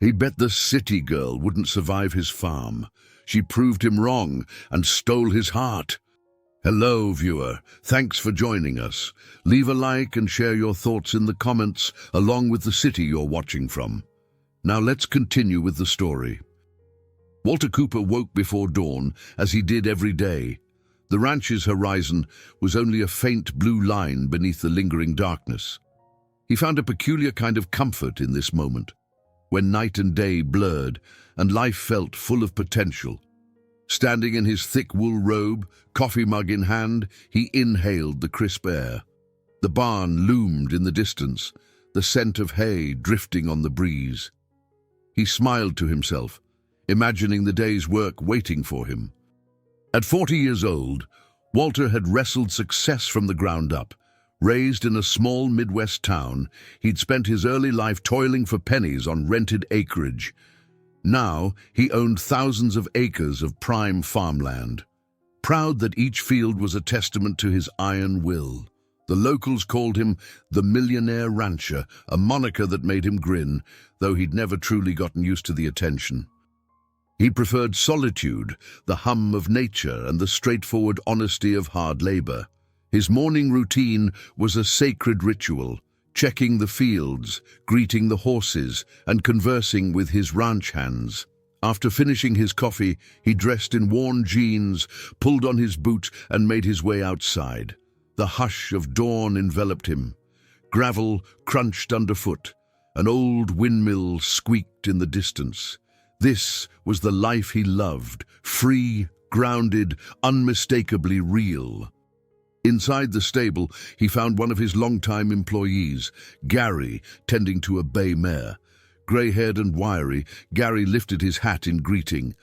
He bet the city girl wouldn't survive his farm. She proved him wrong and stole his heart. Hello, viewer. Thanks for joining us. Leave a like and share your thoughts in the comments, along with the city you're watching from. Now let's continue with the story. Walter Cooper woke before dawn, as he did every day. The ranch's horizon was only a faint blue line beneath the lingering darkness. He found a peculiar kind of comfort in this moment, when night and day blurred and life felt full of potential. Standing in his thick wool robe, coffee mug in hand, he inhaled the crisp air. The barn loomed in the distance, the scent of hay drifting on the breeze. He smiled to himself, imagining the day's work waiting for him. At 40 years old, Walter had wrestled success from the ground up. Raised in a small Midwest town, he'd spent his early life toiling for pennies on rented acreage. Now, he owned thousands of acres of prime farmland. Proud that each field was a testament to his iron will. The locals called him the Millionaire Rancher, a moniker that made him grin, though he'd never truly gotten used to the attention. He preferred solitude, the hum of nature, and the straightforward honesty of hard labor. His morning routine was a sacred ritual, checking the fields, greeting the horses, and conversing with his ranch hands. After finishing his coffee, he dressed in worn jeans, pulled on his boot, and made his way outside. The hush of dawn enveloped him. Gravel crunched underfoot. An old windmill squeaked in the distance. This was the life he loved, free, grounded, unmistakably real. Inside the stable, he found one of his longtime employees, Gary, tending to a bay mare. Grey-haired and wiry, Gary lifted his hat in greeting.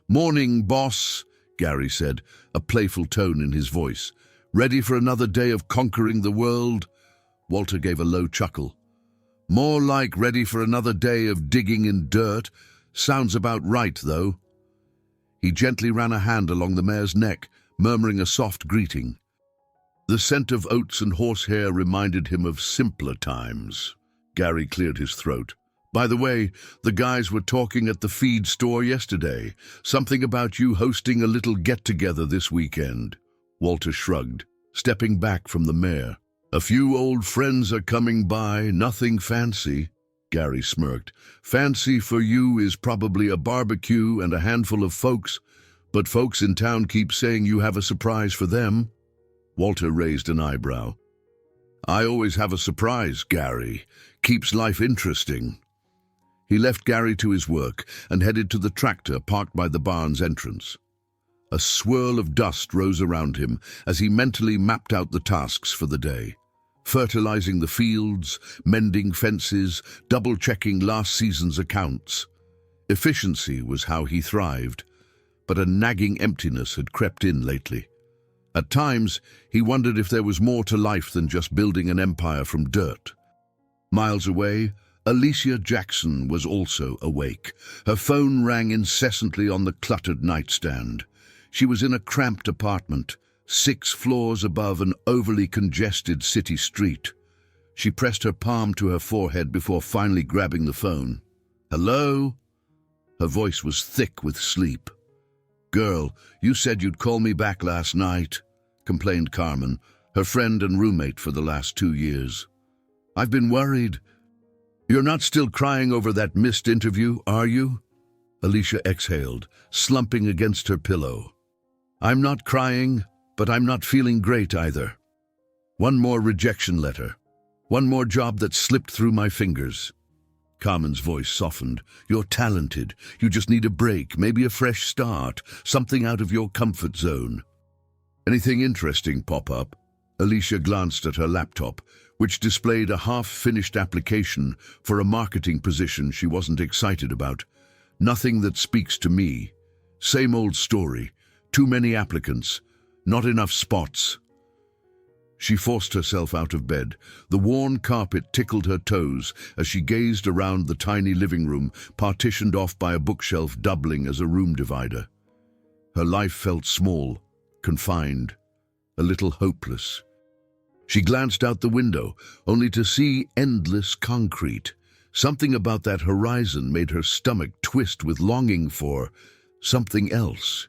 "Morning, boss," Gary said, a playful tone in his voice. "Ready for another day of conquering the world?" Walter gave a low chuckle. "More like ready for another day of digging in dirt. Sounds about right, though." He gently ran a hand along the mare's neck, murmuring a soft greeting. The scent of oats and horsehair reminded him of simpler times. Gary cleared his throat. "By the way, the guys were talking at the feed store yesterday. Something about you hosting a little get-together this weekend." Walter shrugged, stepping back from the mare. "A few old friends are coming by, nothing fancy." Gary smirked. "Fancy for you is probably a barbecue and a handful of folks, but folks in town keep saying you have a surprise for them." Walter raised an eyebrow. "I always have a surprise, Gary. Keeps life interesting." He left Gary to his work and headed to the tractor parked by the barn's entrance. A swirl of dust rose around him as he mentally mapped out the tasks for the day. Fertilizing the fields, mending fences, double-checking last season's accounts. Efficiency was how he thrived, but a nagging emptiness had crept in lately. At times, he wondered if there was more to life than just building an empire from dirt. Miles away, Alicia Jackson was also awake. Her phone rang incessantly on the cluttered nightstand. She was in a cramped apartment, 6 floors above an overly congested city street. She pressed her palm to her forehead before finally grabbing the phone. "Hello?" Her voice was thick with sleep. "Girl, you said you'd call me back last night," complained Carmen, her friend and roommate for the last 2 years. "I've been worried." "You're not still crying over that missed interview, are you?" Alicia exhaled, slumping against her pillow. "I'm not crying, but I'm not feeling great either. One more rejection letter. One more job that slipped through my fingers." Carmen's voice softened. "You're talented. You just need a break, maybe a fresh start, something out of your comfort zone." "Anything interesting pop up?" Alicia glanced at her laptop, which displayed a half-finished application for a marketing position she wasn't excited about. "Nothing that speaks to me. Same old story. Too many applicants. Not enough spots." She forced herself out of bed. The worn carpet tickled her toes as she gazed around the tiny living room, partitioned off by a bookshelf doubling as a room divider. Her life felt small, confined, a little hopeless. She glanced out the window, only to see endless concrete, Something about that horizon made her stomach twist with longing for something else.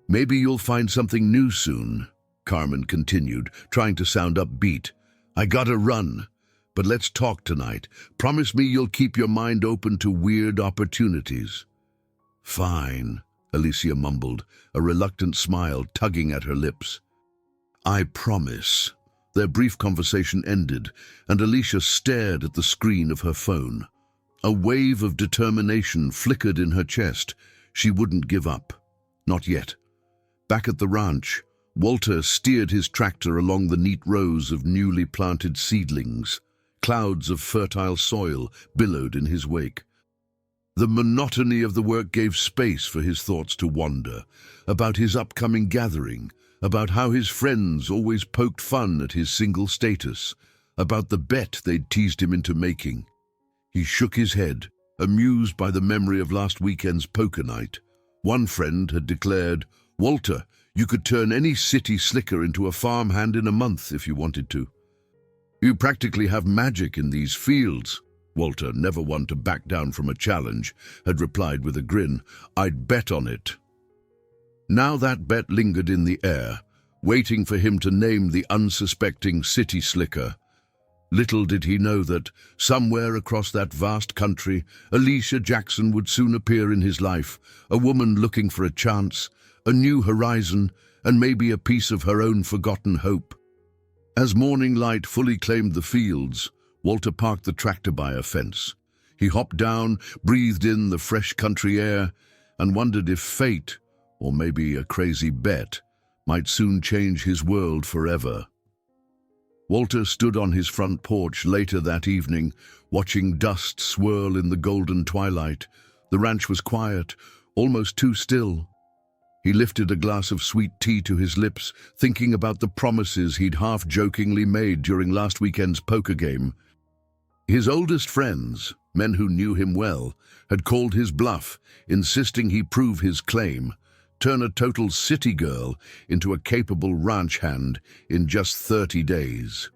"Maybe you'll find something new soon," Carmen continued, trying to sound upbeat. "I gotta run, but let's talk tonight. Promise me you'll keep your mind open to weird opportunities." "Fine," Alicia mumbled, a reluctant smile tugging at her lips. "I promise." Their brief conversation ended, and Alicia stared at the screen of her phone. A wave of determination flickered in her chest. She wouldn't give up. Not yet. Back at the ranch, Walter steered his tractor along the neat rows of newly planted seedlings. Clouds of fertile soil billowed in his wake. The monotony of the work gave space for his thoughts to wander, about his upcoming gathering, about how his friends always poked fun at his single status, about the bet they'd teased him into making. He shook his head, amused by the memory of last weekend's poker night. One friend had declared, "Walter, you could turn any city slicker into a farmhand in a month if you wanted to." "You practically have magic in these fields." Walter, never one to back down from a challenge, had replied with a grin. "I'd bet on it." Now that bet lingered in the air, waiting for him to name the unsuspecting city slicker. Little did he know that, somewhere across that vast country, Alicia Jackson would soon appear in his life, a woman looking for a chance, a new horizon, and maybe a piece of her own forgotten hope. As morning light fully claimed the fields, Walter parked the tractor by a fence. He hopped down, breathed in the fresh country air, and wondered if fate, or maybe a crazy bet, might soon change his world forever. Walter stood on his front porch later that evening, watching dust swirl in the golden twilight. The ranch was quiet, almost too still. He lifted a glass of sweet tea to his lips, thinking about the promises he'd half-jokingly made during last weekend's poker game. His oldest friends, men who knew him well, had called his bluff, insisting he prove his claim, turn a total city girl into a capable ranch hand in just 30 days.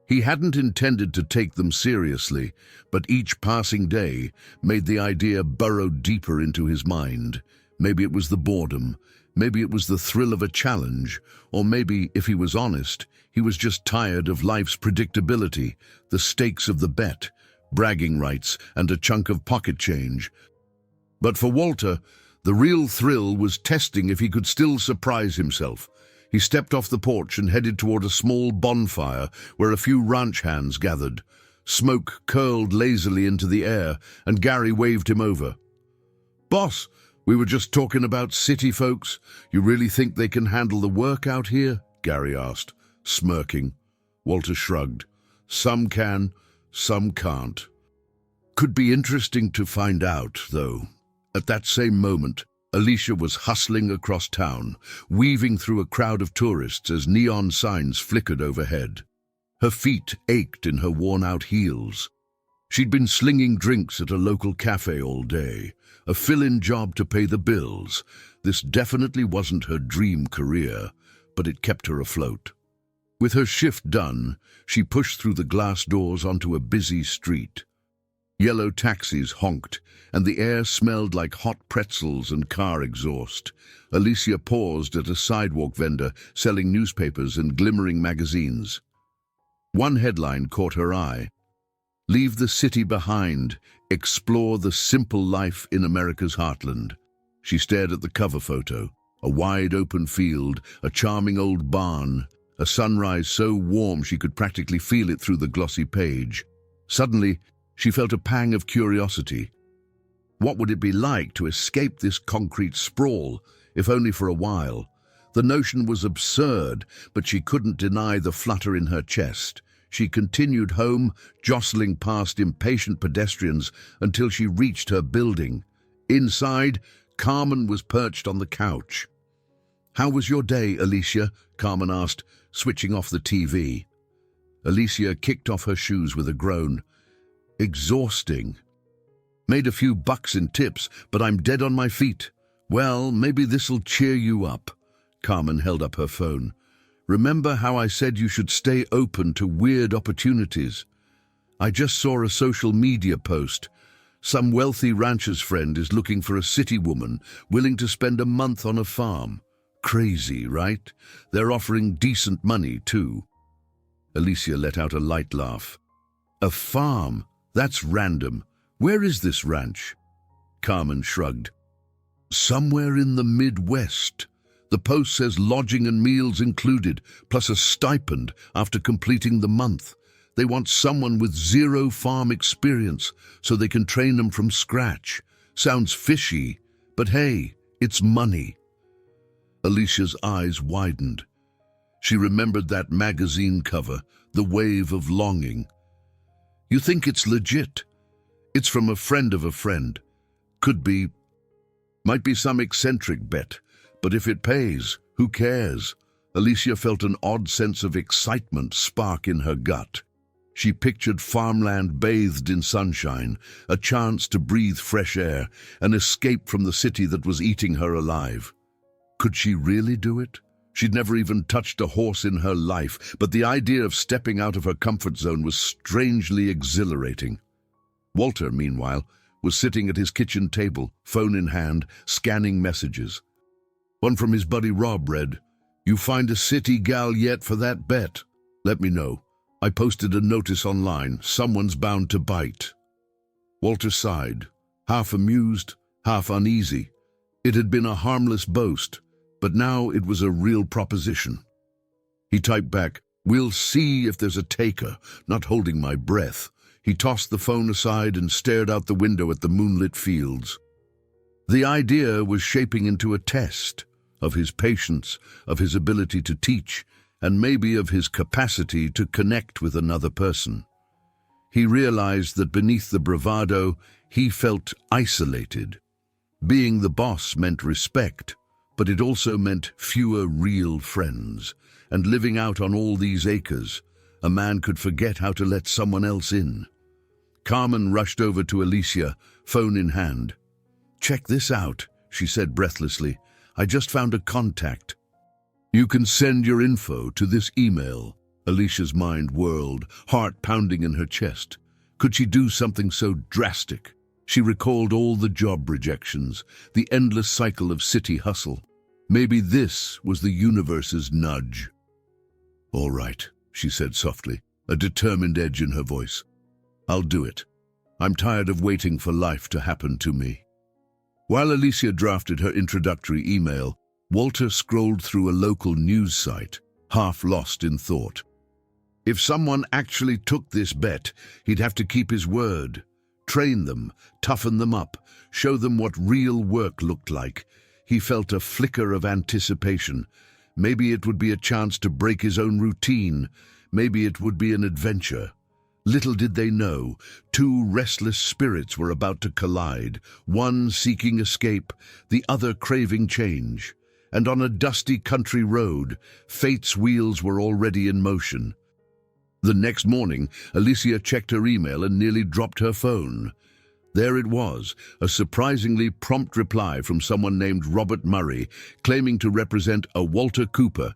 He hadn't intended to take them seriously, but each passing day made the idea burrow deeper into his mind. Maybe it was the boredom, maybe it was the thrill of a challenge, or maybe, if he was honest, he was just tired of life's predictability, the stakes of the bet, bragging rights, and a chunk of pocket change. But for Walter, the real thrill was testing if he could still surprise himself. He stepped off the porch and headed toward a small bonfire where a few ranch hands gathered. Smoke curled lazily into the air, and Gary waved him over. "Boss, we were just talking about city folks. You really think they can handle the work out here?" Gary asked, smirking. Walter shrugged. "Some can, some can't." Could be interesting to find out, though. At that same moment, Alicia was hustling across town, weaving through a crowd of tourists as neon signs flickered overhead. Her feet ached in her worn-out heels. She'd been slinging drinks at a local cafe all day, a fill-in job to pay the bills. This definitely wasn't her dream career, but it kept her afloat. With her shift done, she pushed through the glass doors onto a busy street. Yellow taxis honked, and the air smelled like hot pretzels and car exhaust. Alicia paused at a sidewalk vendor selling newspapers and glimmering magazines. One headline caught her eye. "Leave the city behind. Explore the simple life in America's heartland." She stared at the cover photo. A wide-open field, a charming old barn, a sunrise so warm she could practically feel it through the glossy page. Suddenly, she felt a pang of curiosity. What would it be like to escape this concrete sprawl, if only for a while? The notion was absurd, but she couldn't deny the flutter in her chest. She continued home, jostling past impatient pedestrians until she reached her building. Inside, Carmen was perched on the couch. "How was your day, Alicia?" Carmen asked, switching off the TV. Alicia kicked off her shoes with a groan. "Exhausting. Made a few bucks in tips, but I'm dead on my feet." "Well, maybe this'll cheer you up." Carmen held up her phone. "Remember how I said you should stay open to weird opportunities?" I just saw a social media post. Some wealthy rancher's friend is looking for a city woman willing to spend a month on a farm. Crazy, right? They're offering decent money, too. Alicia let out a light laugh. A farm? That's random. Where is this ranch? Carmen shrugged. Somewhere in the Midwest. The post says lodging and meals included, plus a stipend after completing the month. They want someone with zero farm experience so they can train them from scratch. Sounds fishy, but hey, it's money. Alicia's eyes widened. She remembered that magazine cover, The Wave of Longing. You think it's legit? It's from a friend of a friend. Might be some eccentric bet, but if it pays, who cares? Alicia felt an odd sense of excitement spark in her gut. She pictured farmland bathed in sunshine, a chance to breathe fresh air, an escape from the city that was eating her alive. Could she really do it? She'd never even touched a horse in her life, but the idea of stepping out of her comfort zone was strangely exhilarating. Walter, meanwhile, was sitting at his kitchen table, phone in hand, scanning messages. One from his buddy Rob read, "You find a city gal yet for that bet? Let me know. I posted a notice online. Someone's bound to bite." Walter sighed, half amused, half uneasy. It had been a harmless boast, but now it was a real proposition. He typed back, "We'll see if there's a taker," not holding my breath. He tossed the phone aside and stared out the window at the moonlit fields. The idea was shaping into a test of his patience, of his ability to teach, and maybe of his capacity to connect with another person. He realized that beneath the bravado, he felt isolated. Being the boss meant respect, but it also meant fewer real friends. And living out on all these acres, a man could forget how to let someone else in. Carmen rushed over to Alicia, phone in hand. "Check this out," she said breathlessly. "I just found a contact." "You can send your info to this email." Alicia's mind whirled, heart pounding in her chest. Could she do something so drastic? She recalled all the job rejections, the endless cycle of city hustle. Maybe this was the universe's nudge. "All right," she said softly, a determined edge in her voice. "I'll do it. I'm tired of waiting for life to happen to me." While Alicia drafted her introductory email, Walter scrolled through a local news site, half lost in thought. If someone actually took this bet, he'd have to keep his word. Train them, toughen them up, show them what real work looked like. He felt a flicker of anticipation. Maybe it would be a chance to break his own routine. Maybe it would be an adventure. Little did they know, two restless spirits were about to collide, one seeking escape, the other craving change. And on a dusty country road, fate's wheels were already in motion. The next morning, Alicia checked her email and nearly dropped her phone. There it was, a surprisingly prompt reply from someone named Robert Murray, claiming to represent a Walter Cooper.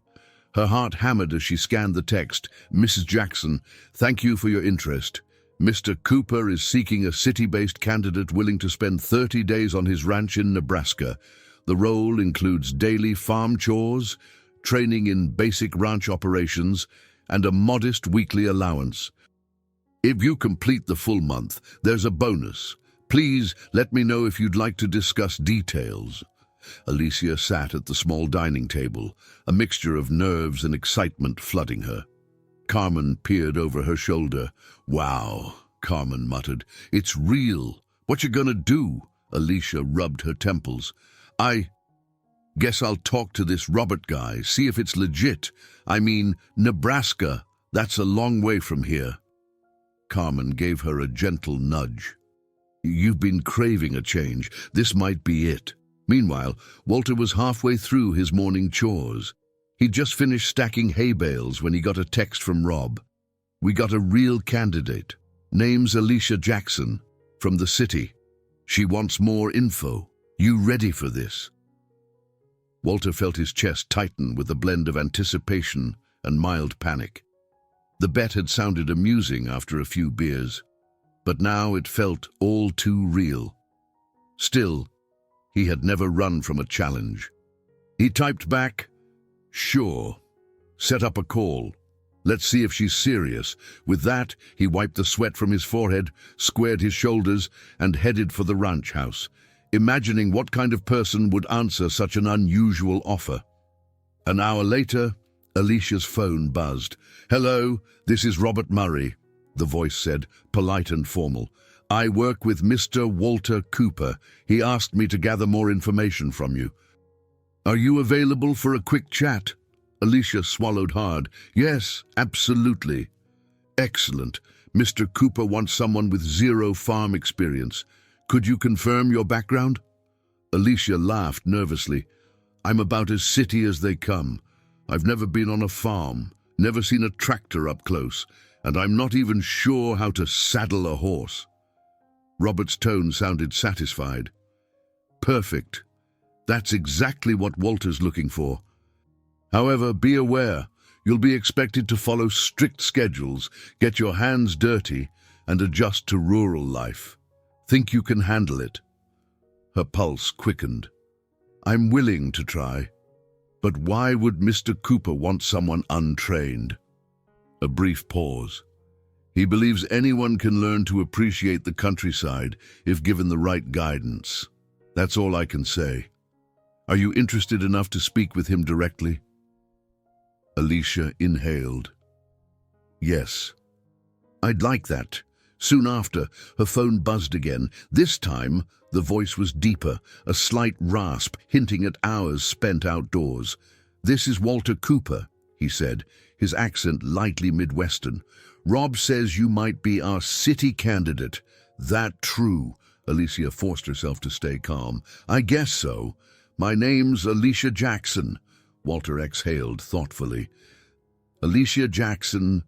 Her heart hammered as she scanned the text. "Mrs. Jackson, thank you for your interest. Mr. Cooper is seeking a city-based candidate willing to spend 30 days on his ranch in Nebraska. The role includes daily farm chores, training in basic ranch operations, and a modest weekly allowance. If you complete the full month, there's a bonus. Please let me know if you'd like to discuss details." Alicia sat at the small dining table, a mixture of nerves and excitement flooding her. Carmen peered over her shoulder. "Wow," Carmen muttered. "It's real. What you gonna do?" Alicia rubbed her temples. "I guess I'll talk to this Robert guy, see if it's legit. I mean, Nebraska, that's a long way from here." Carmen gave her a gentle nudge. "You've been craving a change. This might be it." Meanwhile, Walter was halfway through his morning chores. He'd just finished stacking hay bales when he got a text from Rob. "We got a real candidate. Name's Alicia Jackson, from the city. She wants more info. You ready for this?" Walter felt his chest tighten with a blend of anticipation and mild panic. The bet had sounded amusing after a few beers, but now it felt all too real. Still, he had never run from a challenge. He typed back, "Sure. Set up a call. Let's see if she's serious." With that, he wiped the sweat from his forehead, squared his shoulders, and headed for the ranch house, imagining what kind of person would answer such an unusual offer. An hour later, Alicia's phone buzzed. "Hello, this is Robert Murray," the voice said, polite and formal. "I work with Mr. Walter Cooper. He asked me to gather more information from you. Are you available for a quick chat?" Alicia swallowed hard. "Yes, absolutely." "Excellent. Mr. Cooper wants someone with zero farm experience. Could you confirm your background?" Alicia laughed nervously. "I'm about as city as they come. I've never been on a farm, never seen a tractor up close, and I'm not even sure how to saddle a horse." Robert's tone sounded satisfied. "Perfect. That's exactly what Walter's looking for. However, be aware, you'll be expected to follow strict schedules, get your hands dirty, and adjust to rural life. Think you can handle it?" Her pulse quickened. "I'm willing to try. But why would Mr. Cooper want someone untrained?" A brief pause. "He believes anyone can learn to appreciate the countryside if given the right guidance. That's all I can say. Are you interested enough to speak with him directly?" Alicia inhaled. "Yes, I'd like that." Soon after, her phone buzzed again. This time, the voice was deeper, a slight rasp hinting at hours spent outdoors. "This is Walter Cooper," he said, his accent lightly Midwestern. "Rob says you might be our city candidate." "That true?" Alicia forced herself to stay calm. "I guess so. My name's Alicia Jackson." Walter exhaled thoughtfully. "Alicia Jackson.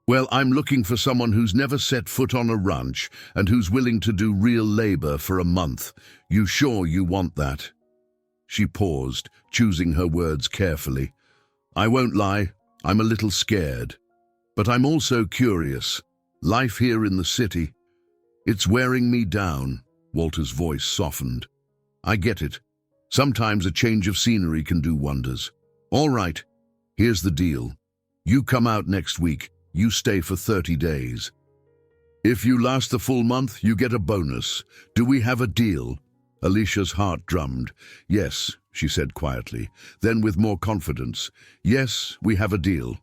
Well, I'm looking for someone who's never set foot on a ranch and who's willing to do real labor for a month. You sure you want that?" She paused, choosing her words carefully. "I won't lie, I'm a little scared. But I'm also curious. Life here in the city, it's wearing me down." Walter's voice softened. "I get it. Sometimes a change of scenery can do wonders. All right, here's the deal. You come out next week. You stay for 30 days. If you last the full month, you get a bonus. Do we have a deal?" Alicia's heart drummed. "Yes," she said quietly. Then with more confidence, "Yes, we have a deal."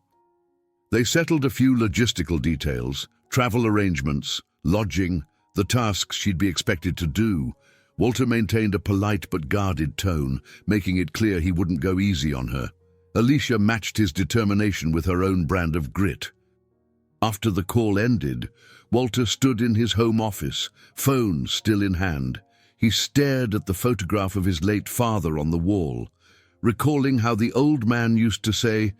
They settled a few logistical details, travel arrangements, lodging, the tasks she'd be expected to do. Walter maintained a polite but guarded tone, making it clear he wouldn't go easy on her. Alicia matched his determination with her own brand of grit. After the call ended, Walter stood in his home office, phone still in hand. He stared at the photograph of his late father on the wall, recalling how the old man used to say,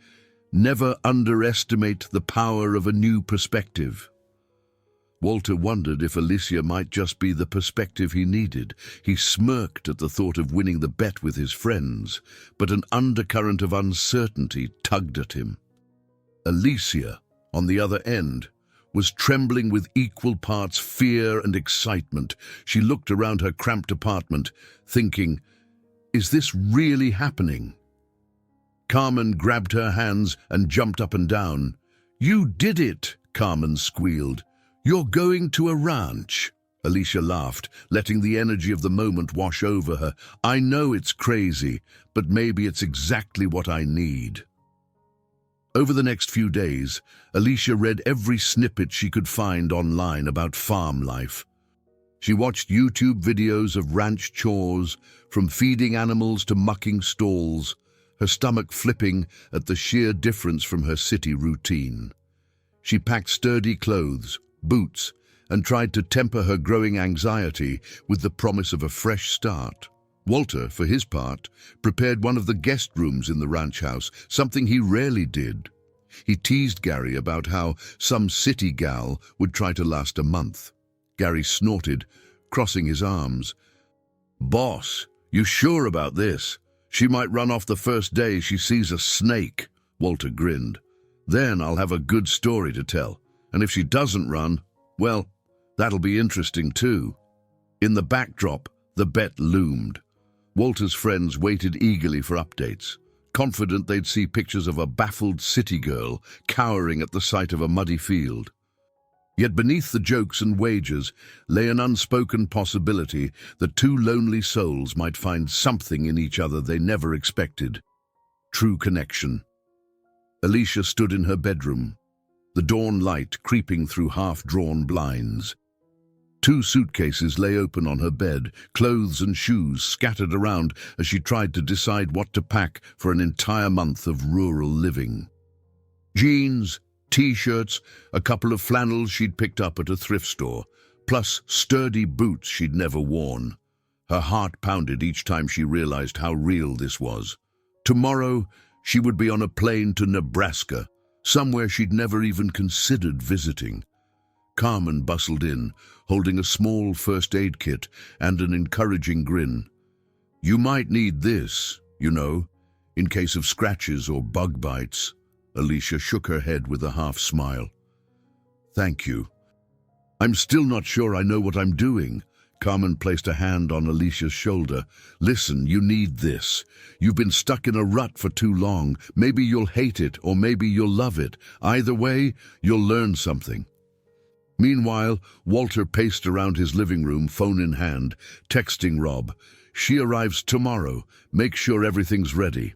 "Never underestimate the power of a new perspective." Walter wondered if Alicia might just be the perspective he needed. He smirked at the thought of winning the bet with his friends, but an undercurrent of uncertainty tugged at him. Alicia, on the other end, was trembling with equal parts fear and excitement. She looked around her cramped apartment, thinking, "Is this really happening?" Carmen grabbed her hands and jumped up and down. "You did it!" Carmen squealed. "You're going to a ranch." Alicia laughed, letting the energy of the moment wash over her. "I know it's crazy, but maybe it's exactly what I need." Over the next few days, Alicia read every snippet she could find online about farm life. She watched YouTube videos of ranch chores, from feeding animals to mucking stalls, her stomach flipping at the sheer difference from her city routine. She packed sturdy clothes, boots, and tried to temper her growing anxiety with the promise of a fresh start. Walter, for his part, prepared one of the guest rooms in the ranch house, something he rarely did. He teased Gary about how some city gal would try to last a month. Gary snorted, crossing his arms. "Boss, you sure about this? She might run off the first day she sees a snake." Walter grinned. Then I'll have a good story to tell. And if she doesn't run, well, that'll be interesting too. In the backdrop, the bet loomed. Walter's friends waited eagerly for updates, confident they'd see pictures of a baffled city girl cowering at the sight of a muddy field. Yet beneath the jokes and wagers lay an unspoken possibility that two lonely souls might find something in each other they never expected. True connection. Alicia stood in her bedroom, the dawn light creeping through half-drawn blinds. Two suitcases lay open on her bed, clothes and shoes scattered around as she tried to decide what to pack for an entire month of rural living. Jeans, T-shirts, a couple of flannels she'd picked up at a thrift store, plus sturdy boots she'd never worn. Her heart pounded each time she realized how real this was. Tomorrow, she would be on a plane to Nebraska, somewhere she'd never even considered visiting. Carmen bustled in, holding a small first aid kit and an encouraging grin. "You might need this, you know, in case of scratches or bug bites." Alicia shook her head with a half-smile. "Thank you. I'm still not sure I know what I'm doing." Carmen placed a hand on Alicia's shoulder. "Listen, you need this. You've been stuck in a rut for too long. Maybe you'll hate it, or maybe you'll love it. Either way, you'll learn something." Meanwhile, Walter paced around his living room, phone in hand, texting Rob. "She arrives tomorrow. Make sure everything's ready."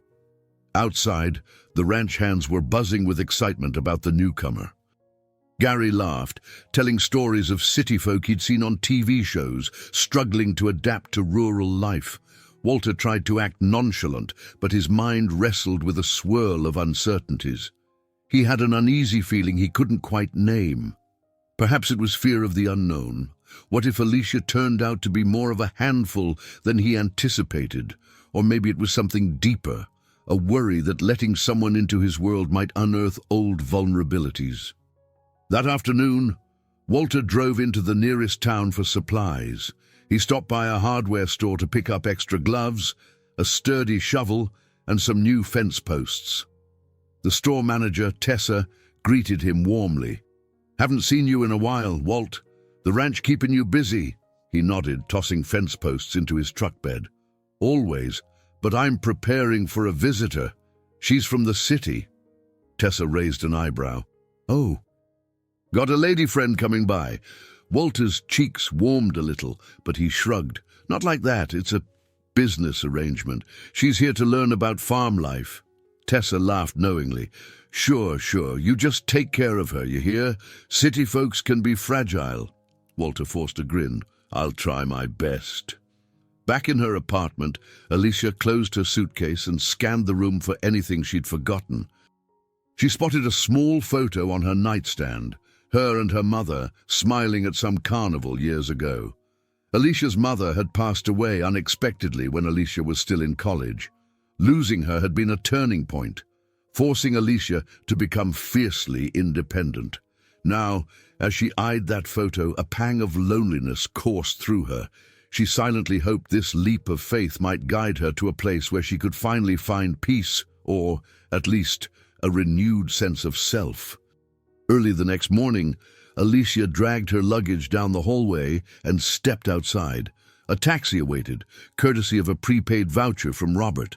Outside, the ranch hands were buzzing with excitement about the newcomer. Gary laughed, telling stories of city folk he'd seen on TV shows, struggling to adapt to rural life. Walter tried to act nonchalant, but his mind wrestled with a swirl of uncertainties. He had an uneasy feeling he couldn't quite name. Perhaps it was fear of the unknown. What if Alicia turned out to be more of a handful than he anticipated? Or maybe it was something deeper, a worry that letting someone into his world might unearth old vulnerabilities. That afternoon, Walter drove into the nearest town for supplies. He stopped by a hardware store to pick up extra gloves, a sturdy shovel, and some new fence posts. The store manager, Tessa, greeted him warmly. "Haven't seen you in a while, Walt. The ranch keeping you busy?" He nodded, tossing fence posts into his truck bed. "Always, but I'm preparing for a visitor. She's from the city." Tessa raised an eyebrow. "Oh. Got a lady friend coming by." Walter's cheeks warmed a little, but he shrugged. "Not like that. It's a business arrangement. She's here to learn about farm life." Tessa laughed knowingly. Sure. You just take care of her, you hear? City folks can be fragile." Walter forced a grin. "I'll try my best." Back in her apartment, Alicia closed her suitcase and scanned the room for anything she'd forgotten. She spotted a small photo on her nightstand, her and her mother smiling at some carnival years ago. Alicia's mother had passed away unexpectedly when Alicia was still in college. Losing her had been a turning point, forcing Alicia to become fiercely independent. Now, as she eyed that photo, a pang of loneliness coursed through her. She silently hoped this leap of faith might guide her to a place where she could finally find peace, or, at least, a renewed sense of self. Early the next morning, Alicia dragged her luggage down the hallway and stepped outside. A taxi awaited, courtesy of a prepaid voucher from Robert.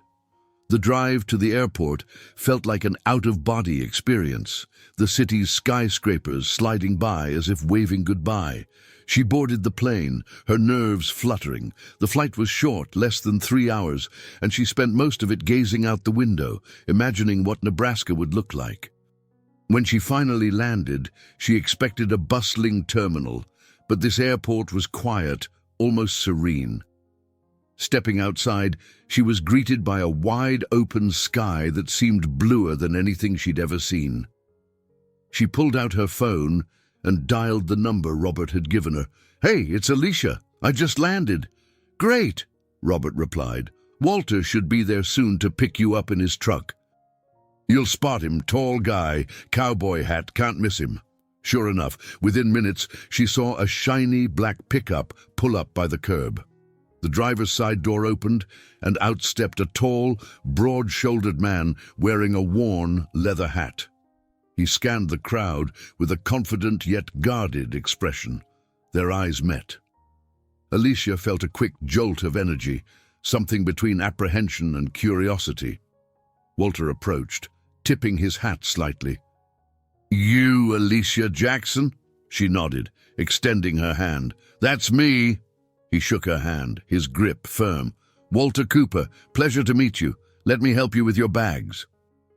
The drive to the airport felt like an out-of-body experience, the city's skyscrapers sliding by as if waving goodbye. She boarded the plane, her nerves fluttering. The flight was short, less than 3 hours, and she spent most of it gazing out the window, imagining what Nebraska would look like. When she finally landed, she expected a bustling terminal, but this airport was quiet, almost serene. Stepping outside, she was greeted by a wide-open sky that seemed bluer than anything she'd ever seen. She pulled out her phone and dialed the number Robert had given her. "Hey, it's Alicia. I just landed." "Great," Robert replied. "Walter should be there soon to pick you up in his truck. You'll spot him, tall guy, cowboy hat, can't miss him." Sure enough, within minutes, she saw a shiny black pickup pull up by the curb. The driver's side door opened, and out stepped a tall, broad-shouldered man wearing a worn leather hat. He scanned the crowd with a confident yet guarded expression. Their eyes met. Alicia felt a quick jolt of energy, something between apprehension and curiosity. Walter approached, tipping his hat slightly. "You, Alicia Jackson?" She nodded, extending her hand. "That's me." He shook her hand, his grip firm. "Walter Cooper, pleasure to meet you. Let me help you with your bags."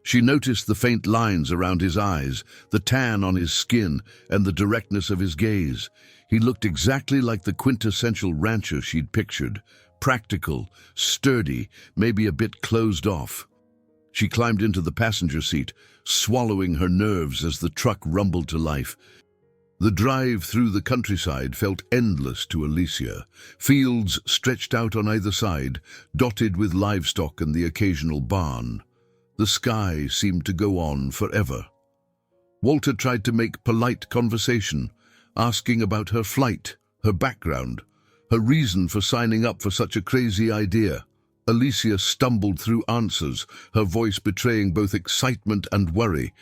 She noticed the faint lines around his eyes, the tan on his skin, and the directness of his gaze. He looked exactly like the quintessential rancher she'd pictured, practical, sturdy, maybe a bit closed off. She climbed into the passenger seat, swallowing her nerves as the truck rumbled to life. The drive through the countryside felt endless to Alicia. Fields stretched out on either side, dotted with livestock and the occasional barn. The sky seemed to go on forever. Walter tried to make polite conversation, asking about her flight, her background, her reason for signing up for such a crazy idea. Alicia stumbled through answers, her voice betraying both excitement and worry.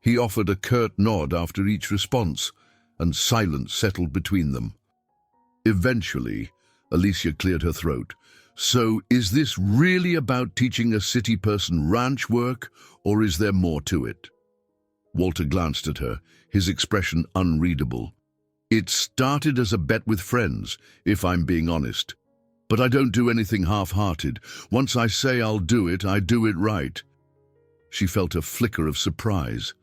He offered a curt nod after each response, and silence settled between them. Eventually, Alicia cleared her throat. "So, is this really about teaching a city person ranch work, or is there more to it?" Walter glanced at her, his expression unreadable. "It started as a bet with friends, if I'm being honest. But I don't do anything half-hearted. Once I say I'll do it, I do it right." She felt a flicker of surprise.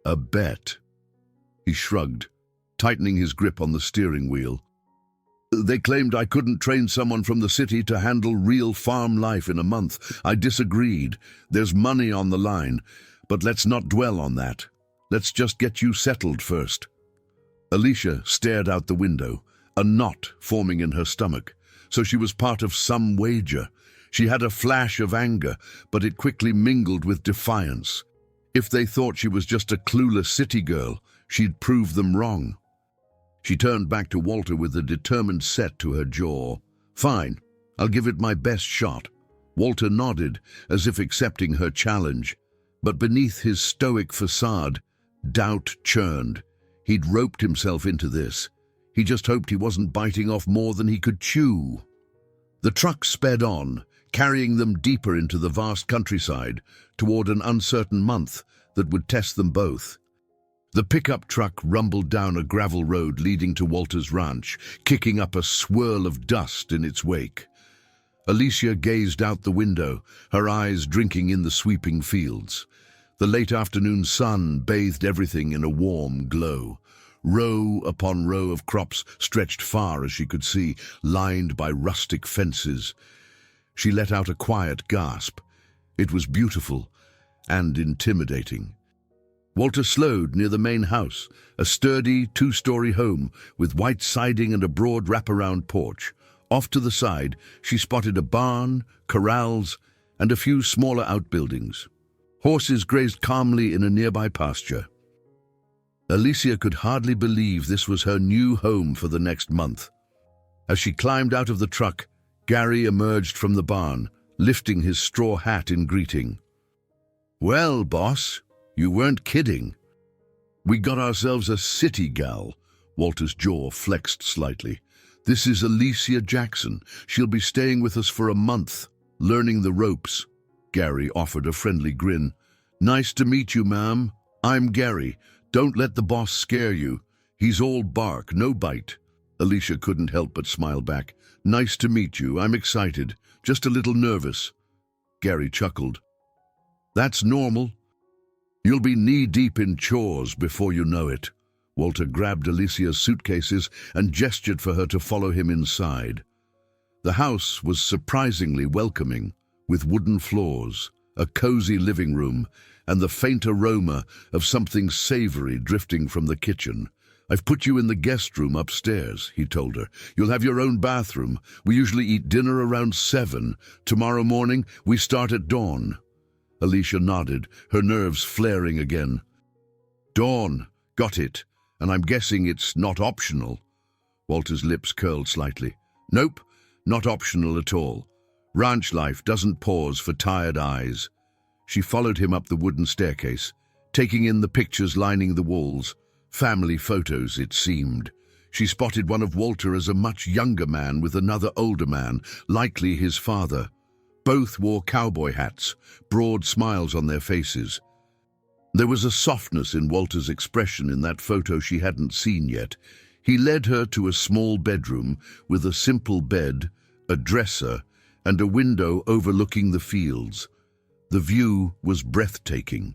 "A bet?" He shrugged, tightening his grip on the steering wheel. "They claimed I couldn't train someone from the city to handle real farm life in a month. I disagreed. There's money on the line, but let's not dwell on that. Let's just get you settled first." Alicia stared out the window, a knot forming in her stomach. So she was part of some wager. She had a flash of anger, but it quickly mingled with defiance. If they thought she was just a clueless city girl, she'd prove them wrong. She turned back to Walter with a determined set to her jaw. "Fine, I'll give it my best shot." Walter nodded, as if accepting her challenge. But beneath his stoic facade, doubt churned. He'd roped himself into this. He just hoped he wasn't biting off more than he could chew. The truck sped on, carrying them deeper into the vast countryside, toward an uncertain month that would test them both. The pickup truck rumbled down a gravel road leading to Walter's ranch, kicking up a swirl of dust in its wake. Alicia gazed out the window, her eyes drinking in the sweeping fields. The late afternoon sun bathed everything in a warm glow. Row upon row of crops stretched far as she could see, lined by rustic fences. She let out a quiet gasp. It was beautiful and intimidating. Walter slowed near the main house, a sturdy two-story home with white siding and a broad wraparound porch. Off to the side, she spotted a barn, corrals, and a few smaller outbuildings. Horses grazed calmly in a nearby pasture. Alicia could hardly believe this was her new home for the next month. As she climbed out of the truck, Gary emerged from the barn, lifting his straw hat in greeting. "Well, boss, you weren't kidding. We got ourselves a city gal." Walter's jaw flexed slightly. "This is Alicia Jackson. She'll be staying with us for a month, learning the ropes." Gary offered a friendly grin. "Nice to meet you, ma'am. I'm Gary. Don't let the boss scare you. He's all bark, no bite." Alicia couldn't help but smile back. "Nice to meet you. I'm excited. Just a little nervous." Gary chuckled. "That's normal. You'll be knee-deep in chores before you know it." Walter grabbed Alicia's suitcases and gestured for her to follow him inside. The house was surprisingly welcoming, with wooden floors, a cozy living room, and the faint aroma of something savory drifting from the kitchen. "I've put you in the guest room upstairs," he told her. "You'll have your own bathroom. We usually eat dinner around 7. Tomorrow morning, we start at dawn." Alicia nodded, her nerves flaring again. "Dawn, got it. And I'm guessing it's not optional." Walter's lips curled slightly. "Nope, not optional at all. Ranch life doesn't pause for tired eyes." She followed him up the wooden staircase, taking in the pictures lining the walls. Family photos, it seemed. She spotted one of Walter as a much younger man with another older man, likely his father. Both wore cowboy hats, broad smiles on their faces. There was a softness in Walter's expression in that photo she hadn't seen yet. He led her to a small bedroom with a simple bed, a dresser, and a window overlooking the fields. The view was breathtaking.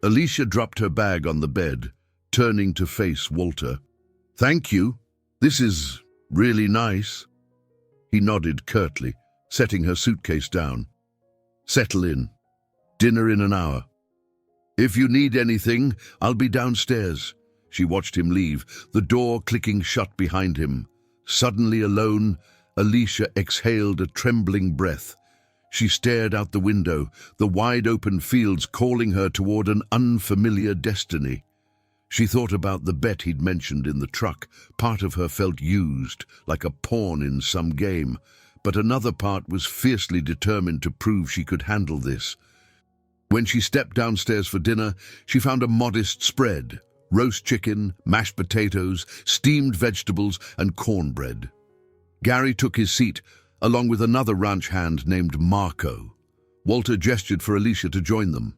Alicia dropped her bag on the bed, turning to face Walter. "Thank you. This is really nice." He nodded curtly, setting her suitcase down. "Settle in. Dinner in an hour. If you need anything, I'll be downstairs." She watched him leave, the door clicking shut behind him. Suddenly alone, Alicia exhaled a trembling breath. She stared out the window, the wide-open fields calling her toward an unfamiliar destiny. She thought about the bet he'd mentioned in the truck. Part of her felt used, like a pawn in some game, but another part was fiercely determined to prove she could handle this. When she stepped downstairs for dinner, she found a modest spread: roast chicken, mashed potatoes, steamed vegetables, and cornbread. Gary took his seat, along with another ranch hand named Marco. Walter gestured for Alicia to join them.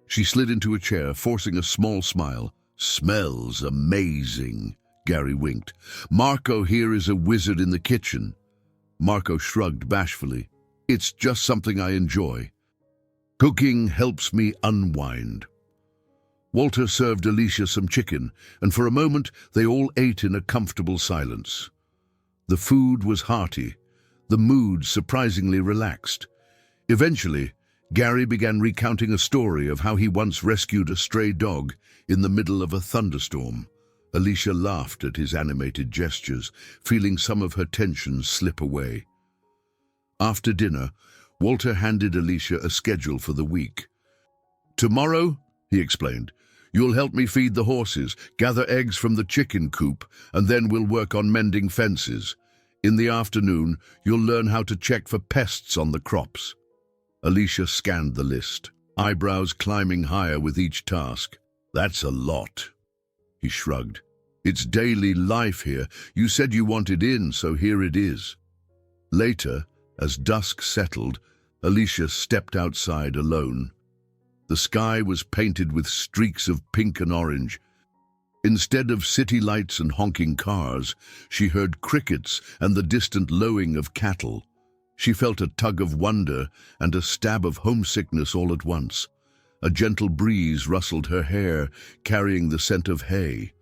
She slid into a chair, forcing a small smile. "Smells amazing," Gary winked. "Marco here is a wizard in the kitchen." Marco shrugged bashfully. "It's just something I enjoy. Cooking helps me unwind." Walter served Alicia some chicken, and for a moment they all ate in a comfortable silence. The food was hearty, the mood surprisingly relaxed. Eventually, Gary began recounting a story of how he once rescued a stray dog in the middle of a thunderstorm. Alicia laughed at his animated gestures, feeling some of her tension slip away. After dinner, Walter handed Alicia a schedule for the week. "Tomorrow," he explained, "you'll help me feed the horses, gather eggs from the chicken coop, and then we'll work on mending fences. In the afternoon, you'll learn how to check for pests on the crops." Alicia scanned the list, eyebrows climbing higher with each task. "That's a lot." He shrugged. "It's daily life here. You said you wanted in, so here it is." Later, as dusk settled, Alicia stepped outside alone. The sky was painted with streaks of pink and orange. Instead of city lights and honking cars, she heard crickets and the distant lowing of cattle. She felt a tug of wonder and a stab of homesickness all at once. A gentle breeze rustled her hair, carrying the scent of hay.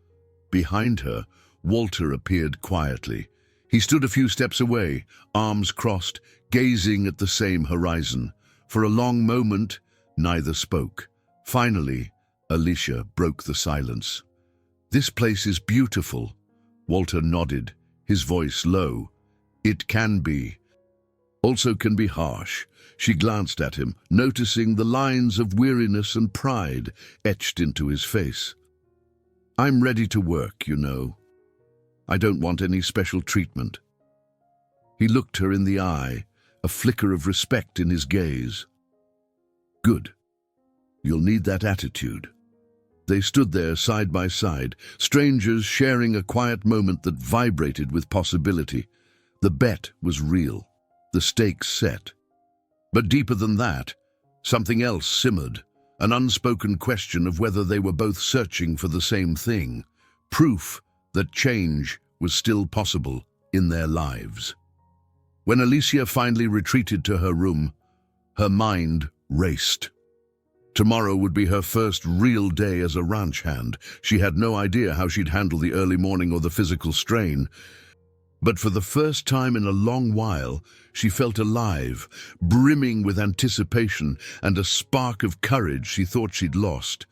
Behind her, Walter appeared quietly. He stood a few steps away, arms crossed, gazing at the same horizon. For a long moment, neither spoke. Finally, Alicia broke the silence. "This place is beautiful." Walter nodded, his voice low. "It can be. Also can be harsh." She glanced at him, noticing the lines of weariness and pride etched into his face. "I'm ready to work, you know. I don't want any special treatment." He looked her in the eye, a flicker of respect in his gaze. "Good. You'll need that attitude." They stood there side by side, strangers sharing a quiet moment that vibrated with possibility. The bet was real, the stakes set. But deeper than that, something else simmered, an unspoken question of whether they were both searching for the same thing, proof that change was still possible in their lives. When Alicia finally retreated to her room, her mind raced. Tomorrow would be her first real day as a ranch hand. She had no idea how she'd handle the early morning or the physical strain. But for the first time in a long while, she felt alive, brimming with anticipation and a spark of courage she thought she'd lost.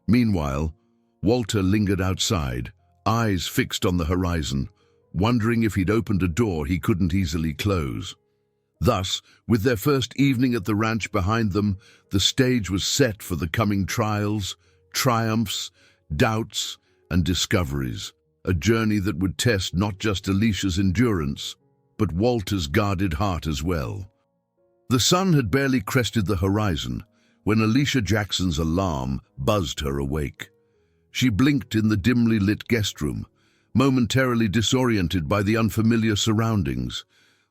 Meanwhile, Walter lingered outside, eyes fixed on the horizon, wondering if he'd opened a door he couldn't easily close. Thus, with their first evening at the ranch behind them, the stage was set for the coming trials, triumphs, doubts, and discoveries. A journey that would test not just Alicia's endurance, but Walter's guarded heart as well. The sun had barely crested the horizon when Alicia Jackson's alarm buzzed her awake. She blinked in the dimly lit guest room, momentarily disoriented by the unfamiliar surroundings.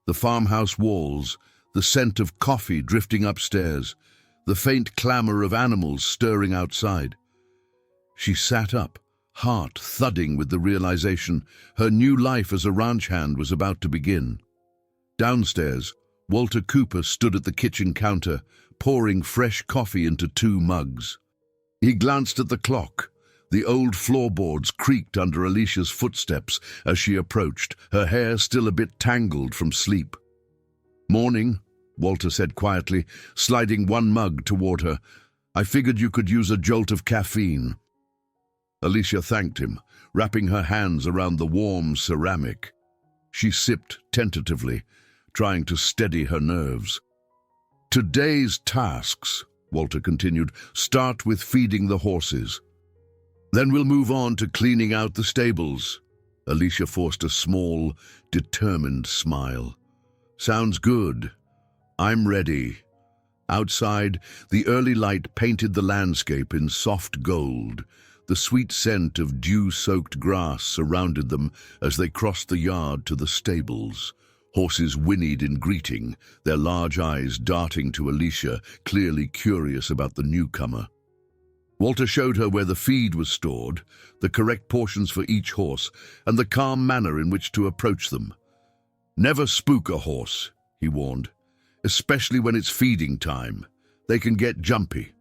The farmhouse walls, the scent of coffee drifting upstairs, the faint clamor of animals stirring outside. She sat up, heart thudding with the realization her new life as a ranch hand was about to begin. Downstairs, Walter Cooper stood at the kitchen counter, pouring fresh coffee into 2 mugs. He glanced at the clock. The old floorboards creaked under Alicia's footsteps as she approached, her hair still a bit tangled from sleep. "Morning," Walter said quietly, sliding 1 mug toward her. "I figured you could use a jolt of caffeine." Alicia thanked him, wrapping her hands around the warm ceramic. She sipped tentatively, trying to steady her nerves. "Today's tasks," Walter continued, "start with feeding the horses. Then we'll move on to cleaning out the stables." Alicia forced a small, determined smile. "Sounds good. I'm ready." Outside, the early light painted the landscape in soft gold. The sweet scent of dew-soaked grass surrounded them as they crossed the yard to the stables. Horses whinnied in greeting, their large eyes darting to Alicia, clearly curious about the newcomer. Walter showed her where the feed was stored, the correct portions for each horse, and the calm manner in which to approach them. "Never spook a horse," he warned, "especially when it's feeding time. They can get jumpy."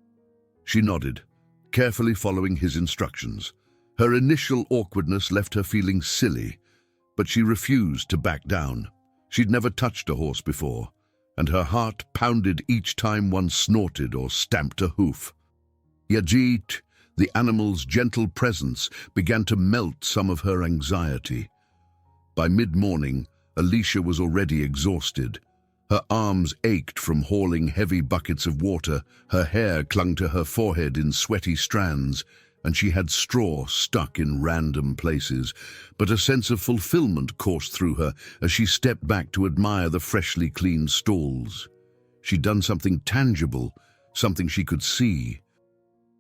She nodded, carefully following his instructions. Her initial awkwardness left her feeling silly, but she refused to back down. She'd never touched a horse before, and her heart pounded each time one snorted or stamped a hoof. Yajit, the animal's gentle presence, began to melt some of her anxiety. By mid-morning, Alicia was already exhausted. Her arms ached from hauling heavy buckets of water, her hair clung to her forehead in sweaty strands, and she had straw stuck in random places. But a sense of fulfillment coursed through her as she stepped back to admire the freshly cleaned stalls. She'd done something tangible, something she could see.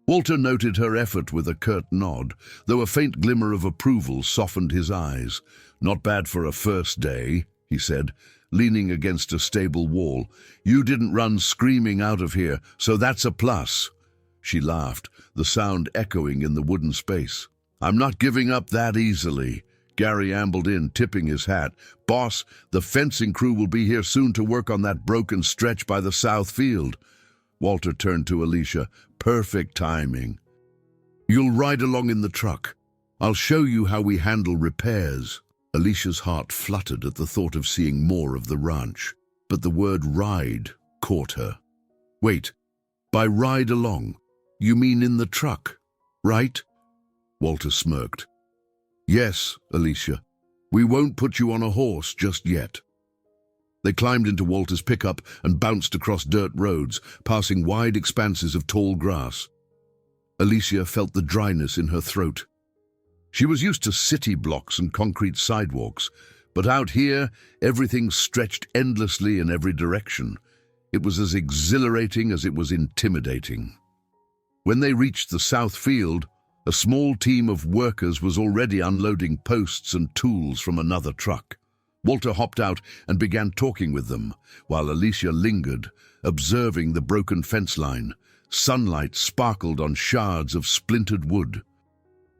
Walter noted her effort with a curt nod, though a faint glimmer of approval softened his eyes. "Not bad for a first day," he said, leaning against a stable wall. "You didn't run screaming out of here, so that's a plus." She laughed, the sound echoing in the wooden space. "I'm not giving up that easily." Gary ambled in, tipping his hat. "Boss, the fencing crew will be here soon to work on that broken stretch by the south field." Walter turned to Alicia. "Perfect timing. You'll ride along in the truck. I'll show you how we handle repairs." Alicia's heart fluttered at the thought of seeing more of the ranch, but the word ride caught her. "Wait, by ride along, you mean in the truck, right?" Walter smirked. "Yes, Alicia. We won't put you on a horse just yet." They climbed into Walter's pickup and bounced across dirt roads, passing wide expanses of tall grass. Alicia felt the dryness in her throat. She was used to city blocks and concrete sidewalks, but out here, everything stretched endlessly in every direction. It was as exhilarating as it was intimidating. When they reached the south field, a small team of workers was already unloading posts and tools from another truck. Walter hopped out and began talking with them, while Alicia lingered, observing the broken fence line. Sunlight sparkled on shards of splintered wood.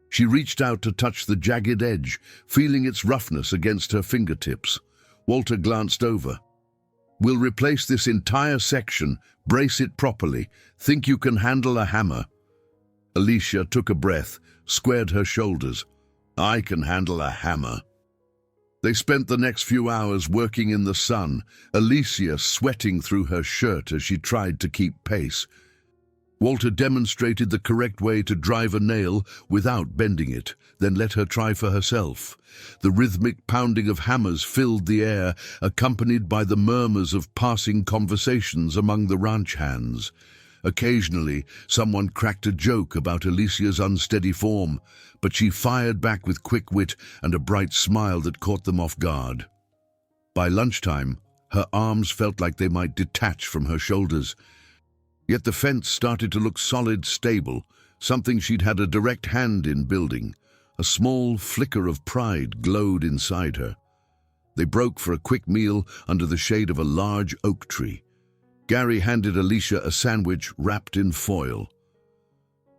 She reached out to touch the jagged edge, feeling its roughness against her fingertips. Walter glanced over. "We'll replace this entire section. Brace it properly. Think you can handle a hammer?" Alicia took a breath, squared her shoulders. "I can handle a hammer." They spent the next few hours working in the sun, Alicia sweating through her shirt as she tried to keep pace. Walter demonstrated the correct way to drive a nail without bending it, then let her try for herself. The rhythmic pounding of hammers filled the air, accompanied by the murmurs of passing conversations among the ranch hands. Occasionally, someone cracked a joke about Alicia's unsteady form, but she fired back with quick wit and a bright smile that caught them off guard. By lunchtime, her arms felt like they might detach from her shoulders. Yet the fence started to look solid, stable, something she'd had a direct hand in building. A small flicker of pride glowed inside her. They broke for a quick meal under the shade of a large oak tree. Gary handed Alicia a sandwich wrapped in foil.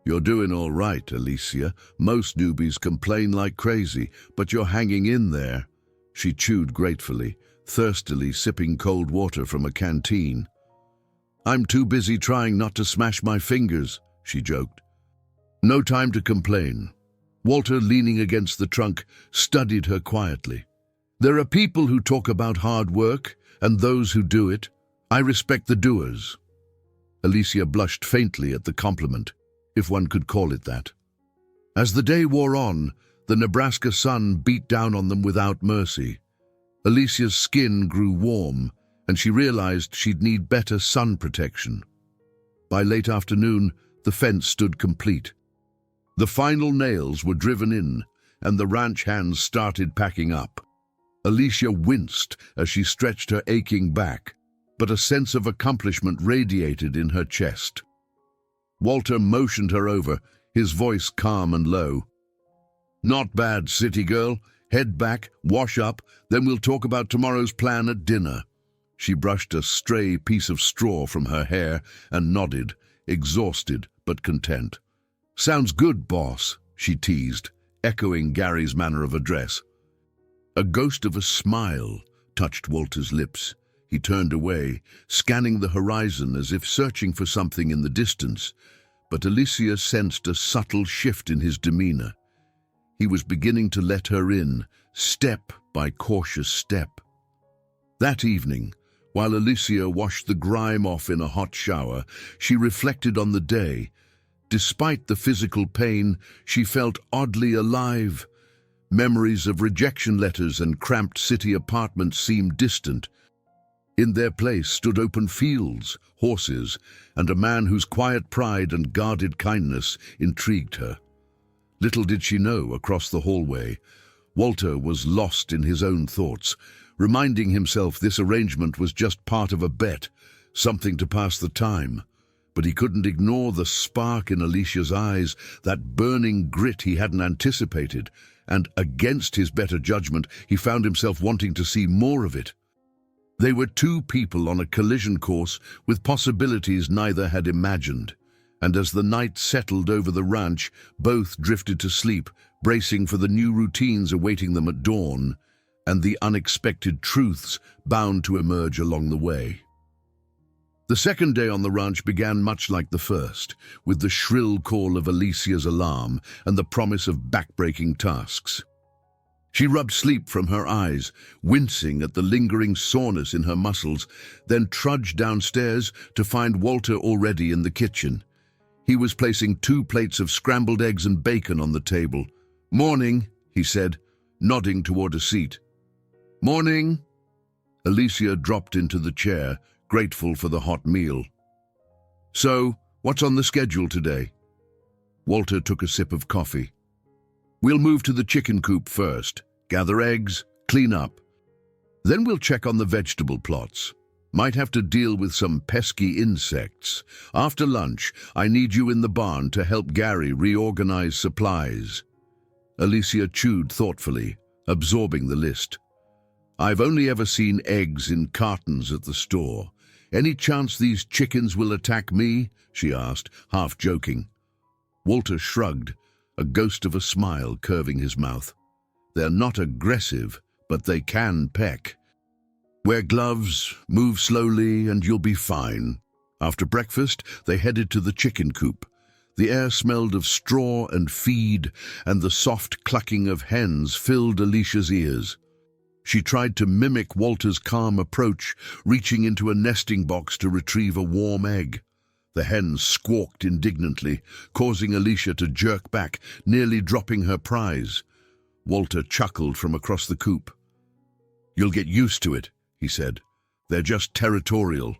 "You're doing all right, Alicia. Most newbies complain like crazy, but you're hanging in there." She chewed gratefully, thirstily sipping cold water from a canteen. "I'm too busy trying not to smash my fingers," she joked. No time to complain. Walter, leaning against the trunk, studied her quietly. "There are people who talk about hard work and those who do it. I respect the doers." Alicia blushed faintly at the compliment, if one could call it that. As the day wore on, the Nebraska sun beat down on them without mercy. Alicia's skin grew warm, and she realized she'd need better sun protection. By late afternoon, the fence stood complete. The final nails were driven in, and the ranch hands started packing up. Alicia winced as she stretched her aching back, but a sense of accomplishment radiated in her chest. Walter motioned her over, his voice calm and low. "Not bad, city girl. Head back, wash up, then we'll talk about tomorrow's plan at dinner." She brushed a stray piece of straw from her hair and nodded, exhausted but content. "Sounds good, boss," she teased, echoing Gary's manner of address. A ghost of a smile touched Walter's lips. He turned away, scanning the horizon as if searching for something in the distance, but Alicia sensed a subtle shift in his demeanor. He was beginning to let her in, step by cautious step. That evening, while Alicia washed the grime off in a hot shower, she reflected on the day. Despite the physical pain, she felt oddly alive. Memories of rejection letters and cramped city apartments seemed distant. In their place stood open fields, horses, and a man whose quiet pride and guarded kindness intrigued her. Little did she know, across the hallway, Walter was lost in his own thoughts, reminding himself this arrangement was just part of a bet, something to pass the time. But he couldn't ignore the spark in Alicia's eyes, that burning grit he hadn't anticipated, and against his better judgment, he found himself wanting to see more of it. They were two people on a collision course with possibilities neither had imagined, and as the night settled over the ranch, both drifted to sleep, bracing for the new routines awaiting them at dawn, and the unexpected truths bound to emerge along the way. The second day on the ranch began much like the first, with the shrill call of Alicia's alarm and the promise of backbreaking tasks. She rubbed sleep from her eyes, wincing at the lingering soreness in her muscles, then trudged downstairs to find Walter already in the kitchen. He was placing 2 plates of scrambled eggs and bacon on the table. "Morning," he said, nodding toward a seat. "Morning." Alicia dropped into the chair, grateful for the hot meal. "So, what's on the schedule today?" Walter took a sip of coffee. "We'll move to the chicken coop first, gather eggs, clean up. Then we'll check on the vegetable plots. Might have to deal with some pesky insects. After lunch, I need you in the barn to help Gary reorganize supplies." Alicia chewed thoughtfully, absorbing the list. "I've only ever seen eggs in cartons at the store. Any chance these chickens will attack me?" she asked, half joking. Walter shrugged, a ghost of a smile curving his mouth. "They're not aggressive, but they can peck. Wear gloves, move slowly, and you'll be fine." After breakfast, they headed to the chicken coop. The air smelled of straw and feed, and the soft clucking of hens filled Alicia's ears. She tried to mimic Walter's calm approach, reaching into a nesting box to retrieve a warm egg. The hens squawked indignantly, causing Alicia to jerk back, nearly dropping her prize. Walter chuckled from across the coop. "You'll get used to it," he said. "They're just territorial.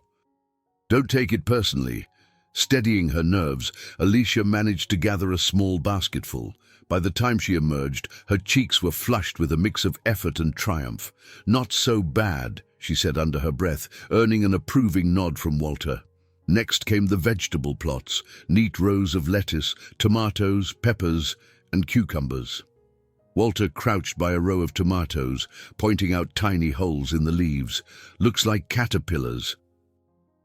Don't take it personally." Steadying her nerves, Alicia managed to gather a small basketful. By the time she emerged, her cheeks were flushed with a mix of effort and triumph. "Not so bad," she said under her breath, earning an approving nod from Walter. Next came the vegetable plots, neat rows of lettuce, tomatoes, peppers, and cucumbers. Walter crouched by a row of tomatoes, pointing out tiny holes in the leaves. Looks like caterpillars.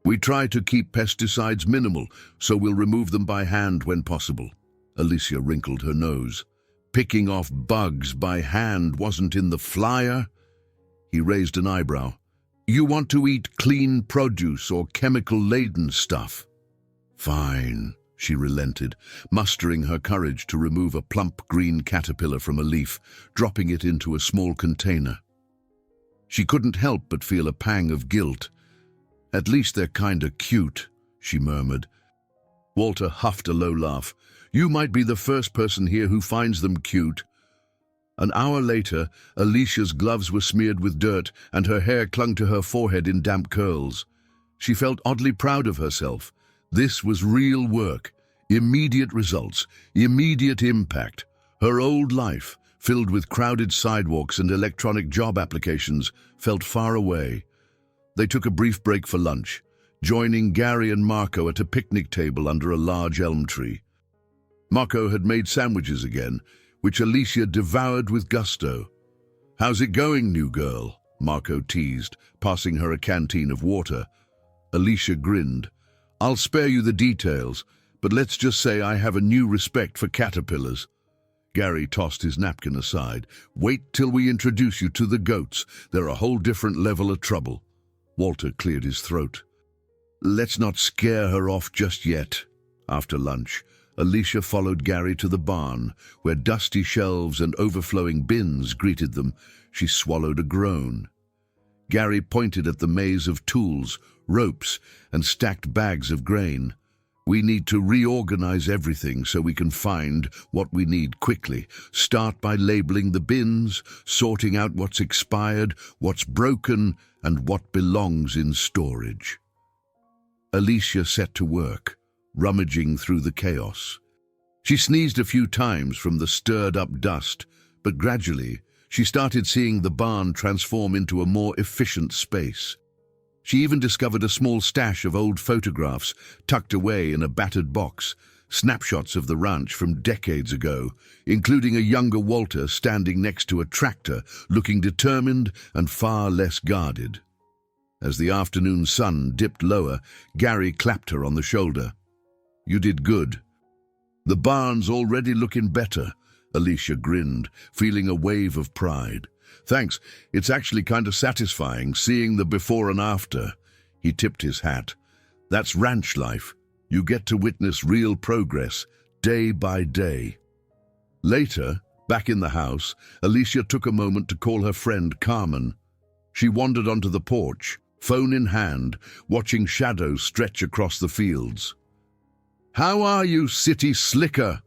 We try to keep pesticides minimal, so we'll remove them by hand when possible. Alicia wrinkled her nose. Picking off bugs by hand wasn't in the flyer? He raised an eyebrow. You want to eat clean produce or chemical-laden stuff? Fine, she relented, mustering her courage to remove a plump green caterpillar from a leaf, dropping it into a small container. She couldn't help but feel a pang of guilt. At least they're kinda cute, she murmured. Walter huffed a low laugh. You might be the first person here who finds them cute. An hour later, Alicia's gloves were smeared with dirt and her hair clung to her forehead in damp curls. She felt oddly proud of herself. This was real work, immediate results, immediate impact. Her old life, filled with crowded sidewalks and electronic job applications, felt far away. They took a brief break for lunch, joining Gary and Marco at a picnic table under a large elm tree. Marco had made sandwiches again, which Alicia devoured with gusto. How's it going, new girl? Marco teased, passing her a canteen of water. Alicia grinned. I'll spare you the details, but let's just say I have a new respect for caterpillars. Gary tossed his napkin aside. Wait till we introduce you to the goats. They're a whole different level of trouble. Walter cleared his throat. Let's not scare her off just yet. After lunch, Alicia followed Gary to the barn, where dusty shelves and overflowing bins greeted them. She swallowed a groan. Gary pointed at the maze of tools, ropes, and stacked bags of grain. We need to reorganize everything so we can find what we need quickly. Start by labeling the bins, sorting out what's expired, what's broken, and what belongs in storage. Alicia set to work, rummaging through the chaos. She sneezed a few times from the stirred-up dust, but gradually she started seeing the barn transform into a more efficient space. She even discovered a small stash of old photographs tucked away in a battered box, snapshots of the ranch from decades ago, including a younger Walter standing next to a tractor, looking determined and far less guarded. As the afternoon sun dipped lower, Gary clapped her on the shoulder. You did good. The barn's already looking better, Alicia grinned, feeling a wave of pride. Thanks, it's actually kind of satisfying seeing the before and after. He tipped his hat. That's ranch life. You get to witness real progress, day by day. Later, back in the house, Alicia took a moment to call her friend Carmen. She wandered onto the porch, phone in hand, watching shadows stretch across the fields. How are you, city slicker?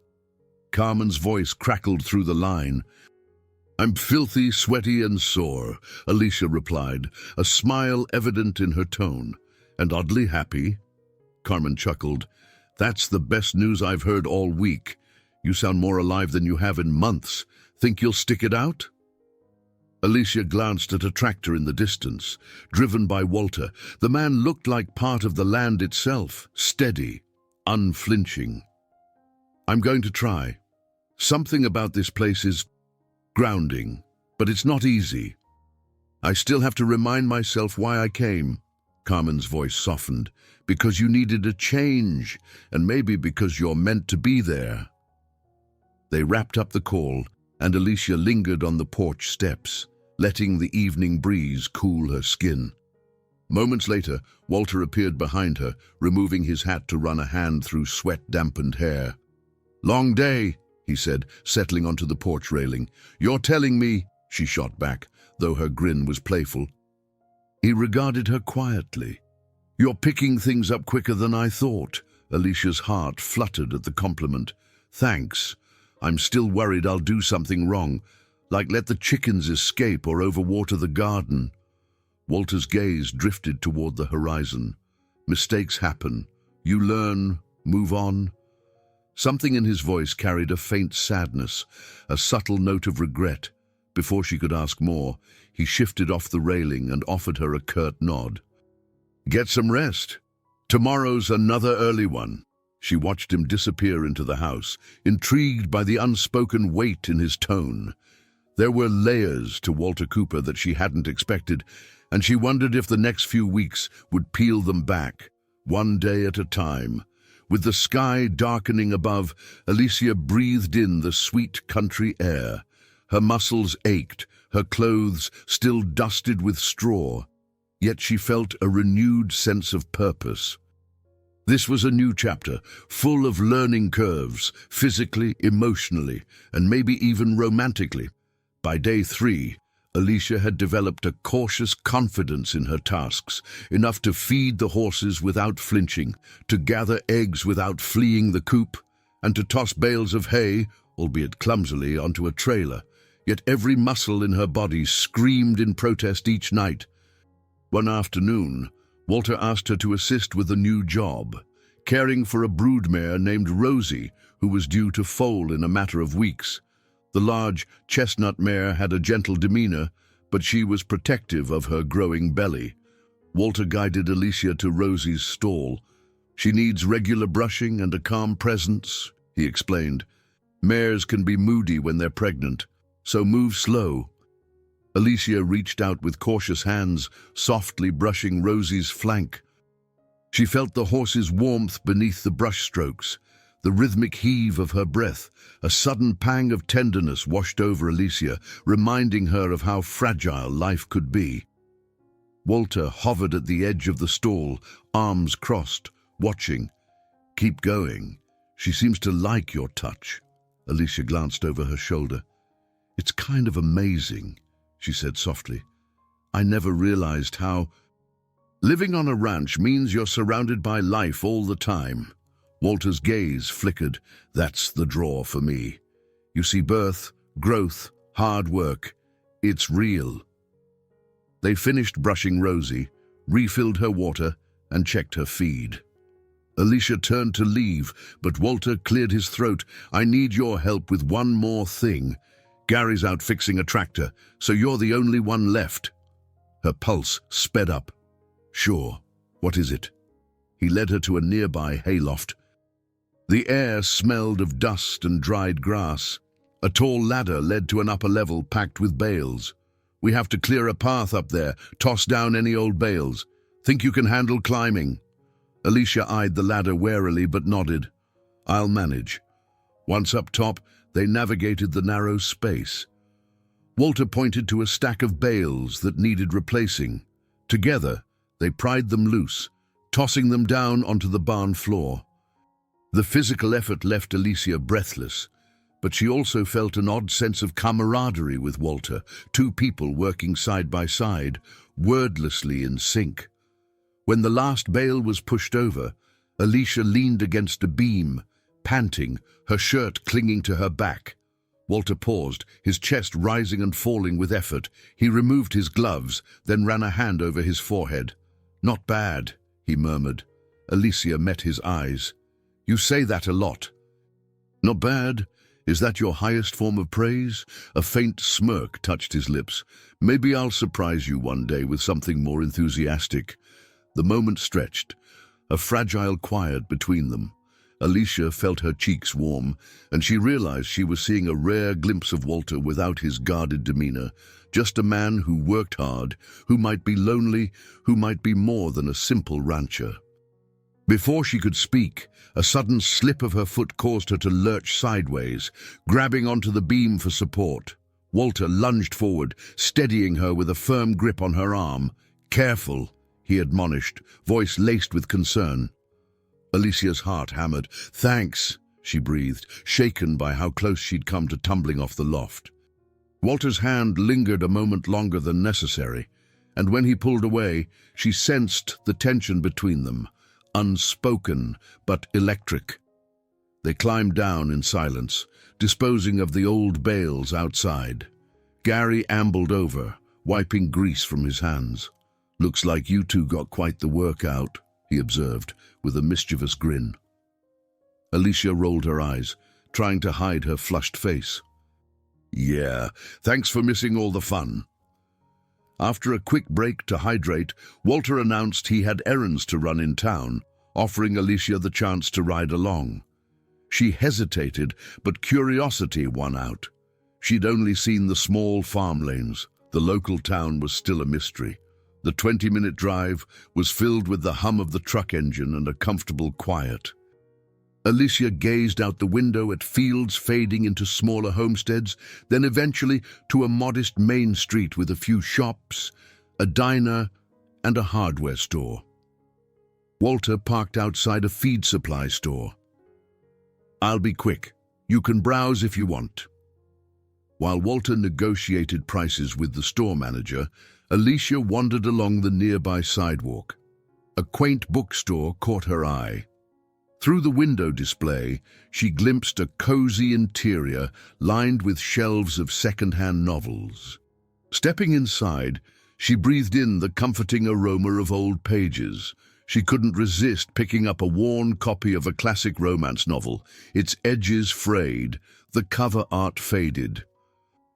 Carmen's voice crackled through the line. I'm filthy, sweaty, and sore, Alicia replied, a smile evident in her tone. And oddly happy? Carmen chuckled. That's the best news I've heard all week. You sound more alive than you have in months. Think you'll stick it out? Alicia glanced at a tractor in the distance, driven by Walter. The man looked like part of the land itself, steady, unflinching. I'm going to try. Something about this place is grounding, but it's not easy. I still have to remind myself why I came. Carmen's voice softened. Because you needed a change, and maybe because you're meant to be there. They wrapped up the call, and Alicia lingered on the porch steps, letting the evening breeze cool her skin. Moments later, Walter appeared behind her, removing his hat to run a hand through sweat-dampened hair. Long day, he said, settling onto the porch railing. You're telling me, she shot back, though her grin was playful. He regarded her quietly. You're picking things up quicker than I thought. Alicia's heart fluttered at the compliment. Thanks. I'm still worried I'll do something wrong, like let the chickens escape or overwater the garden. Walter's gaze drifted toward the horizon. Mistakes happen. You learn, move on. Something in his voice carried a faint sadness, a subtle note of regret. Before she could ask more, he shifted off the railing and offered her a curt nod. Get some rest. Tomorrow's another early one. She watched him disappear into the house, intrigued by the unspoken weight in his tone. There were layers to Walter Cooper that she hadn't expected, and she wondered if the next few weeks would peel them back, one day at a time. With the sky darkening above, Alicia breathed in the sweet country air. Her muscles ached, her clothes still dusted with straw, yet she felt a renewed sense of purpose. This was a new chapter, full of learning curves, physically, emotionally, and maybe even romantically. By day 3, Alicia had developed a cautious confidence in her tasks, enough to feed the horses without flinching, to gather eggs without fleeing the coop, and to toss bales of hay, albeit clumsily, onto a trailer. Yet every muscle in her body screamed in protest each night. One afternoon, Walter asked her to assist with a new job, caring for a broodmare named Rosie, who was due to foal in a matter of weeks. The large chestnut mare had a gentle demeanor, but she was protective of her growing belly. Walter guided Alicia to Rosie's stall. "She needs regular brushing and a calm presence," he explained. "Mares can be moody when they're pregnant, so move slow." Alicia reached out with cautious hands, softly brushing Rosie's flank. She felt the horse's warmth beneath the brushstrokes, the rhythmic heave of her breath. A sudden pang of tenderness washed over Alicia, reminding her of how fragile life could be. Walter hovered at the edge of the stall, arms crossed, watching. "Keep going. She seems to like your touch." Alicia glanced over her shoulder. "It's kind of amazing," she said softly. "I never realized how... Living on a ranch means you're surrounded by life all the time." Walter's gaze flickered. "That's the draw for me. You see birth, growth, hard work. It's real." They finished brushing Rosie, refilled her water, and checked her feed. Alicia turned to leave, but Walter cleared his throat. "I need your help with one more thing. Gary's out fixing a tractor, so you're the only one left." Her pulse sped up. "Sure. What is it?" He led her to a nearby hayloft. The air smelled of dust and dried grass. A tall ladder led to an upper level packed with bales. "We have to clear a path up there, toss down any old bales. Think you can handle climbing?" Alicia eyed the ladder warily but nodded. "I'll manage." Once up top, they navigated the narrow space. Walter pointed to a stack of bales that needed replacing. Together, they pried them loose, tossing them down onto the barn floor. The physical effort left Alicia breathless, but she also felt an odd sense of camaraderie with Walter, two people working side by side, wordlessly in sync. When the last bale was pushed over, Alicia leaned against a beam, panting, her shirt clinging to her back. Walter paused, his chest rising and falling with effort. He removed his gloves, then ran a hand over his forehead. "Not bad," he murmured. Alicia met his eyes. "You say that a lot." "Not bad? Is that your highest form of praise?" A faint smirk touched his lips. "Maybe I'll surprise you one day with something more enthusiastic." The moment stretched, a fragile quiet between them. Alicia felt her cheeks warm, and she realized she was seeing a rare glimpse of Walter without his guarded demeanor, just a man who worked hard, who might be lonely, who might be more than a simple rancher. Before she could speak, a sudden slip of her foot caused her to lurch sideways, grabbing onto the beam for support. Walter lunged forward, steadying her with a firm grip on her arm. "Careful," he admonished, voice laced with concern. Alicia's heart hammered. "Thanks," she breathed, shaken by how close she'd come to tumbling off the loft. Walter's hand lingered a moment longer than necessary, and when he pulled away, she sensed the tension between them, unspoken but electric. They climbed down in silence, disposing of the old bales outside. Gary ambled over, wiping grease from his hands. "Looks like you two got quite the workout," he observed, with a mischievous grin. Alicia rolled her eyes, trying to hide her flushed face. "Yeah, thanks for missing all the fun." After a quick break to hydrate, Walter announced he had errands to run in town. offering Alicia the chance to ride along. She hesitated, but curiosity won out. She'd only seen the small farm lanes. The local town was still a mystery. The 20-minute drive was filled with the hum of the truck engine and a comfortable quiet. Alicia gazed out the window at fields fading into smaller homesteads, then eventually to a modest main street with a few shops, a diner, and a hardware store. Walter parked outside a feed supply store. "I'll be quick. You can browse if you want." While Walter negotiated prices with the store manager, Alicia wandered along the nearby sidewalk. A quaint bookstore caught her eye. Through the window display, she glimpsed a cozy interior lined with shelves of second-hand novels. Stepping inside, she breathed in the comforting aroma of old pages. She couldn't resist picking up a worn copy of a classic romance novel, its edges frayed, the cover art faded.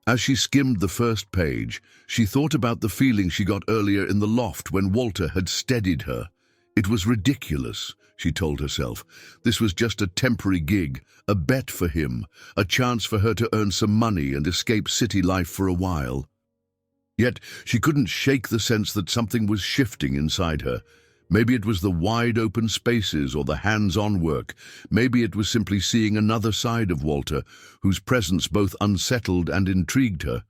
As she skimmed the first page, she thought about the feeling she got earlier in the loft when Walter had steadied her. It was ridiculous, she told herself. This was just a temporary gig, a bet for him, a chance for her to earn some money and escape city life for a while. Yet she couldn't shake the sense that something was shifting inside her. Maybe it was the wide-open spaces or the hands-on work. Maybe it was simply seeing another side of Walter, whose presence both unsettled and intrigued her.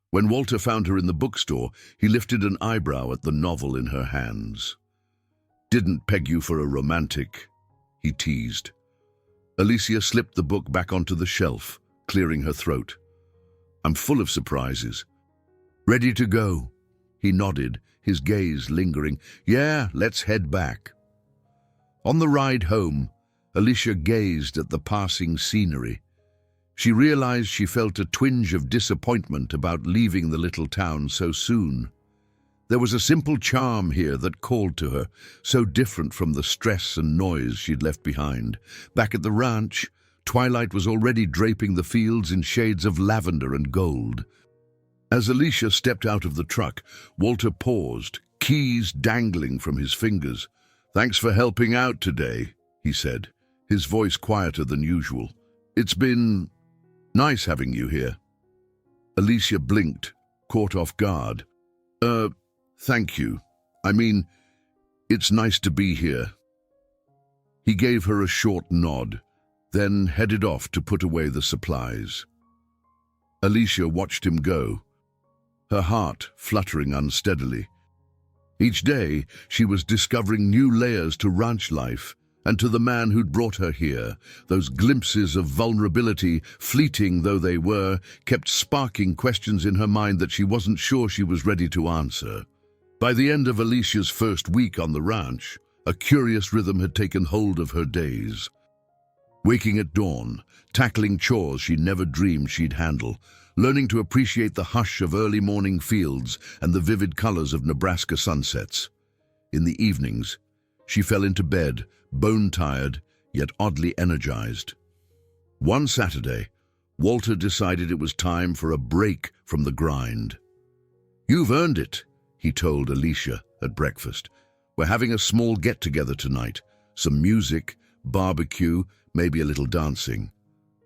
When Walter found her in the bookstore, he lifted an eyebrow at the novel in her hands. "Didn't peg you for a romantic," he teased. Alicia slipped the book back onto the shelf, clearing her throat. "I'm full of surprises." "Ready to go?" He nodded, his gaze lingering. "Yeah, let's head back." On the ride home, Alicia gazed at the passing scenery. She realized she felt a twinge of disappointment about leaving the little town so soon. There was a simple charm here that called to her, so different from the stress and noise she'd left behind. Back at the ranch, twilight was already draping the fields in shades of lavender and gold. As Alicia stepped out of the truck, Walter paused, keys dangling from his fingers. "Thanks for helping out today," he said, his voice quieter than usual. "It's been nice having you here." Alicia blinked, caught off guard. Thank you. I mean, it's nice to be here." He gave her a short nod, then headed off to put away the supplies. Alicia watched him go, her heart fluttering unsteadily. Each day, she was discovering new layers to ranch life and to the man who'd brought her here. Those glimpses of vulnerability, fleeting though they were, kept sparking questions in her mind that she wasn't sure she was ready to answer. By the end of Alicia's first week on the ranch, a curious rhythm had taken hold of her days. Waking at dawn, tackling chores she never dreamed she'd handle, learning to appreciate the hush of early morning fields and the vivid colors of Nebraska sunsets. In the evenings, she fell into bed, bone-tired, yet oddly energized. One Saturday, Walter decided it was time for a break from the grind. "You've earned it," he told Alicia at breakfast. "We're having a small get-together tonight. Some music, barbecue, maybe a little dancing."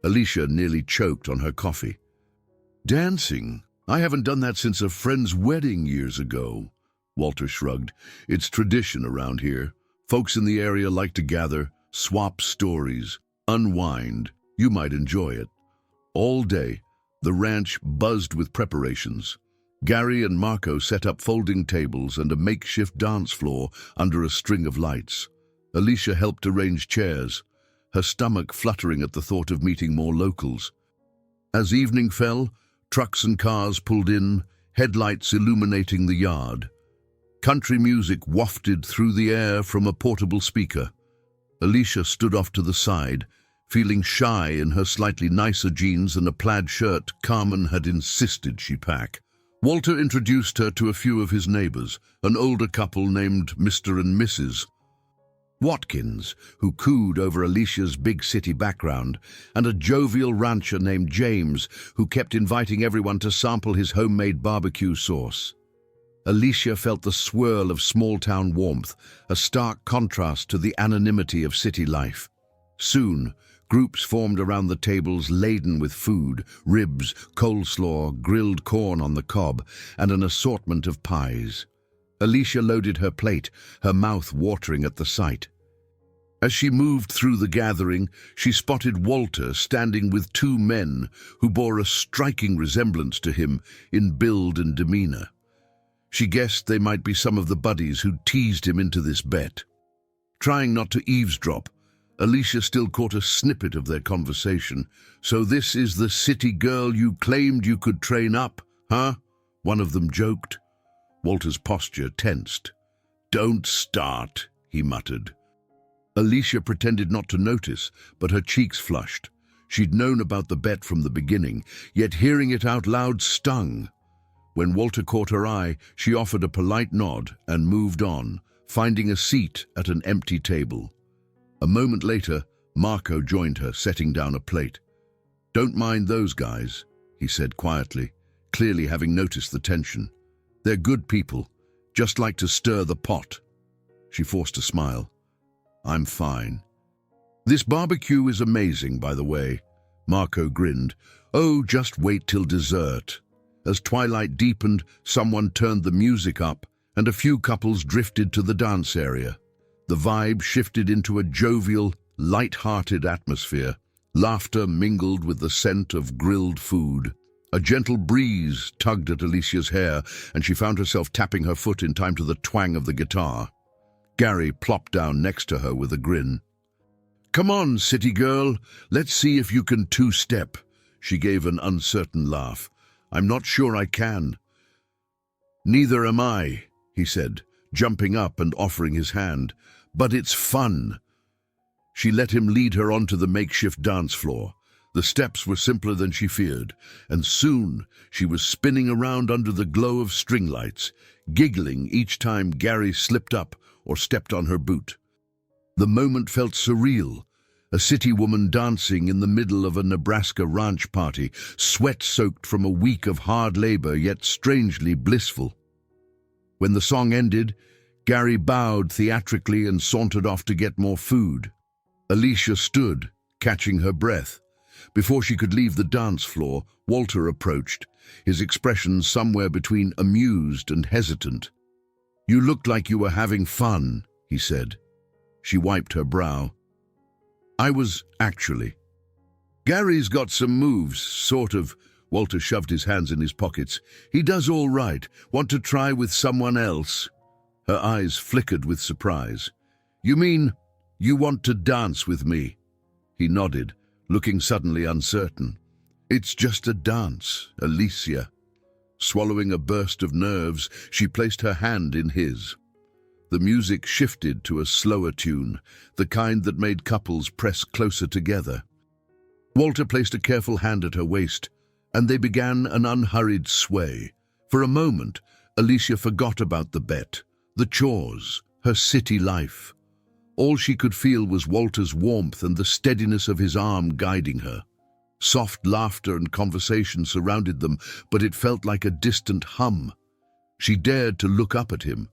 Alicia nearly choked on her coffee. "Dancing? I haven't done that since a friend's wedding years ago." Walter shrugged. "It's tradition around here. Folks in the area like to gather, swap stories, unwind. You might enjoy it." All day, the ranch buzzed with preparations. Gary and Marco set up folding tables and a makeshift dance floor under a string of lights. Alicia helped arrange chairs, her stomach fluttering at the thought of meeting more locals. As evening fell, trucks and cars pulled in, headlights illuminating the yard. Country music wafted through the air from a portable speaker. Alicia stood off to the side, feeling shy in her slightly nicer jeans and a plaid shirt Carmen had insisted she pack. Walter introduced her to a few of his neighbors, an older couple named Mr. and Mrs. Watkins, who cooed over Alicia's big city background, and a jovial rancher named James, who kept inviting everyone to sample his homemade barbecue sauce. Alicia felt the swirl of small-town warmth, a stark contrast to the anonymity of city life. Soon, groups formed around the tables laden with food, ribs, coleslaw, grilled corn on the cob, and an assortment of pies. Alicia loaded her plate, her mouth watering at the sight. As she moved through the gathering, she spotted Walter standing with two men who bore a striking resemblance to him in build and demeanor. She guessed they might be some of the buddies who'd teased him into this bet. Trying not to eavesdrop, Alicia still caught a snippet of their conversation. "So this is the city girl you claimed you could train up, huh?" one of them joked. Walter's posture tensed. "Don't start," he muttered. Alicia pretended not to notice, but her cheeks flushed. She'd known about the bet from the beginning, yet hearing it out loud stung. When Walter caught her eye, she offered a polite nod and moved on, finding a seat at an empty table. A moment later, Marco joined her, setting down a plate. "Don't mind those guys," he said quietly, clearly having noticed the tension. "They're good people, just like to stir the pot." She forced a smile. "I'm fine." "This barbecue is amazing, by the way." Marco grinned. "Oh, just wait till dessert." As twilight deepened, someone turned the music up, and a few couples drifted to the dance area. The vibe shifted into a jovial, light-hearted atmosphere. Laughter mingled with the scent of grilled food. A gentle breeze tugged at Alicia's hair, and she found herself tapping her foot in time to the twang of the guitar. Gary plopped down next to her with a grin. "Come on, city girl, let's see if you can two-step." She gave an uncertain laugh. "I'm not sure I can." "Neither am I," he said, jumping up and offering his hand. "But it's fun." She let him lead her onto the makeshift dance floor. The steps were simpler than she feared, and soon she was spinning around under the glow of string lights, giggling each time Gary slipped up or stepped on her boot. The moment felt surreal. A city woman dancing in the middle of a Nebraska ranch party, sweat-soaked from a week of hard labor, yet strangely blissful. When the song ended, Gary bowed theatrically and sauntered off to get more food. Alicia stood, catching her breath. Before she could leave the dance floor, Walter approached, his expression somewhere between amused and hesitant. "You looked like you were having fun," he said. She wiped her brow. "I was, actually." "Gary's got some moves, sort of." Walter shoved his hands in his pockets. "He does all right. Want to try with someone else?" Her eyes flickered with surprise. "You mean you want to dance with me?" He nodded, looking suddenly uncertain. "It's just a dance, Alicia." Swallowing a burst of nerves, she placed her hand in his. The music shifted to a slower tune, the kind that made couples press closer together. Walter placed a careful hand at her waist, and they began an unhurried sway. For a moment, Alicia forgot about the bet, the chores, her city life. All she could feel was Walter's warmth and the steadiness of his arm guiding her. Soft laughter and conversation surrounded them, but it felt like a distant hum. She dared to look up at him.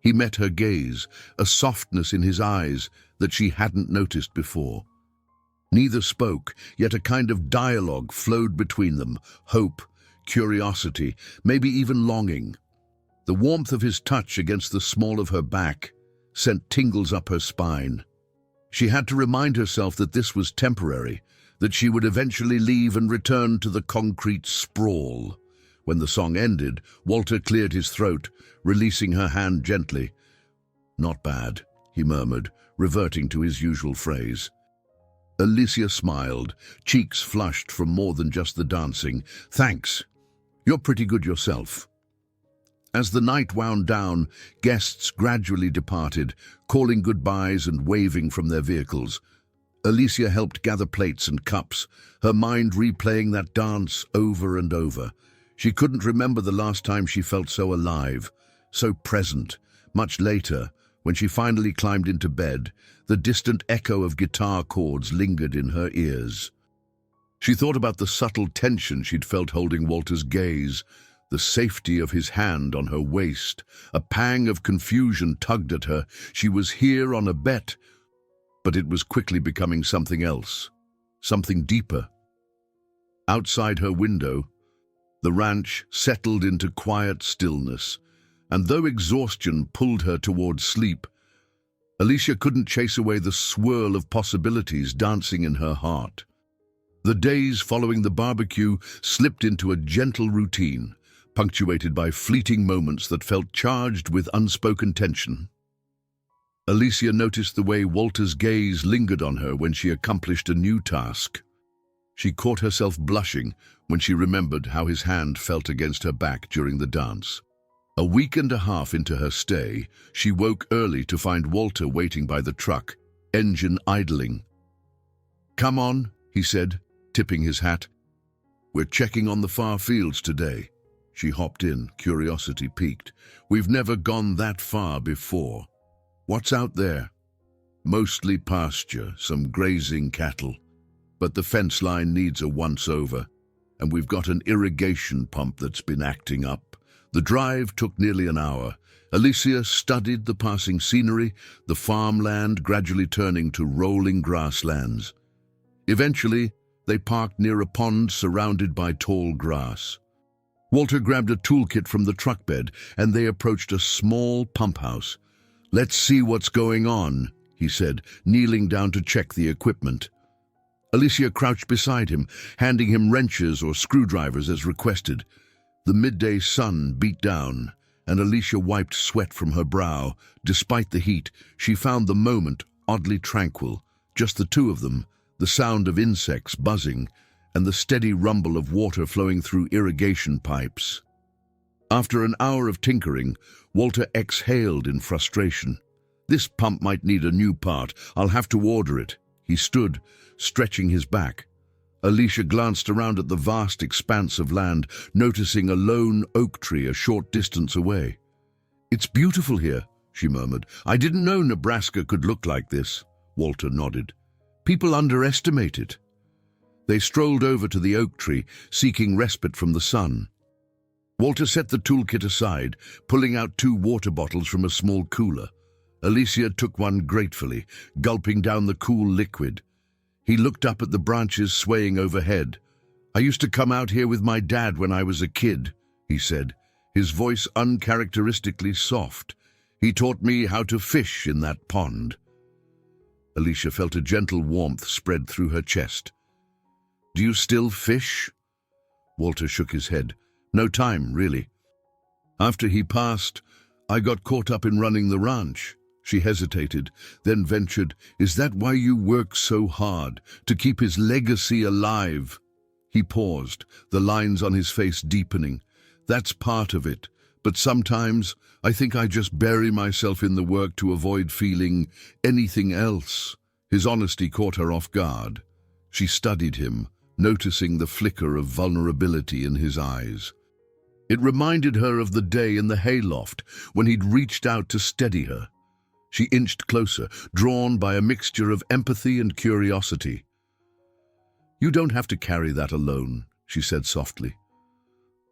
He met her gaze, a softness in his eyes that she hadn't noticed before. Neither spoke, yet a kind of dialogue flowed between them, hope, curiosity, maybe even longing. The warmth of his touch against the small of her back sent tingles up her spine. She had to remind herself that this was temporary, that she would eventually leave and return to the concrete sprawl. When the song ended, Walter cleared his throat, releasing her hand gently. "Not bad," he murmured, reverting to his usual phrase. Alicia smiled, cheeks flushed from more than just the dancing. "Thanks. You're pretty good yourself." As the night wound down, guests gradually departed, calling goodbyes and waving from their vehicles. Alicia helped gather plates and cups, her mind replaying that dance over and over. She couldn't remember the last time she felt so alive, so present. Much later, when she finally climbed into bed, the distant echo of guitar chords lingered in her ears. She thought about the subtle tension she'd felt holding Walter's gaze, The safety of his hand on her waist. A pang of confusion tugged at her. She was here on a bet, but it was quickly becoming something else, something deeper. Outside her window, the ranch settled into quiet stillness, and though exhaustion pulled her towards sleep, Alicia couldn't chase away the swirl of possibilities dancing in her heart. The days following the barbecue slipped into a gentle routine, punctuated by fleeting moments that felt charged with unspoken tension. Alicia noticed the way Walter's gaze lingered on her when she accomplished a new task. She caught herself blushing when she remembered how his hand felt against her back during the dance. A week and a half into her stay, she woke early to find Walter waiting by the truck, engine idling. "Come on," he said, tipping his hat. "We're checking on the far fields today." She hopped in, curiosity piqued. "We've never gone that far before." "What's out there?" "Mostly pasture, some grazing cattle. But the fence line needs a once-over, and we've got an irrigation pump that's been acting up." The drive took nearly an hour. Alicia studied the passing scenery, the farmland gradually turning to rolling grasslands. Eventually, they parked near a pond surrounded by tall grass. Walter grabbed a toolkit from the truck bed, and they approached a small pump house. "Let's see what's going on," he said, kneeling down to check the equipment. Alicia crouched beside him, handing him wrenches or screwdrivers as requested. The midday sun beat down, and Alicia wiped sweat from her brow. Despite the heat, she found the moment oddly tranquil. Just the two of them, the sound of insects buzzing, and the steady rumble of water flowing through irrigation pipes. After an hour of tinkering, Walter exhaled in frustration. "This pump might need a new part. I'll have to order it." He stood, stretching his back. Alicia glanced around at the vast expanse of land, noticing a lone oak tree a short distance away. "It's beautiful here," she murmured. "I didn't know Nebraska could look like this." Walter nodded. "People underestimate it." They strolled over to the oak tree, seeking respite from the sun. Walter set the toolkit aside, pulling out 2 water bottles from a small cooler. Alicia took one gratefully, gulping down the cool liquid. He looked up at the branches swaying overhead. "I used to come out here with my dad when I was a kid," he said, his voice uncharacteristically soft. "He taught me how to fish in that pond." Alicia felt a gentle warmth spread through her chest. "Do you still fish?" Walter shook his head. "No time, really. After he passed, I got caught up in running the ranch." She hesitated, then ventured, "Is that why you work so hard, to keep his legacy alive?" He paused, the lines on his face deepening. "That's part of it, but sometimes I think I just bury myself in the work to avoid feeling anything else." His honesty caught her off guard. She studied him, noticing the flicker of vulnerability in his eyes. It reminded her of the day in the hayloft when he'd reached out to steady her. She inched closer, drawn by a mixture of empathy and curiosity. "You don't have to carry that alone," she said softly.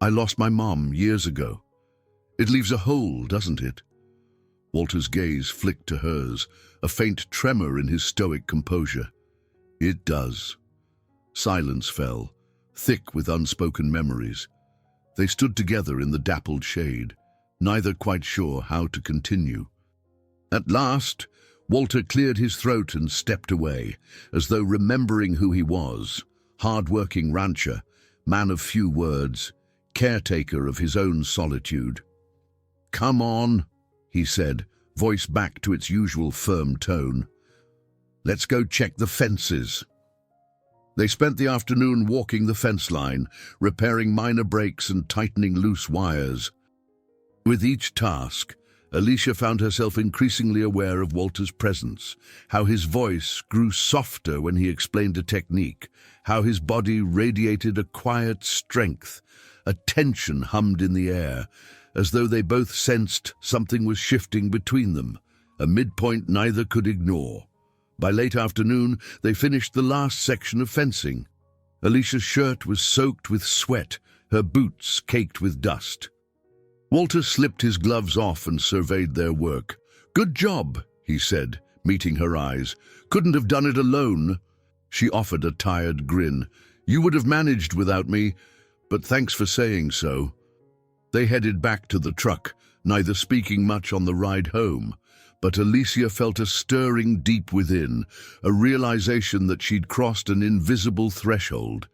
"I lost my mom years ago. It leaves a hole, doesn't it?" Walter's gaze flicked to hers, a faint tremor in his stoic composure. "It does." Silence fell, thick with unspoken memories. They stood together in the dappled shade, neither quite sure how to continue. At last, Walter cleared his throat and stepped away, as though remembering who he was: hard-working rancher, man of few words, caretaker of his own solitude. "Come on," he said, voice back to its usual firm tone. "Let's go check the fences." They spent the afternoon walking the fence line, repairing minor breaks and tightening loose wires. With each task, Alicia found herself increasingly aware of Walter's presence, how his voice grew softer when he explained a technique, how his body radiated a quiet strength. A tension hummed in the air, as though they both sensed something was shifting between them, a midpoint neither could ignore. By late afternoon, they finished the last section of fencing. Alicia's shirt was soaked with sweat, her boots caked with dust. Walter slipped his gloves off and surveyed their work. "Good job," he said, meeting her eyes. "Couldn't have done it alone." She offered a tired grin. "You would have managed without me, but thanks for saying so." They headed back to the truck, neither speaking much on the ride home. But Alicia felt a stirring deep within, a realization that she'd crossed an invisible threshold.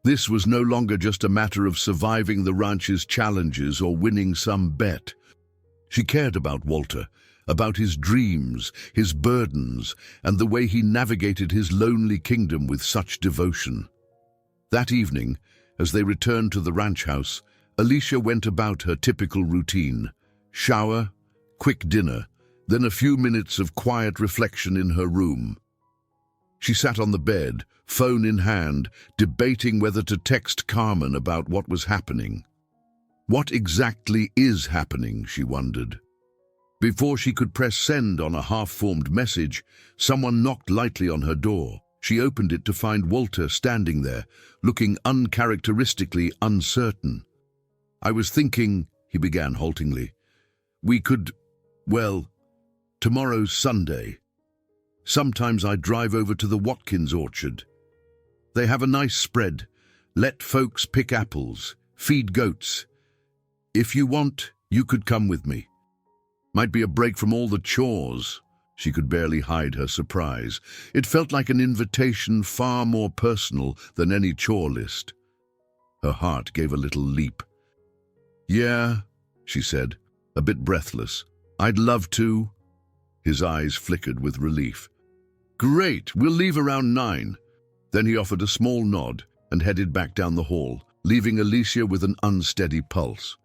This was no longer just a matter of surviving the ranch's challenges or winning some bet. She cared about Walter, about his dreams, his burdens, and the way he navigated his lonely kingdom with such devotion. That evening, as they returned to the ranch house, Alicia went about her typical routine: shower, quick dinner, then a few minutes of quiet reflection in her room. She sat on the bed, phone in hand, debating whether to text Carmen about what was happening. What exactly is happening, she wondered. Before she could press send on a half-formed message, someone knocked lightly on her door. She opened it to find Walter standing there, looking uncharacteristically uncertain. "I was thinking," he began haltingly, "we could, well, tomorrow's Sunday. Sometimes I drive over to the Watkins orchard. They have a nice spread. Let folks pick apples, feed goats. If you want, you could come with me. Might be a break from all the chores." She could barely hide her surprise. It felt like an invitation far more personal than any chore list. Her heart gave a little leap. "Yeah," she said, a bit breathless. "I'd love to." His eyes flickered with relief. "Great, we'll leave around 9. Then he offered a small nod and headed back down the hall, leaving Alicia with an unsteady pulse.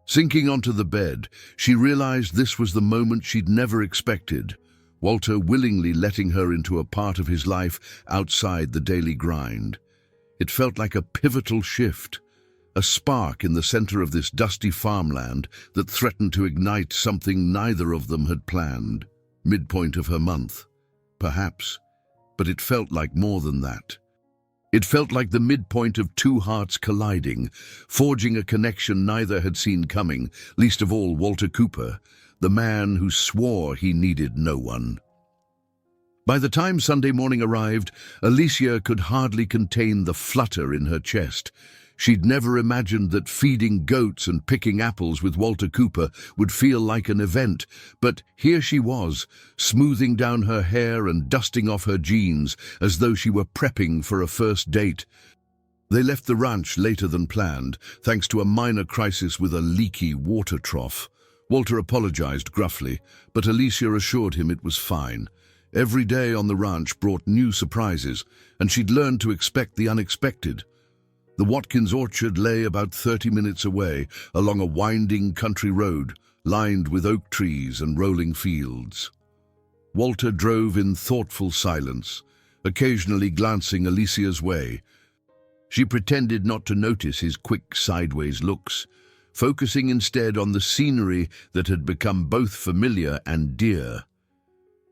Sinking onto the bed, she realized this was the moment she'd never expected, Walter willingly letting her into a part of his life outside the daily grind. It felt like a pivotal shift, a spark in the center of this dusty farmland that threatened to ignite something neither of them had planned. Midpoint of her month, perhaps, but it felt like more than that. It felt like the midpoint of two hearts colliding, forging a connection neither had seen coming, least of all Walter Cooper, the man who swore he needed no one. By the time Sunday morning arrived, Alicia could hardly contain the flutter in her chest. She'd never imagined that feeding goats and picking apples with Walter Cooper would feel like an event, but here she was, smoothing down her hair and dusting off her jeans as though she were prepping for a first date. They left the ranch later than planned, thanks to a minor crisis with a leaky water trough. Walter apologized gruffly, but Alicia assured him it was fine. Every day on the ranch brought new surprises, and she'd learned to expect the unexpected. The Watkins orchard lay about 30 minutes away, along a winding country road, lined with oak trees and rolling fields. Walter drove in thoughtful silence, occasionally glancing Alicia's way. She pretended not to notice his quick sideways looks, focusing instead on the scenery that had become both familiar and dear.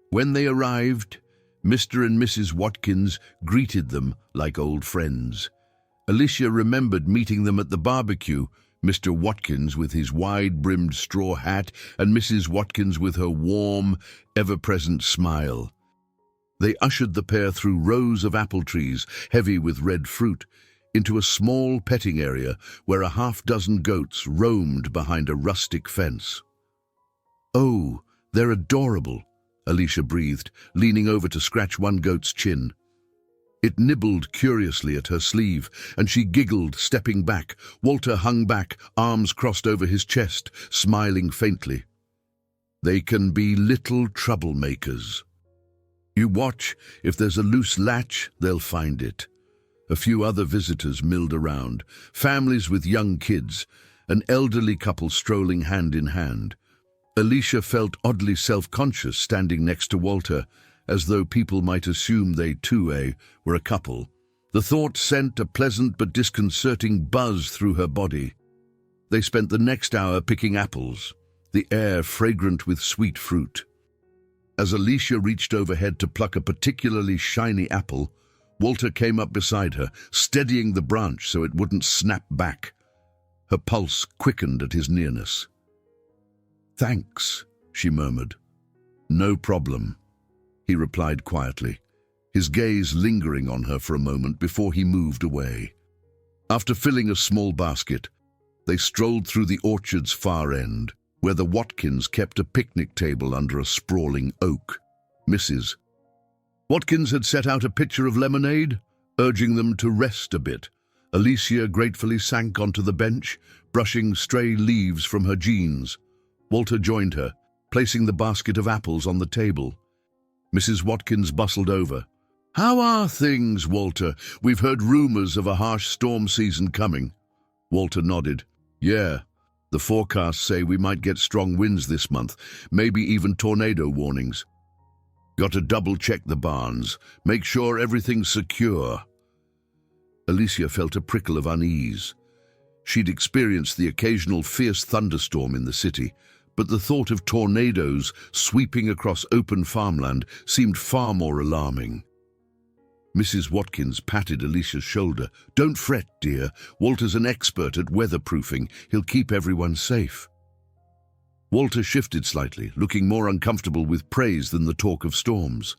When they arrived, Mr. and Mrs. Watkins greeted them like old friends. Alicia remembered meeting them at the barbecue, Mr. Watkins with his wide-brimmed straw hat and Mrs. Watkins with her warm, ever-present smile. They ushered the pair through rows of apple trees, heavy with red fruit, into a small petting area where a half-dozen goats roamed behind a rustic fence. "Oh, they're adorable," Alicia breathed, leaning over to scratch one goat's chin. It nibbled curiously at her sleeve, and she giggled, stepping back. Walter hung back, arms crossed over his chest, smiling faintly. "They can be little troublemakers. You watch, if there's a loose latch, they'll find it." A few other visitors milled around, families with young kids, an elderly couple strolling hand in hand. Alicia felt oddly self-conscious standing next to Walter, as though people might assume they too were a couple. The thought sent a pleasant but disconcerting buzz through her body. They spent the next hour picking apples, the air fragrant with sweet fruit. As Alicia reached overhead to pluck a particularly shiny apple, Walter came up beside her, steadying the branch so it wouldn't snap back. Her pulse quickened at his nearness. "Thanks," she murmured. "No problem," he replied quietly, his gaze lingering on her for a moment before he moved away. After filling a small basket, they strolled through the orchard's far end, where the Watkins kept a picnic table under a sprawling oak. Mrs. Watkins had set out a pitcher of lemonade, urging them to rest a bit. Alicia gratefully sank onto the bench, brushing stray leaves from her jeans. Walter joined her, placing the basket of apples on the table. Mrs. Watkins bustled over. "How are things, Walter? We've heard rumors of a harsh storm season coming." Walter nodded. "Yeah, the forecasts say we might get strong winds this month, maybe even tornado warnings. Got to double-check the barns, make sure everything's secure." Alicia felt a prickle of unease. She'd experienced the occasional fierce thunderstorm in the city, but the thought of tornadoes sweeping across open farmland seemed far more alarming. Mrs. Watkins patted Alicia's shoulder. "Don't fret, dear. Walter's an expert at weatherproofing. He'll keep everyone safe." Walter shifted slightly, looking more uncomfortable with praise than the talk of storms.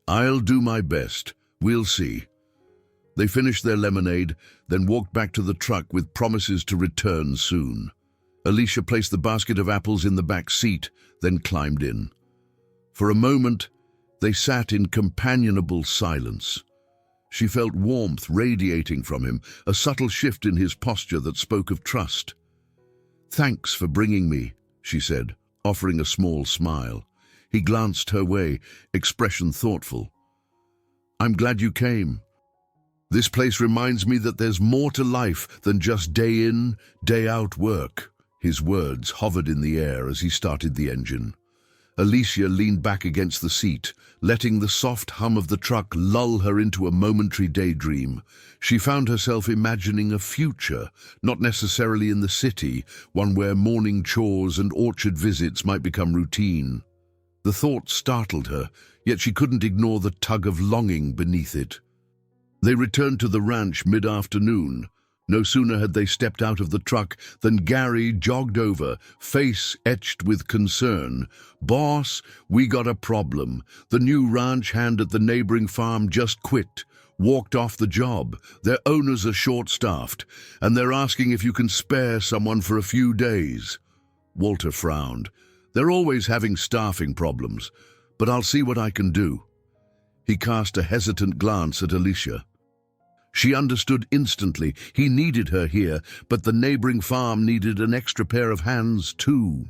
"I'll do my best. We'll see." They finished their lemonade, then walked back to the truck with promises to return soon. Alicia placed the basket of apples in the back seat, then climbed in. For a moment, they sat in companionable silence. She felt warmth radiating from him, a subtle shift in his posture that spoke of trust. "Thanks for bringing me," she said, offering a small smile. He glanced her way, expression thoughtful. "I'm glad you came. This place reminds me that there's more to life than just day in, day out work." His words hovered in the air as he started the engine. Alicia leaned back against the seat, letting the soft hum of the truck lull her into a momentary daydream. She found herself imagining a future, not necessarily in the city, one where morning chores and orchard visits might become routine. The thought startled her, yet she couldn't ignore the tug of longing beneath it. They returned to the ranch mid-afternoon. No sooner had they stepped out of the truck than Gary jogged over, face etched with concern. "Boss, we got a problem. The new ranch hand at the neighboring farm just quit, walked off the job. Their owners are short-staffed, and they're asking if you can spare someone for a few days." Walter frowned. "They're always having staffing problems, but I'll see what I can do." He cast a hesitant glance at Alicia. She understood instantly. He needed her here, but the neighboring farm needed an extra pair of hands too.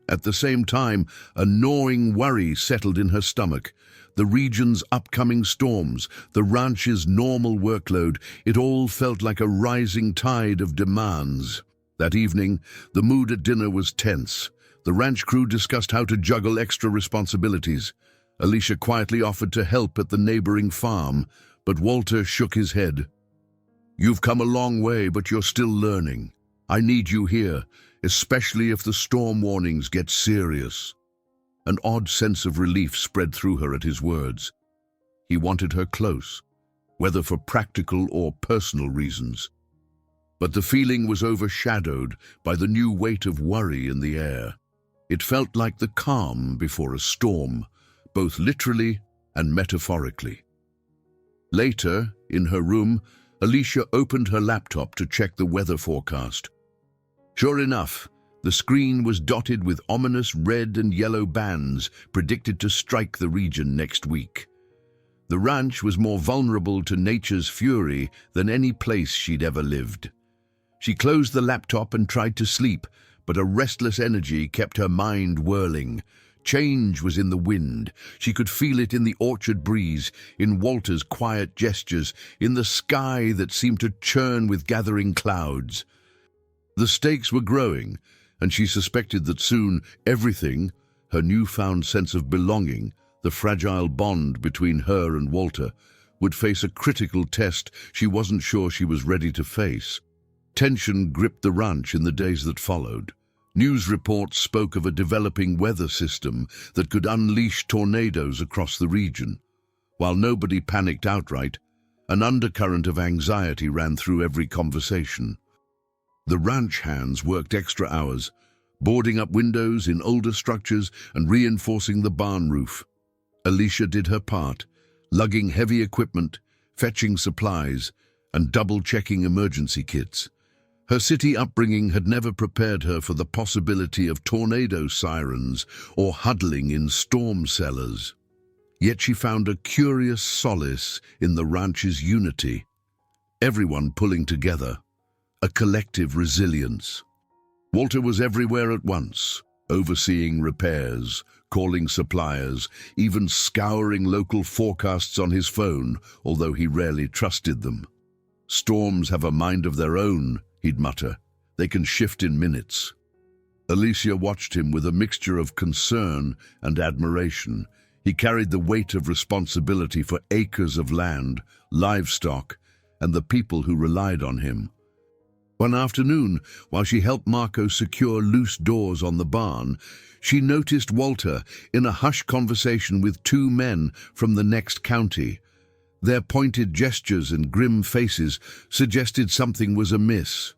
At the same time, a gnawing worry settled in her stomach. The region's upcoming storms, the ranch's normal workload, it all felt like a rising tide of demands. That evening, the mood at dinner was tense. The ranch crew discussed how to juggle extra responsibilities. Alicia quietly offered to help at the neighboring farm, but Walter shook his head. "You've come a long way, but you're still learning. I need you here, especially if the storm warnings get serious." An odd sense of relief spread through her at his words. He wanted her close, whether for practical or personal reasons. But the feeling was overshadowed by the new weight of worry in the air. It felt like the calm before a storm, both literally and metaphorically. Later, in her room, Alicia opened her laptop to check the weather forecast. Sure enough, the screen was dotted with ominous red and yellow bands predicted to strike the region next week. The ranch was more vulnerable to nature's fury than any place she'd ever lived. She closed the laptop and tried to sleep, but a restless energy kept her mind whirling. Change was in the wind. She could feel it in the orchard breeze, in Walter's quiet gestures, in the sky that seemed to churn with gathering clouds. The stakes were growing, and she suspected that soon everything, her newfound sense of belonging, the fragile bond between her and Walter, would face a critical test she wasn't sure she was ready to face. Tension gripped the ranch in the days that followed. News reports spoke of a developing weather system that could unleash tornadoes across the region. While nobody panicked outright, an undercurrent of anxiety ran through every conversation. The ranch hands worked extra hours, boarding up windows in older structures and reinforcing the barn roof. Alicia did her part, lugging heavy equipment, fetching supplies, and double-checking emergency kits. Her city upbringing had never prepared her for the possibility of tornado sirens or huddling in storm cellars. Yet she found a curious solace in the ranch's unity. Everyone pulling together, a collective resilience. Walter was everywhere at once, overseeing repairs, calling suppliers, even scouring local forecasts on his phone, although he rarely trusted them. "Storms have a mind of their own," he'd mutter. "They can shift in minutes." Alicia watched him with a mixture of concern and admiration. He carried the weight of responsibility for acres of land, livestock, and the people who relied on him. One afternoon, while she helped Marco secure loose doors on the barn, she noticed Walter in a hushed conversation with two men from the next county. Their pointed gestures and grim faces suggested something was amiss.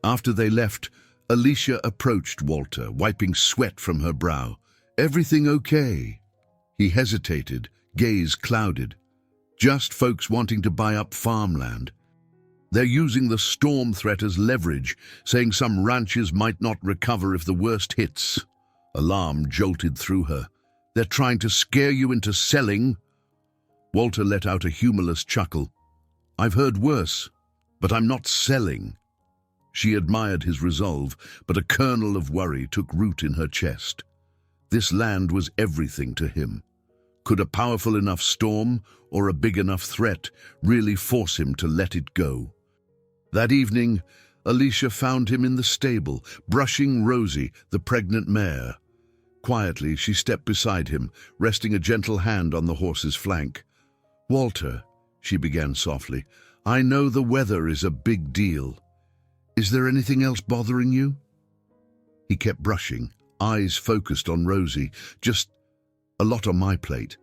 After they left, Alicia approached Walter, wiping sweat from her brow. "Everything okay?" He hesitated, gaze clouded. "Just folks wanting to buy up farmland. They're using the storm threat as leverage, saying some ranches might not recover if the worst hits." Alarm jolted through her. "They're trying to scare you into selling?" Walter let out a humorless chuckle. "I've heard worse, but I'm not selling." She admired his resolve, but a kernel of worry took root in her chest. This land was everything to him. Could a powerful enough storm or a big enough threat really force him to let it go? That evening, Alicia found him in the stable, brushing Rosie, the pregnant mare. Quietly, she stepped beside him, resting a gentle hand on the horse's flank. "Walter," she began softly, "I know the weather is a big deal. Is there anything else bothering you?" He kept brushing, eyes focused on Rosie. "Just a lot on my plate.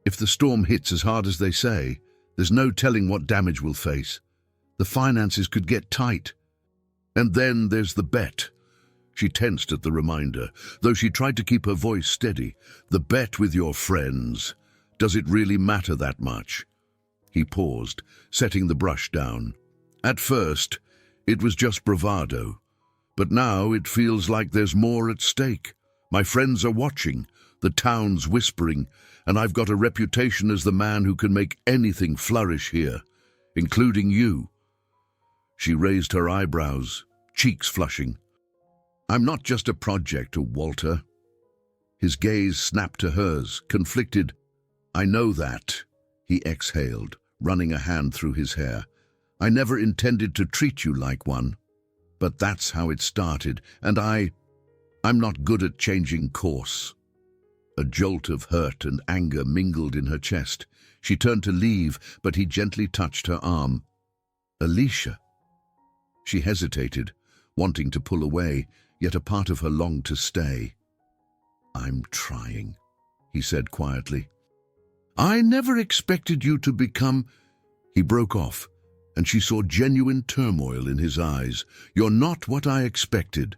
If the storm hits as hard as they say, there's no telling what damage we'll face. The finances could get tight. And then there's the bet." She tensed at the reminder, though she tried to keep her voice steady. "The bet with your friends. Does it really matter that much?" He paused, setting the brush down. "At first, it was just bravado. But now it feels like there's more at stake. My friends are watching, the town's whispering, and I've got a reputation as the man who can make anything flourish here, including you." She raised her eyebrows, cheeks flushing. "I'm not just a project to Walter." His gaze snapped to hers, conflicted. "I know that," he exhaled, running a hand through his hair. "I never intended to treat you like one. But that's how it started, and I'm not good at changing course." A jolt of hurt and anger mingled in her chest. She turned to leave, but he gently touched her arm. "Alicia." She hesitated, wanting to pull away, yet a part of her longed to stay. "I'm trying," he said quietly. "I never expected you to become—" He broke off, and she saw genuine turmoil in his eyes. "You're not what I expected."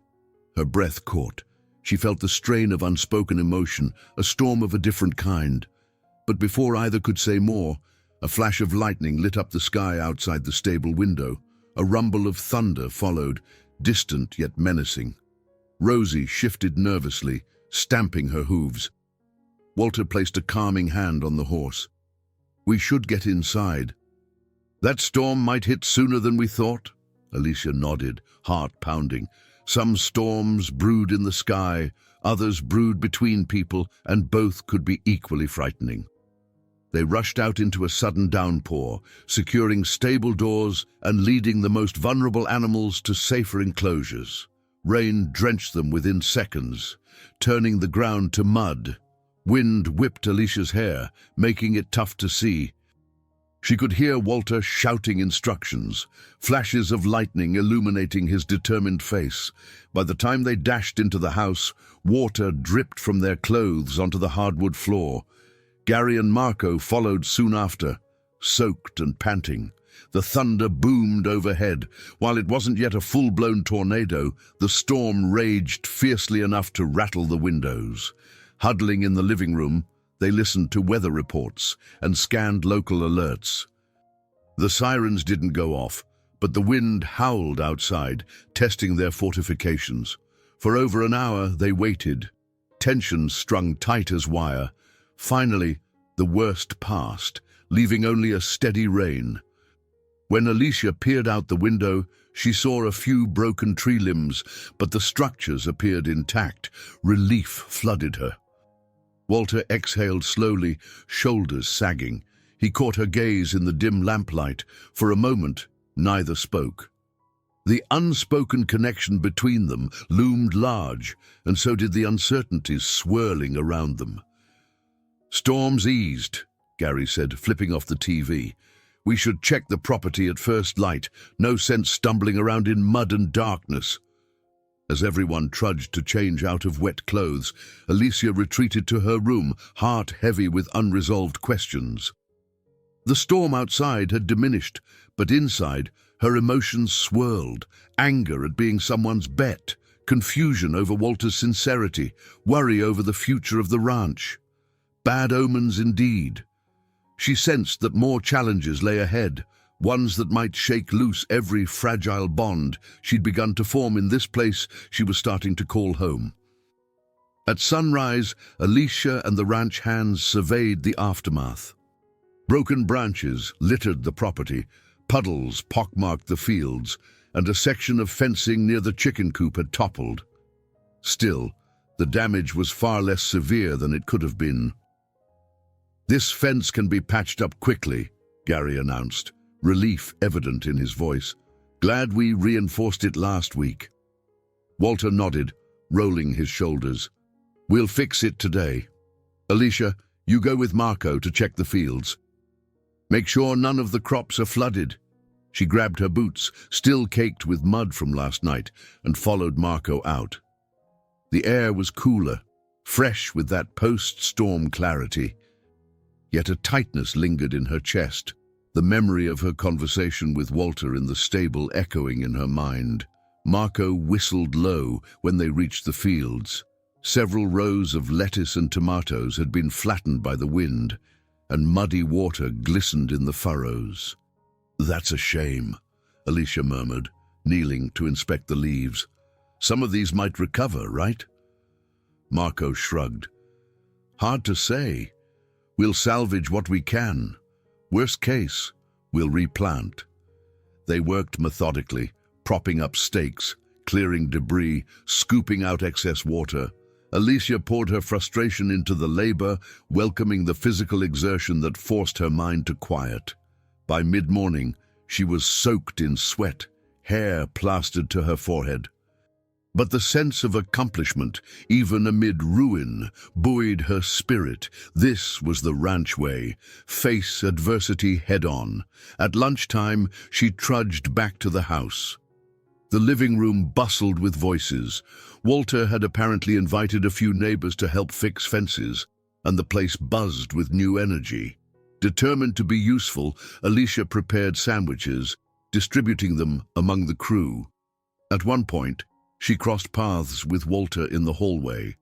Her breath caught. She felt the strain of unspoken emotion, a storm of a different kind. But before either could say more, a flash of lightning lit up the sky outside the stable window. A rumble of thunder followed, distant yet menacing. Rosie shifted nervously, stamping her hooves. Walter placed a calming hand on the horse. "We should get inside." "That storm might hit sooner than we thought." Alicia nodded, heart pounding. Some storms brewed in the sky, others brewed between people, and both could be equally frightening. They rushed out into a sudden downpour, securing stable doors and leading the most vulnerable animals to safer enclosures. Rain drenched them within seconds, turning the ground to mud. Wind whipped Alicia's hair, making it tough to see. She could hear Walter shouting instructions, flashes of lightning illuminating his determined face. By the time they dashed into the house, water dripped from their clothes onto the hardwood floor. Gary and Marco followed soon after, soaked and panting. The thunder boomed overhead. While it wasn't yet a full-blown tornado, the storm raged fiercely enough to rattle the windows. Huddling in the living room, they listened to weather reports and scanned local alerts. The sirens didn't go off, but the wind howled outside, testing their fortifications. For over an hour they waited, tensions strung tight as wire. Finally, the worst passed, leaving only a steady rain. When Alicia peered out the window, she saw a few broken tree limbs, but the structures appeared intact. Relief flooded her. Walter exhaled slowly, shoulders sagging. He caught her gaze in the dim lamplight. For a moment, neither spoke. The unspoken connection between them loomed large, and so did the uncertainties swirling around them. "Storm's eased," Gary said, flipping off the TV. "We should check the property at first light. No sense stumbling around in mud and darkness." As everyone trudged to change out of wet clothes, Alicia retreated to her room, heart heavy with unresolved questions. The storm outside had diminished, but inside, her emotions swirled. Anger at being someone's bet, confusion over Walter's sincerity, worry over the future of the ranch. Bad omens indeed. She sensed that more challenges lay ahead, ones that might shake loose every fragile bond she'd begun to form in this place she was starting to call home. At sunrise, Alicia and the ranch hands surveyed the aftermath. Broken branches littered the property, puddles pockmarked the fields, and a section of fencing near the chicken coop had toppled. Still, the damage was far less severe than it could have been. "This fence can be patched up quickly," Gary announced, relief evident in his voice. "Glad we reinforced it last week." Walter nodded, rolling his shoulders. "We'll fix it today. Alicia, you go with Marco to check the fields. Make sure none of the crops are flooded." She grabbed her boots, still caked with mud from last night, and followed Marco out. The air was cooler, fresh with that post-storm clarity. Yet a tightness lingered in her chest, the memory of her conversation with Walter in the stable echoing in her mind. Marco whistled low when they reached the fields. Several rows of lettuce and tomatoes had been flattened by the wind, and muddy water glistened in the furrows. "That's a shame," Alicia murmured, kneeling to inspect the leaves. "Some of these might recover, right?" Marco shrugged. "Hard to say. We'll salvage what we can. Worst case, we'll replant." They worked methodically, propping up stakes, clearing debris, scooping out excess water. Alicia poured her frustration into the labor, welcoming the physical exertion that forced her mind to quiet. By mid-morning, she was soaked in sweat, hair plastered to her forehead. But the sense of accomplishment, even amid ruin, buoyed her spirit. This was the ranch way. Face adversity head-on. At lunchtime, she trudged back to the house. The living room bustled with voices. Walter had apparently invited a few neighbors to help fix fences, and the place buzzed with new energy. Determined to be useful, Alicia prepared sandwiches, distributing them among the crew. At one point, she crossed paths with Walter in the hallway.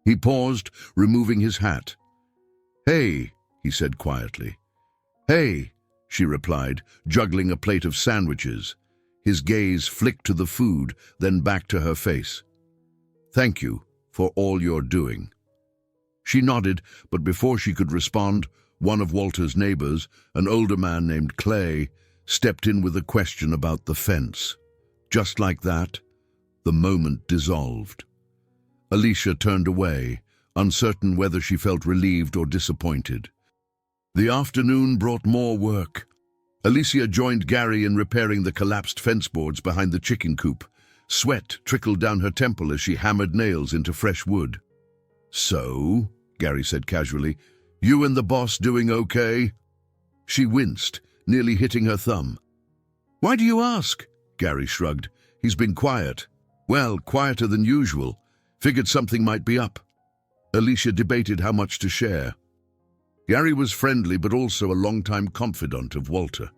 He paused, removing his hat. "Hey," he said quietly. "Hey," she replied, juggling a plate of sandwiches. His gaze flicked to the food, then back to her face. "Thank you for all you're doing." She nodded, but before she could respond, one of Walter's neighbors, an older man named Clay, stepped in with a question about the fence. Just like that, the moment dissolved. Alicia turned away, uncertain whether she felt relieved or disappointed. The afternoon brought more work. Alicia joined Gary in repairing the collapsed fence boards behind the chicken coop. Sweat trickled down her temple as she hammered nails into fresh wood. "So," Gary said casually, "you and the boss doing okay?" She winced, nearly hitting her thumb. "Why do you ask?" Gary shrugged. "He's been quiet." "Well, quieter than usual. Figured something might be up." Alicia debated how much to share. Gary was friendly but also a longtime confidant of Walter.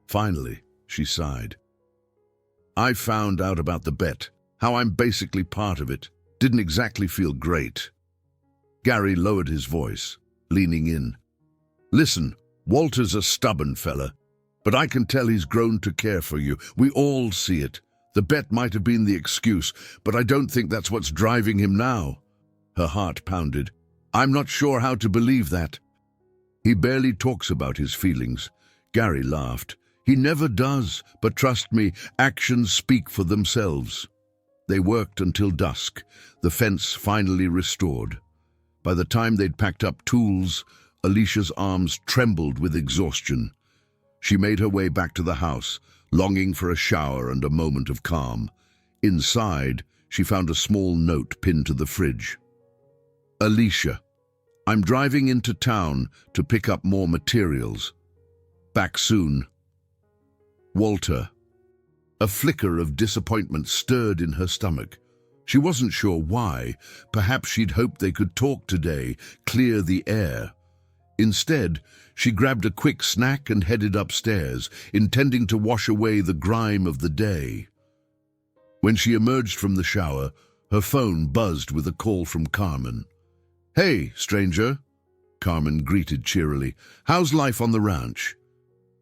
Finally, she sighed. I found out about the bet, how I'm basically part of it. Didn't exactly feel great. Gary lowered his voice, leaning in. Listen, Walter's a stubborn fella, but I can tell he's grown to care for you. We all see it. The bet might have been the excuse, but I don't think that's what's driving him now. Her heart pounded. I'm not sure how to believe that. He barely talks about his feelings. Gary laughed. He never does, but trust me, actions speak for themselves. They worked until dusk, the fence finally restored. By the time they'd packed up tools, Alicia's arms trembled with exhaustion. She made her way back to the house, longing for a shower and a moment of calm. Inside, she found a small note pinned to the fridge. Alicia, I'm driving into town to pick up more materials. Back soon. Walter. A flicker of disappointment stirred in her stomach. She wasn't sure why. Perhaps she'd hoped they could talk today, clear the air. Instead, she grabbed a quick snack and headed upstairs, intending to wash away the grime of the day. When she emerged from the shower, her phone buzzed with a call from Carmen. Hey, stranger, Carmen greeted cheerily. How's life on the ranch?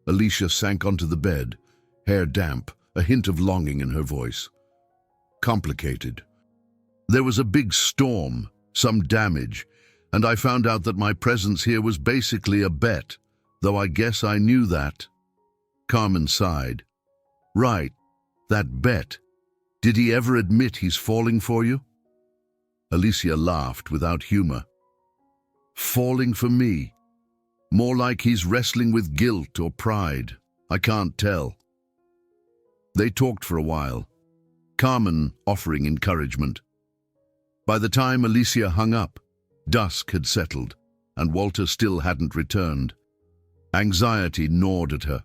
Alicia sank onto the bed, hair damp, a hint of longing in her voice. Complicated. There was a big storm, some damage, and I found out that my presence here was basically a bet, though I guess I knew that. Carmen sighed. Right, that bet. Did he ever admit he's falling for you? Alicia laughed without humor. Falling for me? More like he's wrestling with guilt or pride. I can't tell. They talked for a while, Carmen offering encouragement. By the time Alicia hung up, dusk had settled, and Walter still hadn't returned. Anxiety gnawed at her.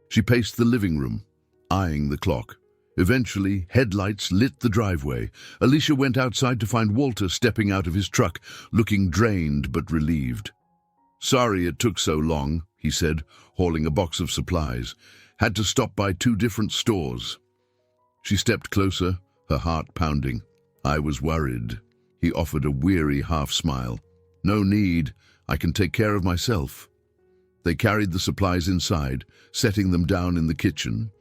She paced the living room, eyeing the clock. Eventually, headlights lit the driveway. Alicia went outside to find Walter stepping out of his truck, looking drained but relieved. Sorry it took so long, he said, hauling a box of supplies. Had to stop by 2 different stores. She stepped closer, her heart pounding. I was worried. He offered a weary half-smile. No need, I can take care of myself. They carried the supplies inside, setting them down in the kitchen.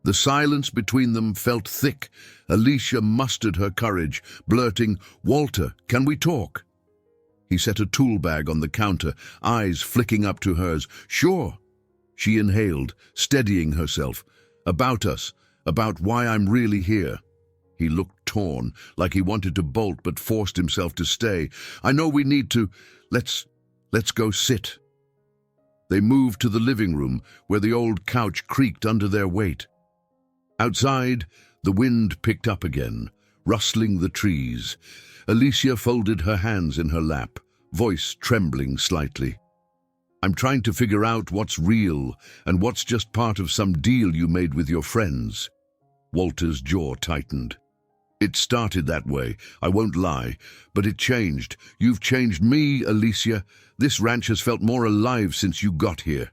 The silence between them felt thick. Alicia mustered her courage, blurting, Walter, can we talk? He set a tool bag on the counter, eyes flicking up to hers. Sure. She inhaled, steadying herself. About us, about why I'm really here. He looked torn, like he wanted to bolt but forced himself to stay. I know we need to. Let's go sit. They moved to the living room, where the old couch creaked under their weight. Outside, the wind picked up again, rustling the trees. Alicia folded her hands in her lap, voice trembling slightly. I'm trying to figure out what's real and what's just part of some deal you made with your friends. Walter's jaw tightened. It started that way, I won't lie, but it changed. You've changed me, Alicia. This ranch has felt more alive since you got here.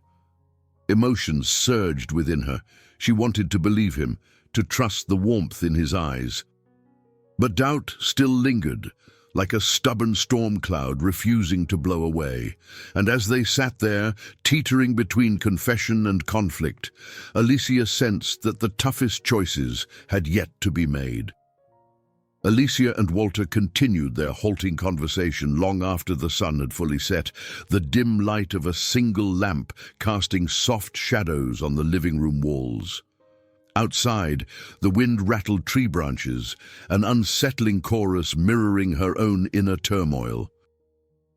Emotions surged within her. She wanted to believe him, to trust the warmth in his eyes. But doubt still lingered, like a stubborn storm cloud refusing to blow away. And as they sat there, teetering between confession and conflict, Alicia sensed that the toughest choices had yet to be made. Alicia and Walter continued their halting conversation long after the sun had fully set, the dim light of a single lamp casting soft shadows on the living room walls. Outside, the wind rattled tree branches, an unsettling chorus mirroring her own inner turmoil.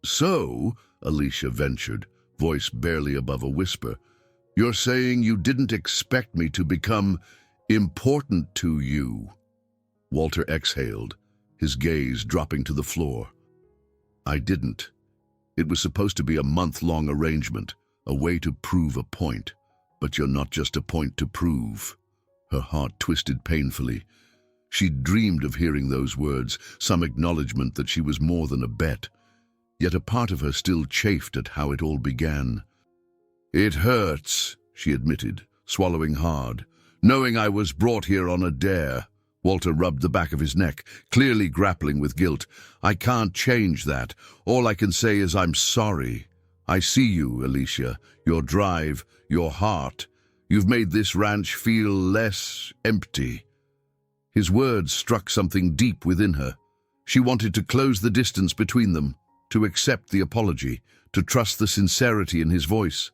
So, Alicia ventured, voice barely above a whisper, you're saying you didn't expect me to become important to you? Walter exhaled, his gaze dropping to the floor. I didn't. It was supposed to be a month-long arrangement, a way to prove a point. But you're not just a point to prove. Her heart twisted painfully. She'd dreamed of hearing those words, some acknowledgement that she was more than a bet. yet a part of her still chafed at how it all began. "It hurts," she admitted, swallowing hard. "Knowing I was brought here on a dare." Walter rubbed the back of his neck, clearly grappling with guilt. "I can't change that. All I can say is I'm sorry. I see you, Alicia, your drive, your heart. You've made this ranch feel less empty." His words struck something deep within her. She wanted to close the distance between them, to accept the apology, to trust the sincerity in his voice.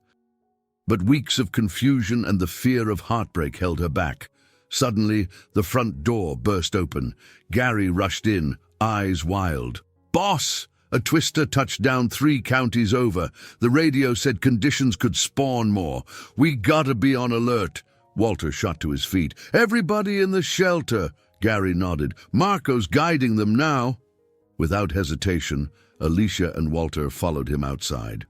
But weeks of confusion and the fear of heartbreak held her back. Suddenly, the front door burst open. Gary rushed in, eyes wild. "Boss!" A twister touched down 3 counties over. The radio said conditions could spawn more. "We gotta be on alert." Walter shot to his feet. "Everybody in the shelter." Gary nodded. "Marco's guiding them now." Without hesitation, Alicia and Walter followed him outside.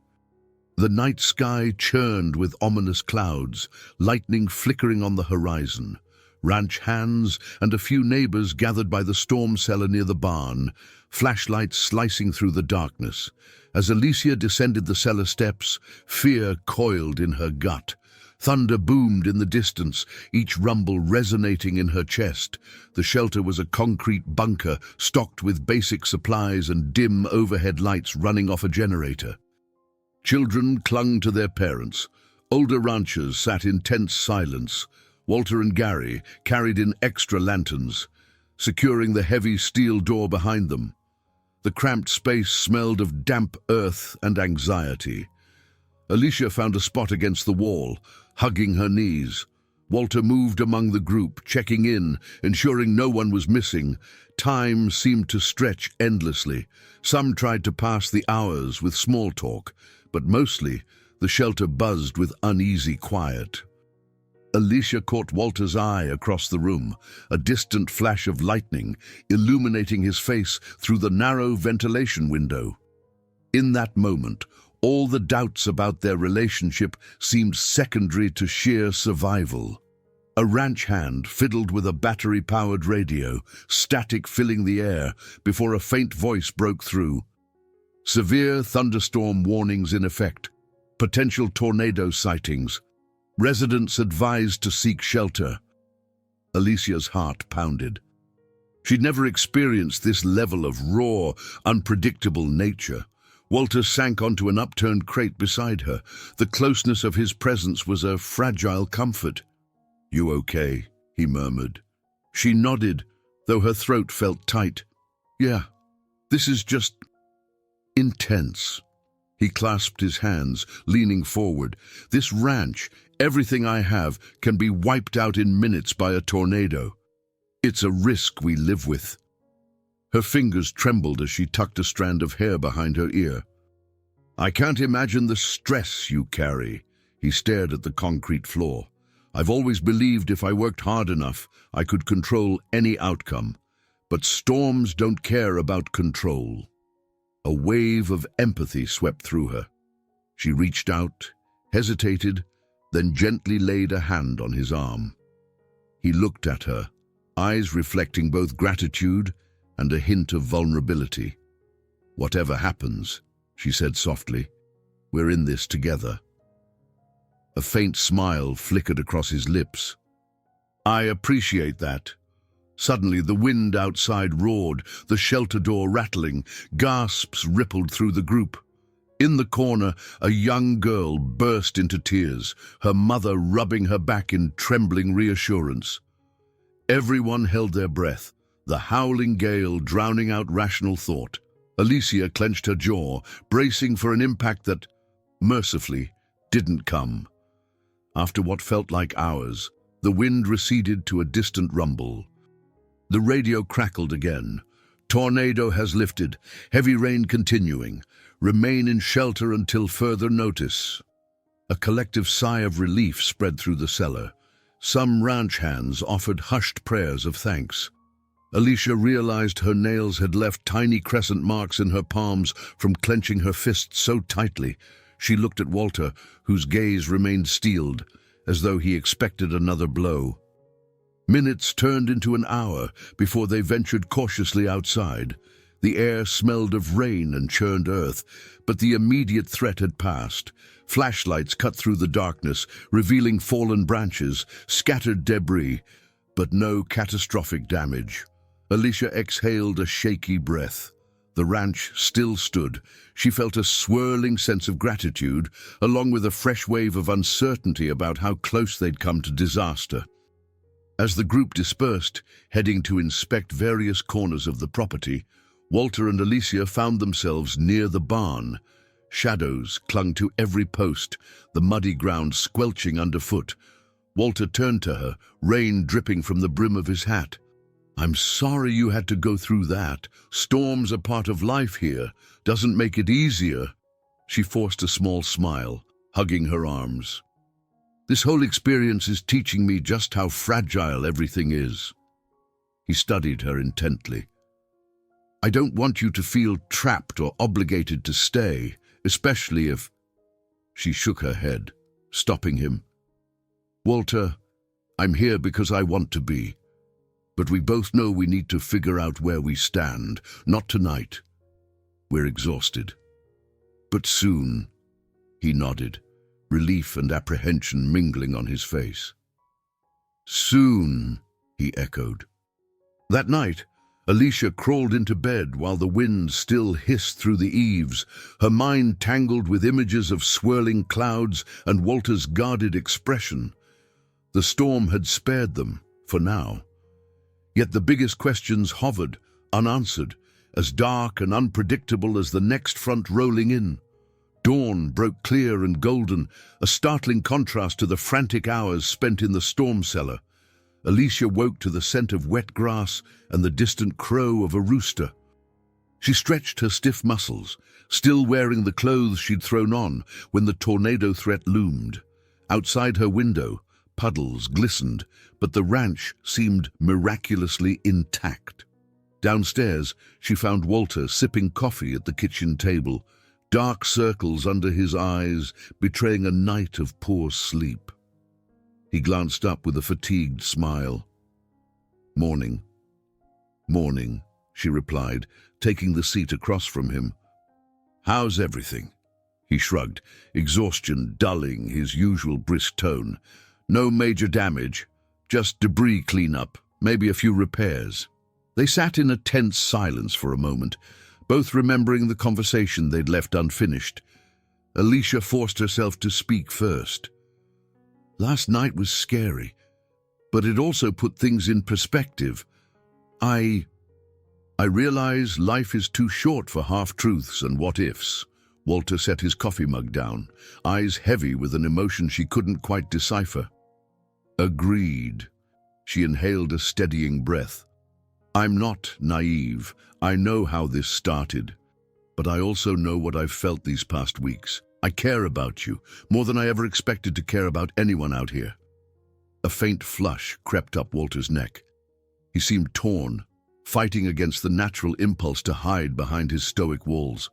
The night sky churned with ominous clouds, lightning flickering on the horizon. Ranch hands and a few neighbors gathered by the storm cellar near the barn, flashlights slicing through the darkness. As Alicia descended the cellar steps, fear coiled in her gut. Thunder boomed in the distance, each rumble resonating in her chest. The shelter was a concrete bunker, stocked with basic supplies and dim overhead lights running off a generator. Children clung to their parents. Older ranchers sat in tense silence. Walter and Gary carried in extra lanterns, securing the heavy steel door behind them. The cramped space smelled of damp earth and anxiety. Alicia found a spot against the wall, hugging her knees. Walter moved among the group, checking in, ensuring no one was missing. Time seemed to stretch endlessly. Some tried to pass the hours with small talk, but mostly the shelter buzzed with uneasy quiet. Alicia caught Walter's eye across the room, a distant flash of lightning illuminating his face through the narrow ventilation window. In that moment, all the doubts about their relationship seemed secondary to sheer survival. A ranch hand fiddled with a battery-powered radio, static filling the air, before a faint voice broke through. Severe thunderstorm warnings in effect. Potential tornado sightings. Residents advised to seek shelter. Alicia's heart pounded. She'd never experienced this level of raw, unpredictable nature. Walter sank onto an upturned crate beside her. The closeness of his presence was a fragile comfort. "You okay?" he murmured. She nodded, though her throat felt tight. "Yeah, this is just intense." He clasped his hands, leaning forward. "This ranch, everything I have, can be wiped out in minutes by a tornado. It's a risk we live with." Her fingers trembled as she tucked a strand of hair behind her ear. "I can't imagine the stress you carry." He stared at the concrete floor. "I've always believed if I worked hard enough, I could control any outcome. But storms don't care about control." A wave of empathy swept through her. She reached out, hesitated, then gently laid a hand on his arm. He looked at her, eyes reflecting both gratitude and a hint of vulnerability. "Whatever happens," she said softly, "we're in this together." A faint smile flickered across his lips. "I appreciate that." Suddenly, the wind outside roared, the shelter door rattling. Gasps rippled through the group. In the corner, a young girl burst into tears, her mother rubbing her back in trembling reassurance. Everyone held their breath, the howling gale drowning out rational thought. Alicia clenched her jaw, bracing for an impact that, mercifully, didn't come. After what felt like hours, the wind receded to a distant rumble. The radio crackled again. "Tornado has lifted. Heavy rain continuing. Remain in shelter until further notice." A collective sigh of relief spread through the cellar. Some ranch hands offered hushed prayers of thanks. Alicia realized her nails had left tiny crescent marks in her palms from clenching her fists so tightly. She looked at Walter, whose gaze remained steeled, as though he expected another blow. Minutes turned into an hour before they ventured cautiously outside. The air smelled of rain and churned earth, but the immediate threat had passed. Flashlights cut through the darkness, revealing fallen branches, scattered debris, but no catastrophic damage. Alicia exhaled a shaky breath. The ranch still stood. She felt a swirling sense of gratitude, along with a fresh wave of uncertainty about how close they'd come to disaster. As the group dispersed, heading to inspect various corners of the property, Walter and Alicia found themselves near the barn. Shadows clung to every post, the muddy ground squelching underfoot. Walter turned to her, rain dripping from the brim of his hat. "I'm sorry you had to go through that. Storms are part of life here. Doesn't make it easier." She forced a small smile, hugging her arms. "This whole experience is teaching me just how fragile everything is." He studied her intently. "I don't want you to feel trapped or obligated to stay, especially if—" She shook her head, stopping him. "Walter, I'm here because I want to be. But we both know we need to figure out where we stand. Not tonight. We're exhausted. But soon." He nodded, relief and apprehension mingling on his face. "Soon," he echoed. That night, Alicia crawled into bed while the wind still hissed through the eaves, her mind tangled with images of swirling clouds and Walter's guarded expression. The storm had spared them, for now. Yet the biggest questions hovered, unanswered, as dark and unpredictable as the next front rolling in. Dawn broke clear and golden, a startling contrast to the frantic hours spent in the storm cellar. Alicia woke to the scent of wet grass and the distant crow of a rooster. She stretched her stiff muscles, still wearing the clothes she'd thrown on when the tornado threat loomed. Outside her window, puddles glistened, but the ranch seemed miraculously intact. Downstairs, she found Walter sipping coffee at the kitchen table, dark circles under his eyes betraying a night of poor sleep. He glanced up with a fatigued smile. "Morning." "Morning," she replied, taking the seat across from him. "How's everything?" He shrugged, exhaustion dulling his usual brisk tone. "No major damage, just debris cleanup, maybe a few repairs." They sat in a tense silence for a moment, both remembering the conversation they'd left unfinished. Alicia forced herself to speak first. "Last night was scary, but it also put things in perspective. I realize life is too short for half-truths and what-ifs." Walter set his coffee mug down, eyes heavy with an emotion she couldn't quite decipher. "Agreed." She inhaled a steadying breath. "I'm not naive. I know how this started. But I also know what I've felt these past weeks. I care about you, more than I ever expected to care about anyone out here." A faint flush crept up Walter's neck. He seemed torn, fighting against the natural impulse to hide behind his stoic walls.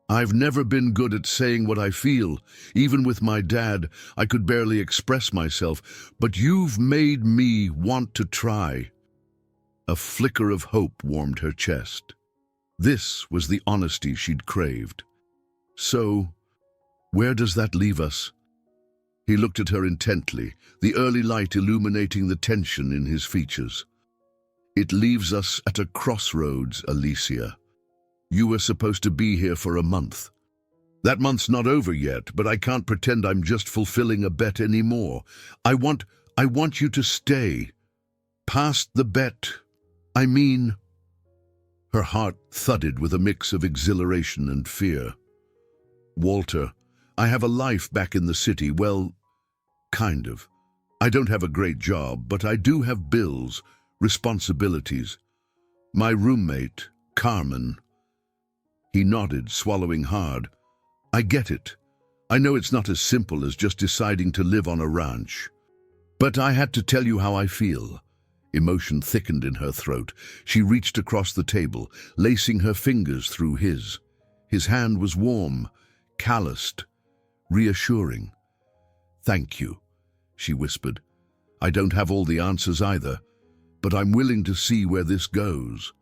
"I've never been good at saying what I feel. Even with my dad, I could barely express myself. But you've made me want to try." A flicker of hope warmed her chest. This was the honesty she'd craved. "So, where does that leave us?" He looked at her intently, the early light illuminating the tension in his features. "It leaves us at a crossroads, Alicia. You were supposed to be here for a month. That month's not over yet, but I can't pretend I'm just fulfilling a bet anymore. I want you to stay. Past the bet. I mean..." Her heart thudded with a mix of exhilaration and fear. "Walter, I have a life back in the city, well, kind of. I don't have a great job, but I do have bills, responsibilities. My roommate, Carmen..." He nodded, swallowing hard. "I get it. I know it's not as simple as just deciding to live on a ranch. But I had to tell you how I feel." Emotion thickened in her throat. She reached across the table, lacing her fingers through his. His hand was warm, calloused, reassuring. "Thank you," she whispered. "I don't have all the answers either, but I'm willing to see where this goes."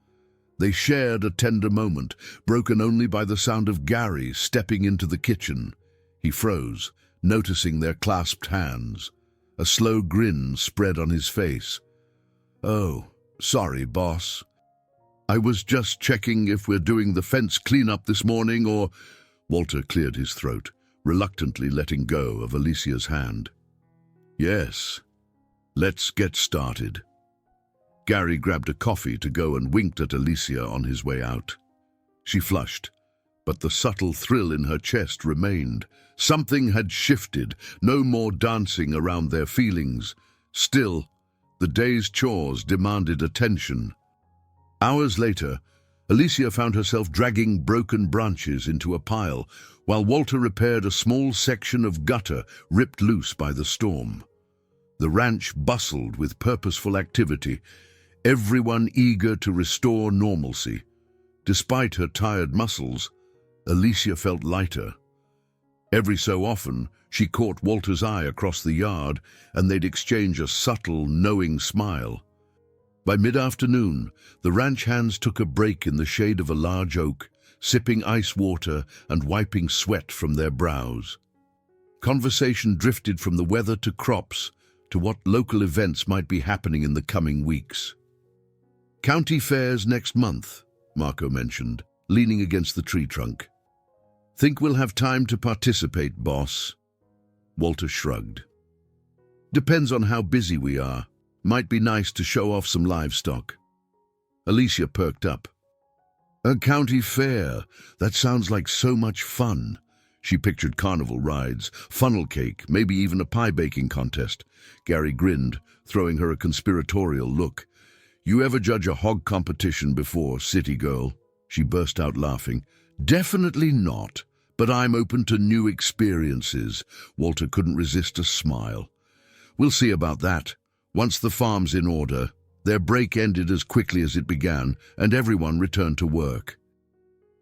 They shared a tender moment, broken only by the sound of Gary stepping into the kitchen. He froze, noticing their clasped hands. A slow grin spread on his face. "Oh, sorry, boss. I was just checking if we're doing the fence cleanup this morning or—" Walter cleared his throat, reluctantly letting go of Alicia's hand. "Yes, let's get started." Gary grabbed a coffee to go and winked at Alicia on his way out. She flushed, but the subtle thrill in her chest remained. Something had shifted, no more dancing around their feelings. Still, the day's chores demanded attention. Hours later, Alicia found herself dragging broken branches into a pile, while Walter repaired a small section of gutter ripped loose by the storm. The ranch bustled with purposeful activity, everyone eager to restore normalcy. Despite her tired muscles, Alicia felt lighter. Every so often, she caught Walter's eye across the yard, and they'd exchange a subtle, knowing smile. By mid-afternoon, the ranch hands took a break in the shade of a large oak, sipping ice water and wiping sweat from their brows. Conversation drifted from the weather to crops, to what local events might be happening in the coming weeks. "County fairs next month," Marco mentioned, leaning against the tree trunk. "Think we'll have time to participate, boss?" Walter shrugged. "Depends on how busy we are. Might be nice to show off some livestock." Alicia perked up. "A county fair? That sounds like so much fun." She pictured carnival rides, funnel cake, maybe even a pie baking contest. Gary grinned, throwing her a conspiratorial look. "You ever judge a hog competition before, city girl?" She burst out laughing. "Definitely not, but I'm open to new experiences." Walter couldn't resist a smile. "We'll see about that. Once the farm's in order." Their break ended as quickly as it began, and everyone returned to work.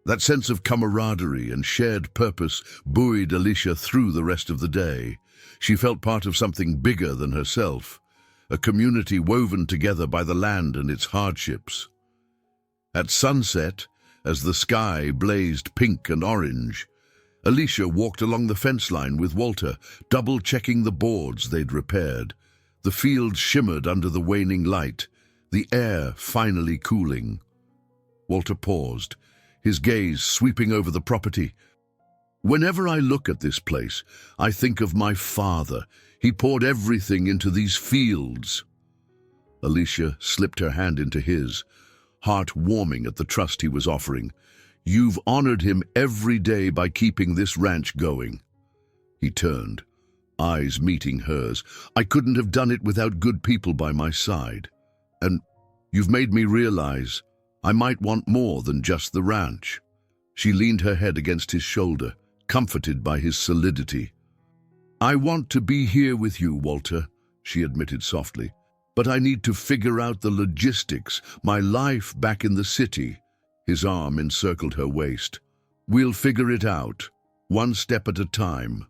That sense of camaraderie and shared purpose buoyed Alicia through the rest of the day. She felt part of something bigger than herself, a community woven together by the land and its hardships. At sunset, as the sky blazed pink and orange, Alicia walked along the fence line with Walter, double-checking the boards they'd repaired. The fields shimmered under the waning light, the air finally cooling. Walter paused, his gaze sweeping over the property. "Whenever I look at this place, I think of my father. He poured everything into these fields." Alicia slipped her hand into his, heart warming at the trust he was offering. "You've honored him every day by keeping this ranch going." He turned, eyes meeting hers. "I couldn't have done it without good people by my side. And you've made me realize I might want more than just the ranch." She leaned her head against his shoulder, comforted by his solidity. "I want to be here with you, Walter," she admitted softly. "But I need to figure out the logistics, my life back in the city." His arm encircled her waist. "We'll figure it out, one step at a time."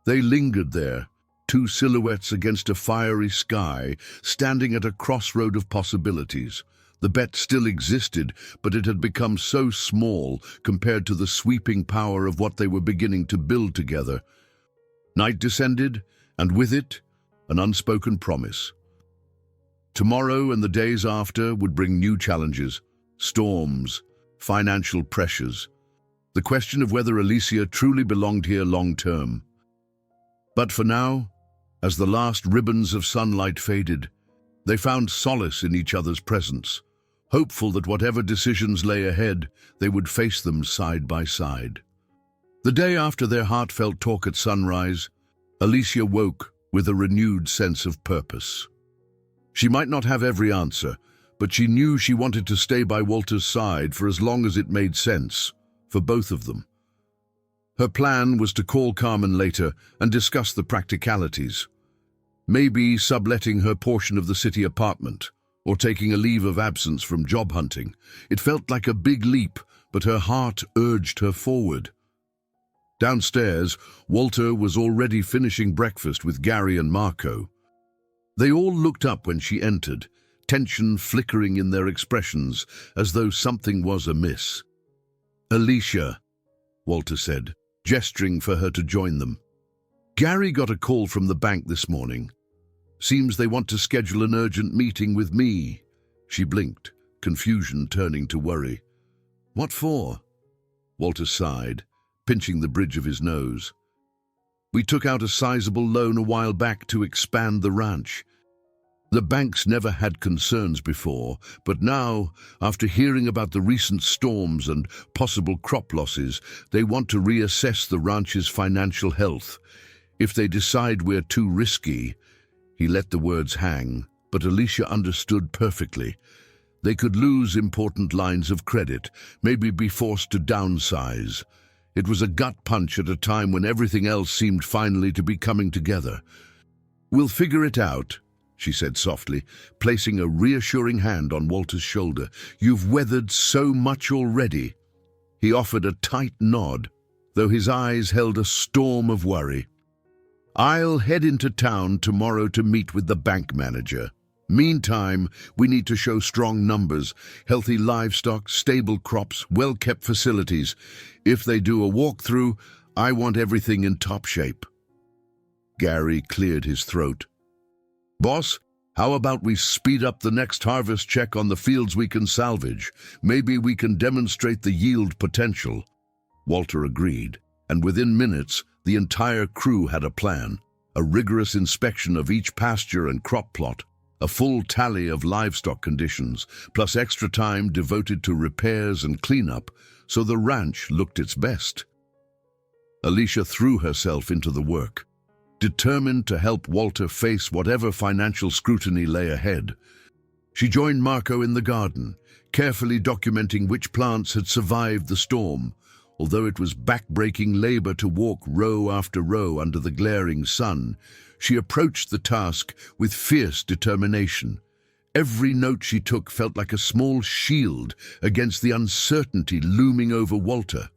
They lingered there, two silhouettes against a fiery sky, standing at a crossroad of possibilities. The bet still existed, but it had become so small compared to the sweeping power of what they were beginning to build together. Night descended, and with it, an unspoken promise. Tomorrow and the days after would bring new challenges, storms, financial pressures, the question of whether Alicia truly belonged here long-term. But for now, as the last ribbons of sunlight faded, they found solace in each other's presence, hopeful that whatever decisions lay ahead, they would face them side by side. The day after their heartfelt talk at sunrise, Alicia woke with a renewed sense of purpose. She might not have every answer, but she knew she wanted to stay by Walter's side for as long as it made sense, for both of them. Her plan was to call Carmen later and discuss the practicalities. Maybe subletting her portion of the city apartment, or taking a leave of absence from job hunting. It felt like a big leap, but her heart urged her forward. Downstairs, Walter was already finishing breakfast with Gary and Marco. They all looked up when she entered, tension flickering in their expressions, as though something was amiss. "Alicia," Walter said, gesturing for her to join them. "Gary got a call from the bank this morning. Seems they want to schedule an urgent meeting with me." She blinked, confusion turning to worry. "What for?" Walter sighed, pinching the bridge of his nose. "We took out a sizable loan a while back to expand the ranch. The banks never had concerns before, but now, after hearing about the recent storms and possible crop losses, they want to reassess the ranch's financial health. If they decide we're too risky—" He let the words hang, but Alicia understood perfectly. They could lose important lines of credit, maybe be forced to downsize. It was a gut punch at a time when everything else seemed finally to be coming together. "We'll figure it out," she said softly, placing a reassuring hand on Walter's shoulder. "You've weathered so much already." He offered a tight nod, though his eyes held a storm of worry. "I'll head into town tomorrow to meet with the bank manager. Meantime, we need to show strong numbers, healthy livestock, stable crops, well-kept facilities. If they do a walkthrough, I want everything in top shape." Gary cleared his throat. "Boss, how about we speed up the next harvest check on the fields we can salvage? Maybe we can demonstrate the yield potential." Walter agreed, and within minutes, the entire crew had a plan. A rigorous inspection of each pasture and crop plot, a full tally of livestock conditions, plus extra time devoted to repairs and cleanup, so the ranch looked its best. Alicia threw herself into the work, determined to help Walter face whatever financial scrutiny lay ahead. She joined Marco in the garden, carefully documenting which plants had survived the storm. Although it was back-breaking labor to walk row after row under the glaring sun, she approached the task with fierce determination. Every note she took felt like a small shield against the uncertainty looming over Walter.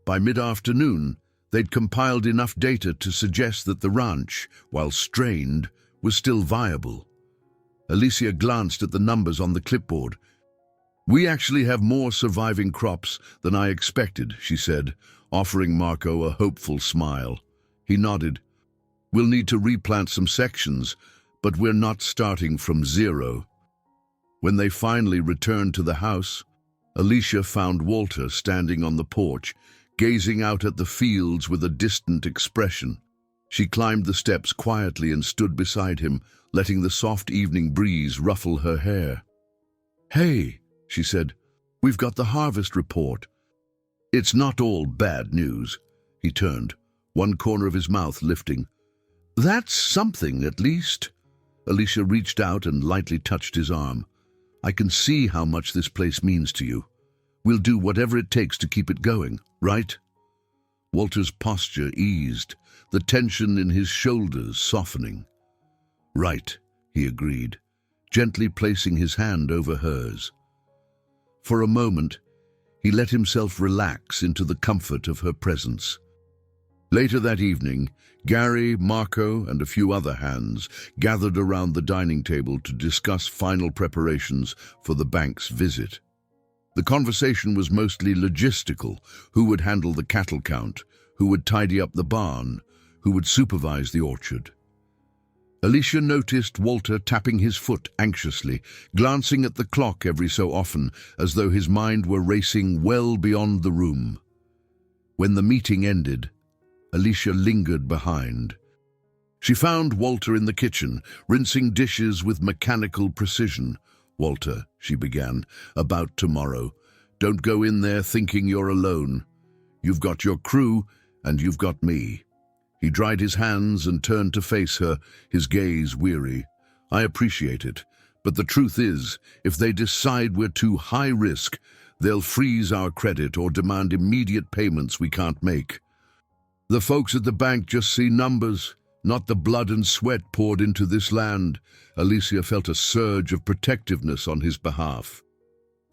By mid-afternoon, they'd compiled enough data to suggest that the ranch, while strained, was still viable. Alicia glanced at the numbers on the clipboard. "We actually have more surviving crops than I expected," she said, offering Marco a hopeful smile. He nodded. "We'll need to replant some sections, but we're not starting from zero." When they finally returned to the house, Alicia found Walter standing on the porch, gazing out at the fields with a distant expression. She climbed the steps quietly and stood beside him, letting the soft evening breeze ruffle her hair. "Hey," she said, "we've got the harvest report." "It's not all bad news." He turned, one corner of his mouth lifting. "That's something, at least." Alicia reached out and lightly touched his arm. "I can see how much this place means to you. We'll do whatever it takes to keep it going, right?" Walter's posture eased, the tension in his shoulders softening. "Right," he agreed, gently placing his hand over hers. For a moment, he let himself relax into the comfort of her presence. Later that evening, Gary, Marco, and a few other hands gathered around the dining table to discuss final preparations for the bank's visit. The conversation was mostly logistical: who would handle the cattle count, who would tidy up the barn, who would supervise the orchard. Alicia noticed Walter tapping his foot anxiously, glancing at the clock every so often, as though his mind were racing well beyond the room. When the meeting ended, Alicia lingered behind. She found Walter in the kitchen, rinsing dishes with mechanical precision. "Walter," she began, "about tomorrow. Don't go in there thinking you're alone. You've got your crew, and you've got me." He dried his hands and turned to face her, his gaze weary. "I appreciate it, but the truth is, if they decide we're too high risk, they'll freeze our credit or demand immediate payments we can't make. The folks at the bank just see numbers, not the blood and sweat poured into this land." Alicia felt a surge of protectiveness on his behalf.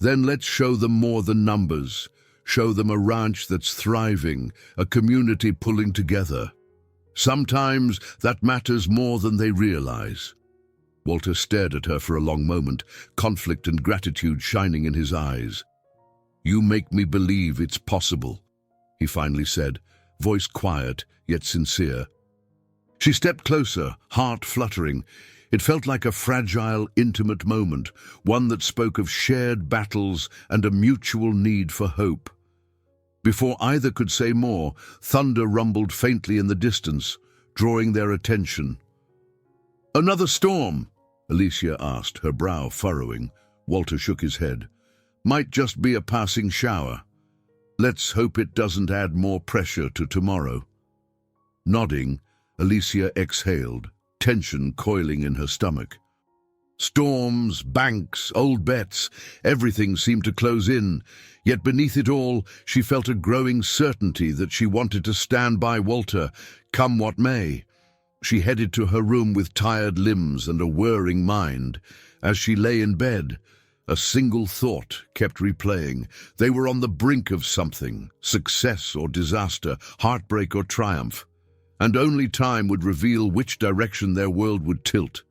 "Then let's show them more than numbers. Show them a ranch that's thriving, a community pulling together. Sometimes that matters more than they realize." Walter stared at her for a long moment, conflict and gratitude shining in his eyes. "You make me believe it's possible," he finally said, voice quiet yet sincere. She stepped closer, heart fluttering. It felt like a fragile, intimate moment, one that spoke of shared battles and a mutual need for hope. Before either could say more, thunder rumbled faintly in the distance, drawing their attention. "Another storm?" Alicia asked, her brow furrowing. Walter shook his head. "Might just be a passing shower. Let's hope it doesn't add more pressure to tomorrow." Nodding, Alicia exhaled, tension coiling in her stomach. Storms, banks, old bets, everything seemed to close in, yet beneath it all, she felt a growing certainty that she wanted to stand by Walter, come what may. She headed to her room with tired limbs and a whirring mind. As she lay in bed, a single thought kept replaying. They were on the brink of something, success or disaster, heartbreak or triumph, and only time would reveal which direction their world would tilt.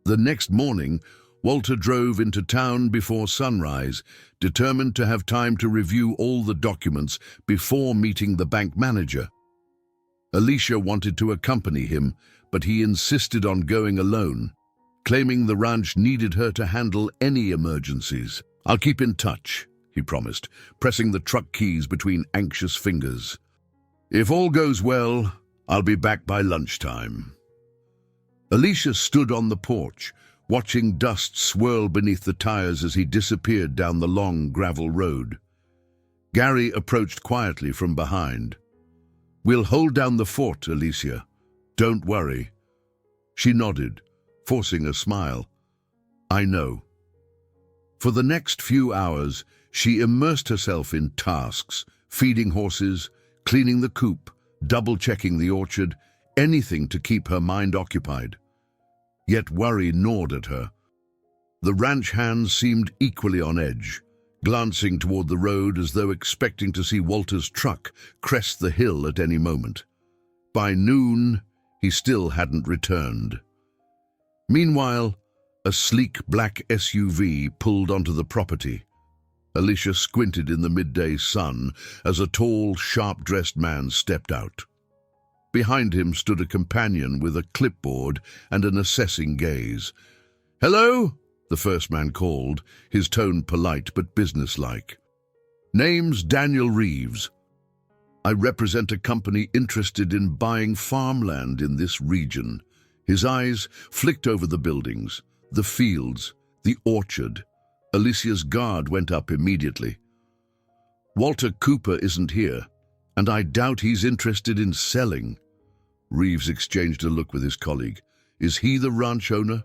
The next morning, Walter drove into town before sunrise, determined to have time to review all the documents before meeting the bank manager. Alicia wanted to accompany him, but he insisted on going alone, claiming the ranch needed her to handle any emergencies. "I'll keep in touch," he promised, pressing the truck keys between anxious fingers. "If all goes well, I'll be back by lunchtime." Alicia stood on the porch, watching dust swirl beneath the tires as he disappeared down the long gravel road. Gary approached quietly from behind. "We'll hold down the fort, Alicia. Don't worry." She nodded, forcing a smile. "I know." For the next few hours, she immersed herself in tasks, feeding horses, cleaning the coop, double-checking the orchard, anything to keep her mind occupied. Yet worry gnawed at her. The ranch hands seemed equally on edge, glancing toward the road as though expecting to see Walter's truck crest the hill at any moment. By noon, he still hadn't returned. Meanwhile, a sleek black SUV pulled onto the property. Alicia squinted in the midday sun as a tall, sharp-dressed man stepped out. Behind him stood a companion with a clipboard and an assessing gaze. "Hello?" the first man called, his tone polite but businesslike. "Name's Daniel Reeves. I represent a company interested in buying farmland in this region." His eyes flicked over the buildings, the fields, the orchard. Alicia's guard went up immediately. "Walter Cooper isn't here, and I doubt he's interested in selling." Reeves exchanged a look with his colleague. "Is he the ranch owner?"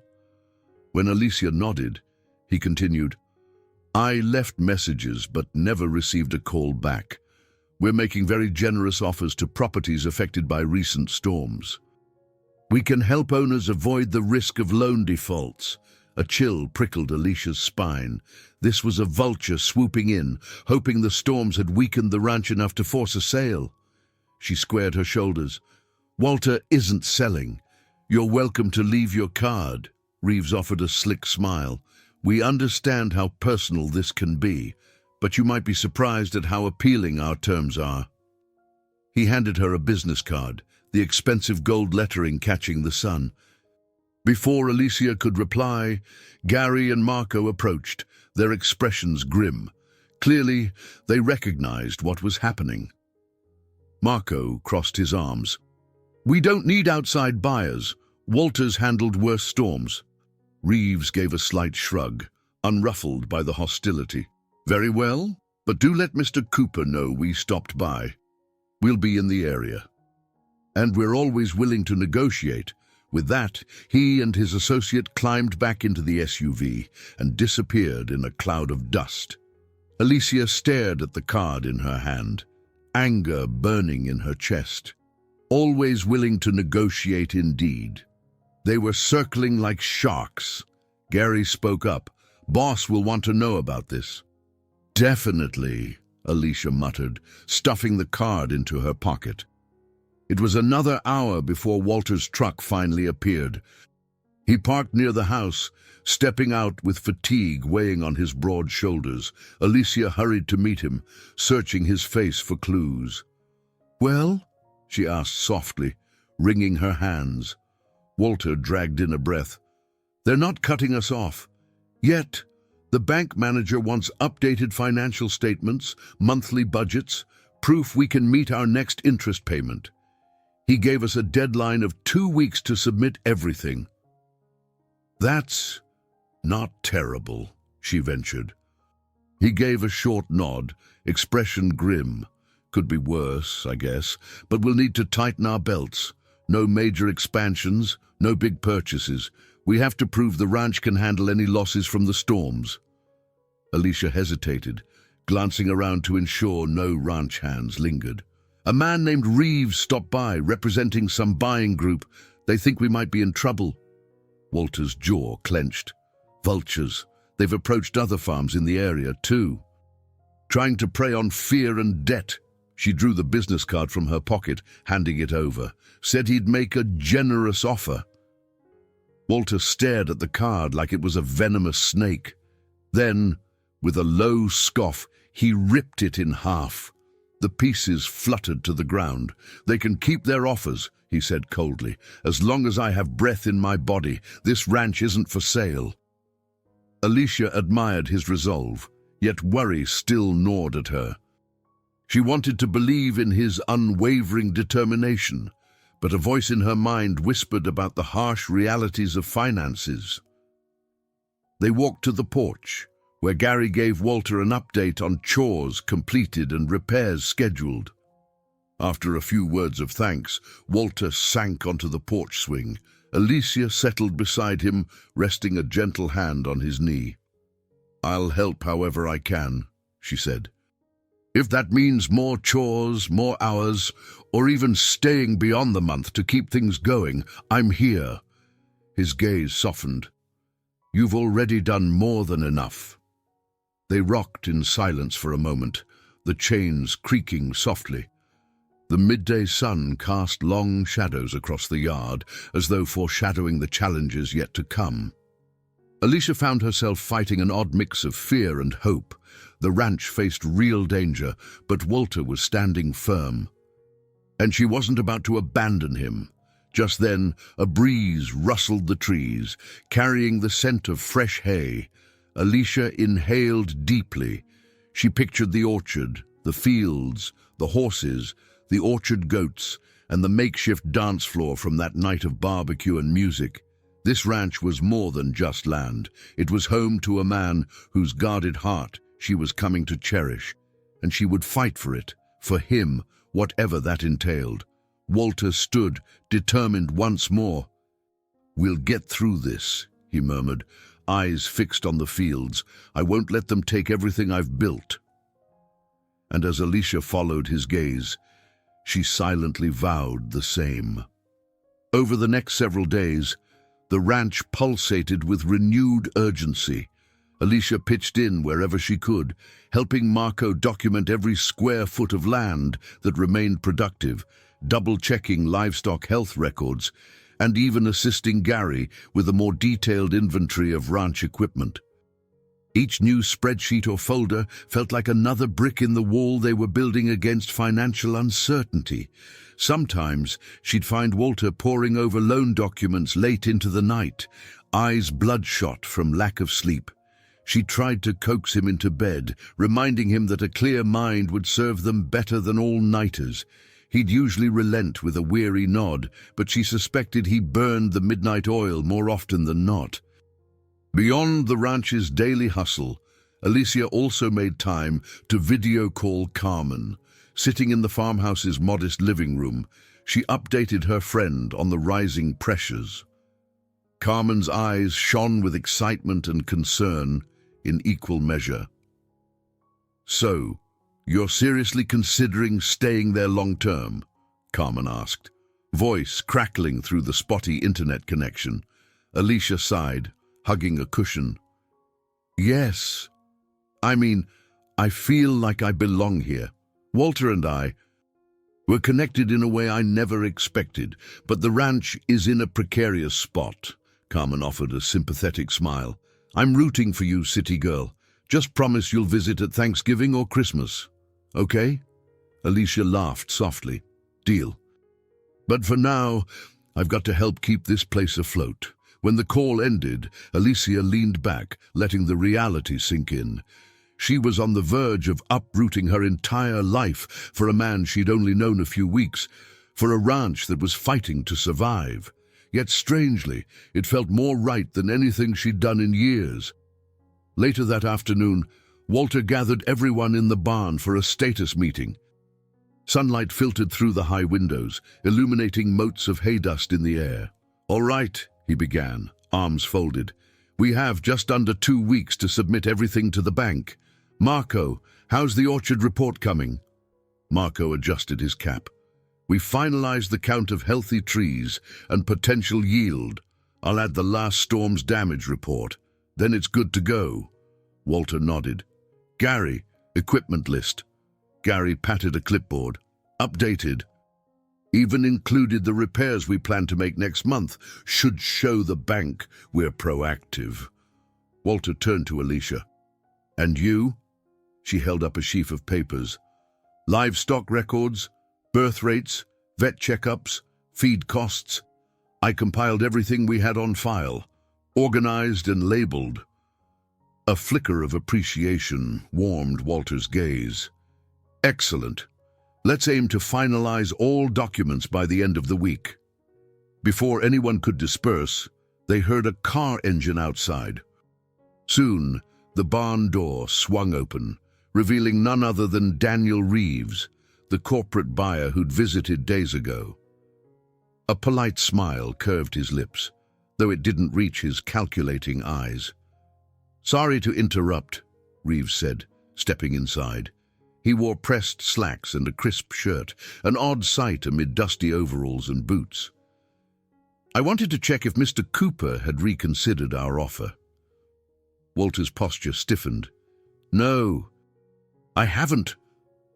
When Alicia nodded, he continued, "I left messages but never received a call back. We're making very generous offers to properties affected by recent storms. We can help owners avoid the risk of loan defaults." A chill prickled Alicia's spine. This was a vulture swooping in, hoping the storms had weakened the ranch enough to force a sale. She squared her shoulders. "Walter isn't selling. You're welcome to leave your card." Reeves offered a slick smile. "We understand how personal this can be, but you might be surprised at how appealing our terms are." He handed her a business card, the expensive gold lettering catching the sun. Before Alicia could reply, Gary and Marco approached, their expressions grim. Clearly, they recognized what was happening. Marco crossed his arms. "We don't need outside buyers. Walter's handled worse storms." Reeves gave a slight shrug, unruffled by the hostility. "Very well, but do let Mr. Cooper know we stopped by. We'll be in the area. And we're always willing to negotiate." With that, he and his associate climbed back into the SUV and disappeared in a cloud of dust. Alicia stared at the card in her hand, anger burning in her chest. Always willing to negotiate indeed. They were circling like sharks. Gary spoke up. "Boss will want to know about this." "Definitely," Alicia muttered, stuffing the card into her pocket. It was another hour before Walter's truck finally appeared. He parked near the house, stepping out with fatigue weighing on his broad shoulders. Alicia hurried to meet him, searching his face for clues. "Well?" she asked softly, wringing her hands. Walter dragged in a breath. "They're not cutting us off. Yet, the bank manager wants updated financial statements, monthly budgets, proof we can meet our next interest payment. He gave us a deadline of 2 weeks to submit everything." "That's not terrible," she ventured. He gave a short nod, expression grim. "Could be worse, I guess, but we'll need to tighten our belts. No major expansions, no big purchases. We have to prove the ranch can handle any losses from the storms." Alicia hesitated, glancing around to ensure no ranch hands lingered. "A man named Reeves stopped by, representing some buying group. They think we might be in trouble." Walter's jaw clenched. "Vultures. They've approached other farms in the area, too. Trying to prey on fear and debt." She drew the business card from her pocket, handing it over. "Said he'd make a generous offer." Walter stared at the card like it was a venomous snake. Then, with a low scoff, he ripped it in half. The pieces fluttered to the ground. "They can keep their offers," he said coldly. "As long as I have breath in my body, this ranch isn't for sale." Alicia admired his resolve, yet worry still gnawed at her. She wanted to believe in his unwavering determination, but a voice in her mind whispered about the harsh realities of finances. They walked to the porch, where Gary gave Walter an update on chores completed and repairs scheduled. After a few words of thanks, Walter sank onto the porch swing. Alicia settled beside him, resting a gentle hand on his knee. "I'll help however I can," she said. "If that means more chores, more hours, or even staying beyond the month to keep things going, I'm here." His gaze softened. "You've already done more than enough." They rocked in silence for a moment, the chains creaking softly. The midday sun cast long shadows across the yard, as though foreshadowing the challenges yet to come. Alicia found herself fighting an odd mix of fear and hope. The ranch faced real danger, but Walter was standing firm. And she wasn't about to abandon him. Just then, a breeze rustled the trees, carrying the scent of fresh hay. Alicia inhaled deeply. She pictured the orchard, the fields, the horses, the orchard goats, and the makeshift dance floor from that night of barbecue and music. This ranch was more than just land. It was home to a man whose guarded heart she was coming to cherish, and she would fight for it, for him, whatever that entailed. Walter stood, determined once more. "We'll get through this," he murmured, eyes fixed on the fields. "I won't let them take everything I've built." And as Alicia followed his gaze, she silently vowed the same. Over the next several days, the ranch pulsated with renewed urgency. Alicia pitched in wherever she could, helping Marco document every square foot of land that remained productive, double-checking livestock health records, and even assisting Gary with a more detailed inventory of ranch equipment. Each new spreadsheet or folder felt like another brick in the wall they were building against financial uncertainty. Sometimes she'd find Walter poring over loan documents late into the night, eyes bloodshot from lack of sleep. She tried to coax him into bed, reminding him that a clear mind would serve them better than all-nighters. He'd usually relent with a weary nod, but she suspected he burned the midnight oil more often than not. Beyond the ranch's daily hustle, Alicia also made time to video call Carmen. Sitting in the farmhouse's modest living room, she updated her friend on the rising pressures. Carmen's eyes shone with excitement and concern in equal measure. "So, you're seriously considering staying there long-term?" Carmen asked, voice crackling through the spotty internet connection. Alicia sighed, hugging a cushion. "Yes. I feel like I belong here. Walter and I, we're connected in a way I never expected, but the ranch is in a precarious spot. Carmen offered a sympathetic smile. I'm rooting for you, city girl. Just promise you'll visit at Thanksgiving or Christmas. Okay? Alicia laughed softly. Deal. But for now, I've got to help keep this place afloat. When the call ended, Alicia leaned back, letting the reality sink in. She was on the verge of uprooting her entire life for a man she'd only known a few weeks, for a ranch that was fighting to survive. Yet strangely, it felt more right than anything she'd done in years. Later that afternoon, Walter gathered everyone in the barn for a status meeting. Sunlight filtered through the high windows, illuminating motes of hay dust in the air. All right, he began, arms folded. We have just under 2 weeks to submit everything to the bank. Marco, how's the orchard report coming? Marco adjusted his cap. We finalized the count of healthy trees and potential yield. I'll add the last storm's damage report. Then it's good to go. Walter nodded. Gary, equipment list. Gary patted a clipboard. Updated. Even included the repairs we plan to make next month. Should show the bank we're proactive. Walter turned to Alicia. And you? She held up a sheaf of papers. Livestock records, birth rates, vet checkups, feed costs. I compiled everything we had on file, organized and labeled. A flicker of appreciation warmed Walter's gaze. Excellent. Let's aim to finalize all documents by the end of the week. Before anyone could disperse, they heard a car engine outside. Soon, the barn door swung open, revealing none other than Daniel Reeves, the corporate buyer who'd visited days ago. A polite smile curved his lips, though it didn't reach his calculating eyes. Sorry to interrupt, Reeves said, stepping inside. He wore pressed slacks and a crisp shirt, an odd sight amid dusty overalls and boots. I wanted to check if Mr. Cooper had reconsidered our offer. Walter's posture stiffened. No, I haven't.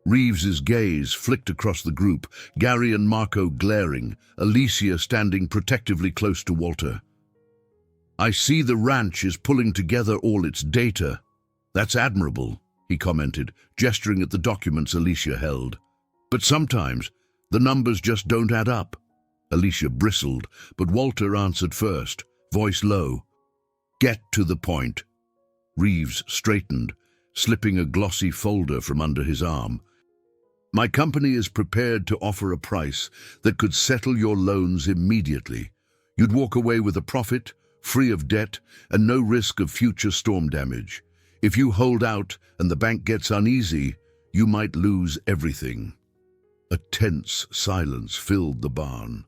Reeves's gaze flicked across the group, Gary and Marco glaring, Alicia standing protectively close to Walter. I see the ranch is pulling together all its data. That's admirable, he commented, gesturing at the documents Alicia held. But sometimes, the numbers just don't add up. Alicia bristled, but Walter answered first, voice low. Get to the point. Reeves straightened, slipping a glossy folder from under his arm. My company is prepared to offer a price that could settle your loans immediately. You'd walk away with a profit, free of debt, and no risk of future storm damage. If you hold out and the bank gets uneasy, you might lose everything. A tense silence filled the barn.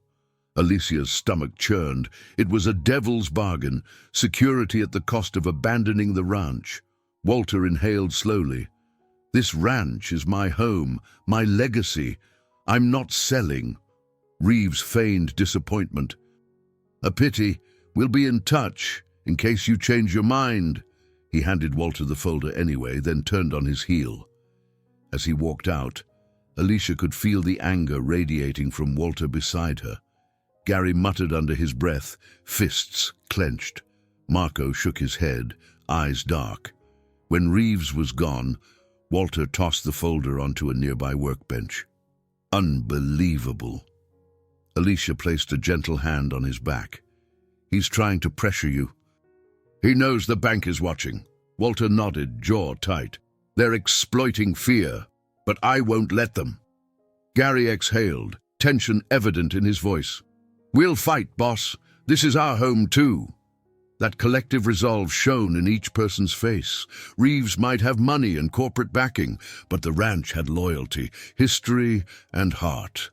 Alicia's stomach churned. It was a devil's bargain, security at the cost of abandoning the ranch. Walter inhaled slowly. This ranch is my home, my legacy. I'm not selling. Reeves feigned disappointment. A pity. We'll be in touch, in case you change your mind. He handed Walter the folder anyway, then turned on his heel. As he walked out, Alicia could feel the anger radiating from Walter beside her. Gary muttered under his breath, fists clenched. Marco shook his head, eyes dark. When Reeves was gone, Walter tossed the folder onto a nearby workbench. Unbelievable. Alicia placed a gentle hand on his back. He's trying to pressure you. He knows the bank is watching. Walter nodded, jaw tight. They're exploiting fear, but I won't let them. Gary exhaled, tension evident in his voice. We'll fight, boss. This is our home too. That collective resolve shone in each person's face. Reeves might have money and corporate backing, but the ranch had loyalty, history, and heart.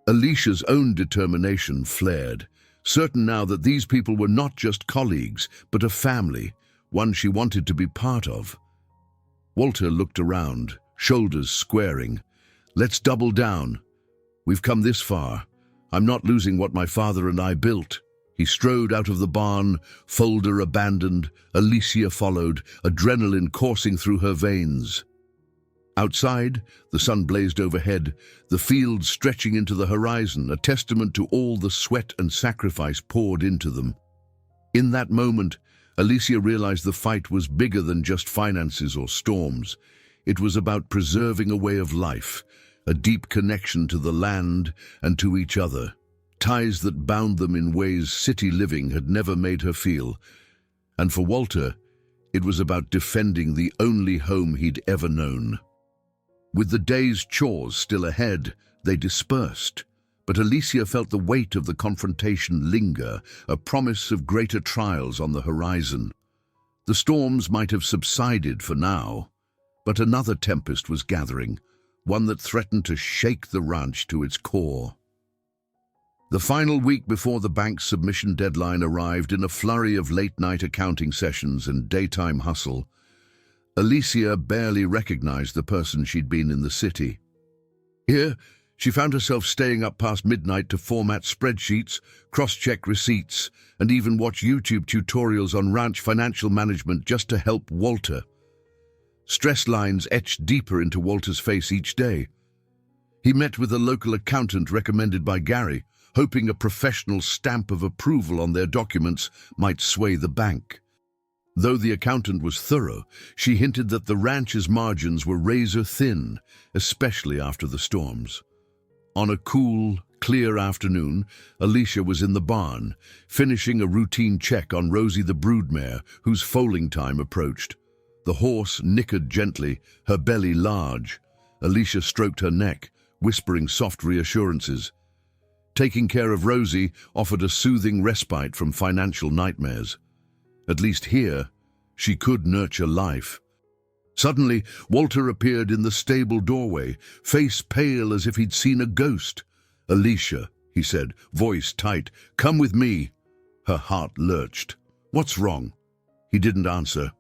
Alicia's own determination flared, certain now that these people were not just colleagues, but a family, one she wanted to be part of. Walter looked around, shoulders squaring. Let's double down. We've come this far. I'm not losing what my father and I built. He strode out of the barn, folder abandoned. Alicia followed, adrenaline coursing through her veins. Outside, the sun blazed overhead, the fields stretching into the horizon, a testament to all the sweat and sacrifice poured into them. In that moment, Alicia realized the fight was bigger than just finances or storms. It was about preserving a way of life, a deep connection to the land and to each other, ties that bound them in ways city living had never made her feel. And for Walter, it was about defending the only home he'd ever known. With the day's chores still ahead, they dispersed. But Alicia felt the weight of the confrontation linger, a promise of greater trials on the horizon. The storms might have subsided for now, but another tempest was gathering, one that threatened to shake the ranch to its core. The final week before the bank's submission deadline arrived in a flurry of late-night accounting sessions and daytime hustle. Alicia barely recognized the person she'd been in the city. Here, she found herself staying up past midnight to format spreadsheets, cross-check receipts, and even watch YouTube tutorials on ranch financial management just to help Walter. Stress lines etched deeper into Walter's face each day. He met with a local accountant recommended by Gary, hoping a professional stamp of approval on their documents might sway the bank. Though the accountant was thorough, she hinted that the ranch's margins were razor-thin, especially after the storms. On a cool, clear afternoon, Alicia was in the barn, finishing a routine check on Rosie the broodmare, whose foaling time approached. The horse nickered gently, her belly large. Alicia stroked her neck, whispering soft reassurances. Taking care of Rosie offered a soothing respite from financial nightmares. At least here, she could nurture life. Suddenly, Walter appeared in the stable doorway, face pale as if he'd seen a ghost. "Alicia," he said, voice tight, "come with me." Her heart lurched. "What's wrong?" He didn't answer,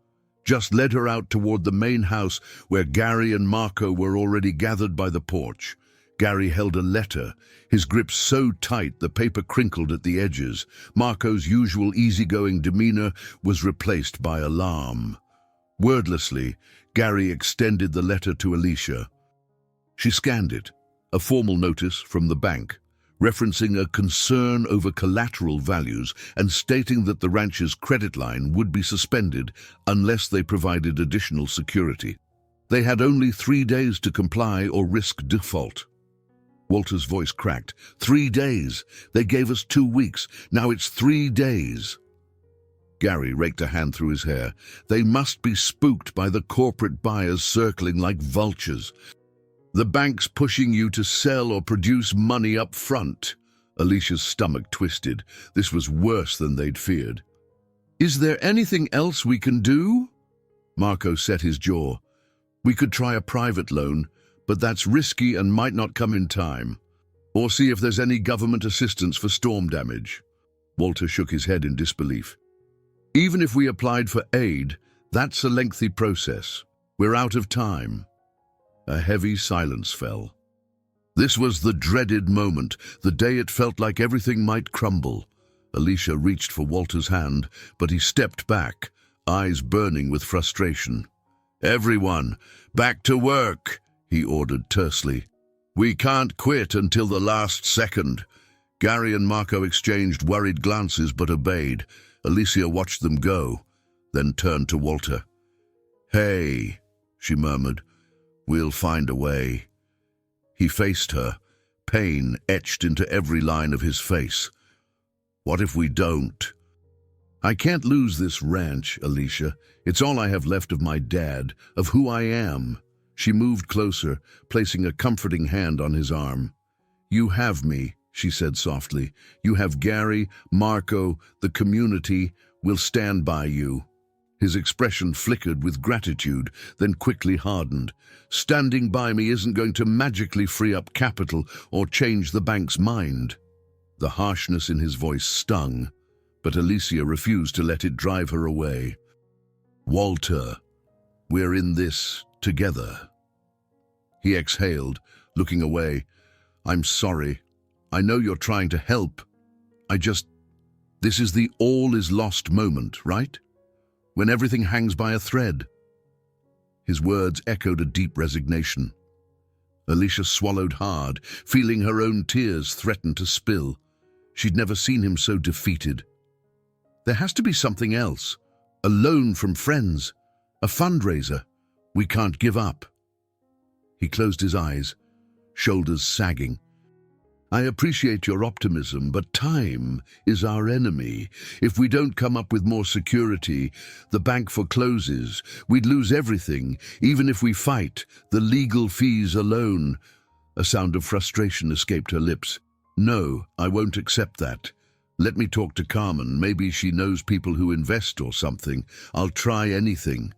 just led her out toward the main house where Gary and Marco were already gathered by the porch. Gary held a letter, his grip so tight the paper crinkled at the edges. Marco's usual easygoing demeanor was replaced by alarm. Wordlessly, Gary extended the letter to Alicia. She scanned it, a formal notice from the bank, referencing a concern over collateral values and stating that the ranch's credit line would be suspended unless they provided additional security. They had only 3 days to comply or risk default. Walter's voice cracked. 3 days. They gave us 2 weeks. Now it's 3 days. Gary raked a hand through his hair. They must be spooked by the corporate buyers circling like vultures. The bank's pushing you to sell or produce money up front. Alicia's stomach twisted. This was worse than they'd feared. Is there anything else we can do? Marco set his jaw. We could try a private loan, but that's risky and might not come in time. Or see if there's any government assistance for storm damage. Walter shook his head in disbelief. Even if we applied for aid, that's a lengthy process. We're out of time. A heavy silence fell. This was the dreaded moment, the day it felt like everything might crumble. Alicia reached for Walter's hand, but he stepped back, eyes burning with frustration. "Everyone, back to work," he ordered tersely. "We can't quit until the last second." Gary and Marco exchanged worried glances but obeyed. Alicia watched them go, then turned to Walter. "Hey," she murmured, "we'll find a way." He faced her, pain etched into every line of his face. "What if we don't?" "I can't lose this ranch, Alicia. It's all I have left of my dad, of who I am." She moved closer, placing a comforting hand on his arm. "You have me," she said softly. "You have Gary, Marco, the community. We'll stand by you." His expression flickered with gratitude, then quickly hardened. "Standing by me isn't going to magically free up capital or change the bank's mind." The harshness in his voice stung, but Alicia refused to let it drive her away. "Walter, we're in this together." He exhaled, looking away. "I'm sorry. I know you're trying to help. This is the all-is-lost moment, right? When everything hangs by a thread." His words echoed a deep resignation. Alicia swallowed hard, feeling her own tears threaten to spill. She'd never seen him so defeated. There has to be something else. A loan from friends. A fundraiser. We can't give up. He closed his eyes, shoulders sagging. I appreciate your optimism, but time is our enemy. If we don't come up with more security, the bank forecloses. We'd lose everything, even if we fight, the legal fees alone. A sound of frustration escaped her lips. No, I won't accept that. Let me talk to Carmen. Maybe she knows people who invest or something. I'll try anything.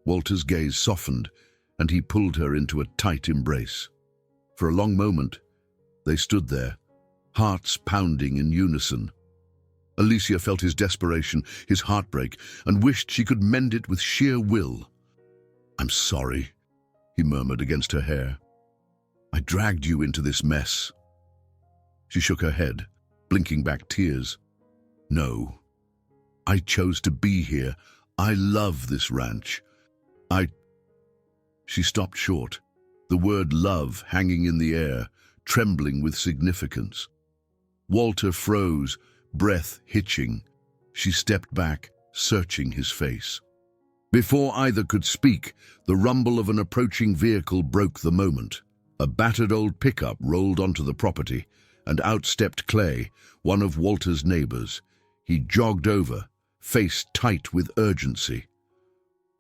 Walter's gaze softened, and he pulled her into a tight embrace. For a long moment, they stood there, hearts pounding in unison. Alicia felt his desperation, his heartbreak, and wished she could mend it with sheer will. I'm sorry, he murmured against her hair. I dragged you into this mess. She shook her head, blinking back tears. No, I chose to be here. I love this ranch. She stopped short, the word love hanging in the air, trembling with significance. Walter froze, breath hitching. She stepped back, searching his face. Before either could speak, the rumble of an approaching vehicle broke the moment. A battered old pickup rolled onto the property, and out stepped Clay, one of Walter's neighbors. He jogged over, face tight with urgency.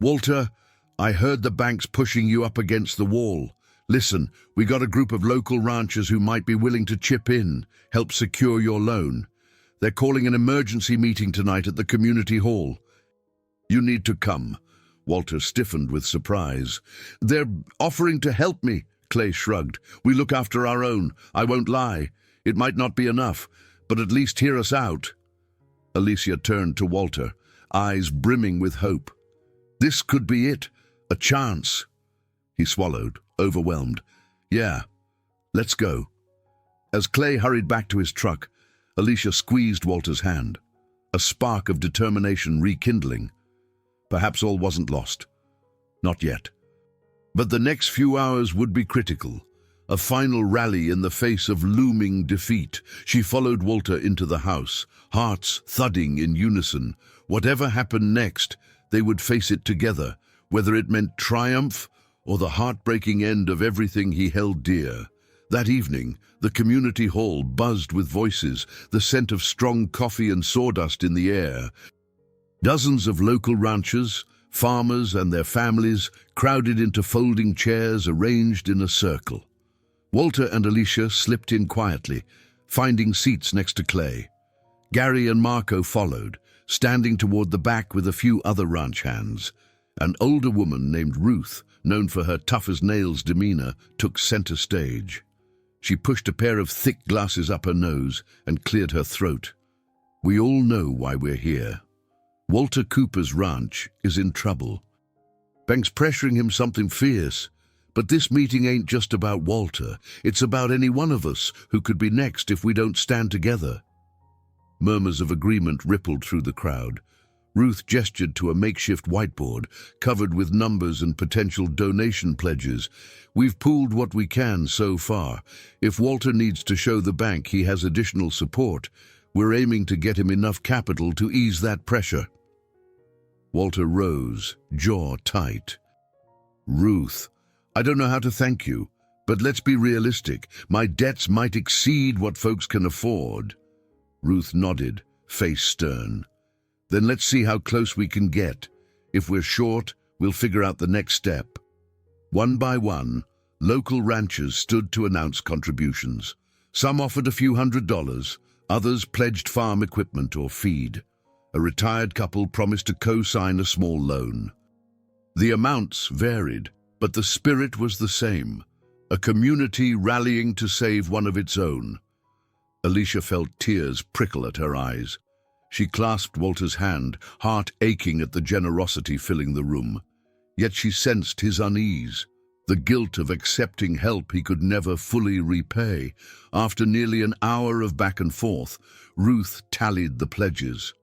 Walter, I heard the bank's pushing you up against the wall. Listen, we got a group of local ranchers who might be willing to chip in, help secure your loan. They're calling an emergency meeting tonight at the community hall. You need to come. Walter stiffened with surprise. They're offering to help me, Clay shrugged. We look after our own. I won't lie. It might not be enough, but at least hear us out. Alicia turned to Walter, eyes brimming with hope. This could be it. A chance. He swallowed, overwhelmed. Yeah, let's go. As Clay hurried back to his truck, Alicia squeezed Walter's hand, a spark of determination rekindling. Perhaps all wasn't lost. Not yet. But the next few hours would be critical. A final rally in the face of looming defeat. She followed Walter into the house, hearts thudding in unison. Whatever happened next, they would face it together, whether it meant triumph or the heartbreaking end of everything he held dear. That evening, the community hall buzzed with voices, the scent of strong coffee and sawdust in the air. Dozens of local ranchers, farmers and their families crowded into folding chairs arranged in a circle. Walter and Alicia slipped in quietly, finding seats next to Clay. Gary and Marco followed, standing toward the back with a few other ranch hands. An older woman named Ruth, known for her tough-as-nails demeanor, took center stage. She pushed a pair of thick glasses up her nose and cleared her throat. We all know why we're here. Walter Cooper's ranch is in trouble. Bank's pressuring him something fierce. But this meeting ain't just about Walter. It's about any one of us who could be next if we don't stand together. Murmurs of agreement rippled through the crowd. Ruth gestured to a makeshift whiteboard, covered with numbers and potential donation pledges. We've pooled what we can so far. If Walter needs to show the bank he has additional support, we're aiming to get him enough capital to ease that pressure. Walter rose, jaw tight. Ruth, I don't know how to thank you, but let's be realistic. My debts might exceed what folks can afford. Ruth nodded, face stern. Then let's see how close we can get. If we're short, we'll figure out the next step. One by one, local ranchers stood to announce contributions. Some offered a few $100s, others pledged farm equipment or feed. A retired couple promised to co-sign a small loan. The amounts varied, but the spirit was the same. A community rallying to save one of its own. Alicia felt tears prickle at her eyes. She clasped Walter's hand, heart aching at the generosity filling the room. Yet she sensed his unease, the guilt of accepting help he could never fully repay. After nearly an hour of back and forth, Ruth tallied the pledges.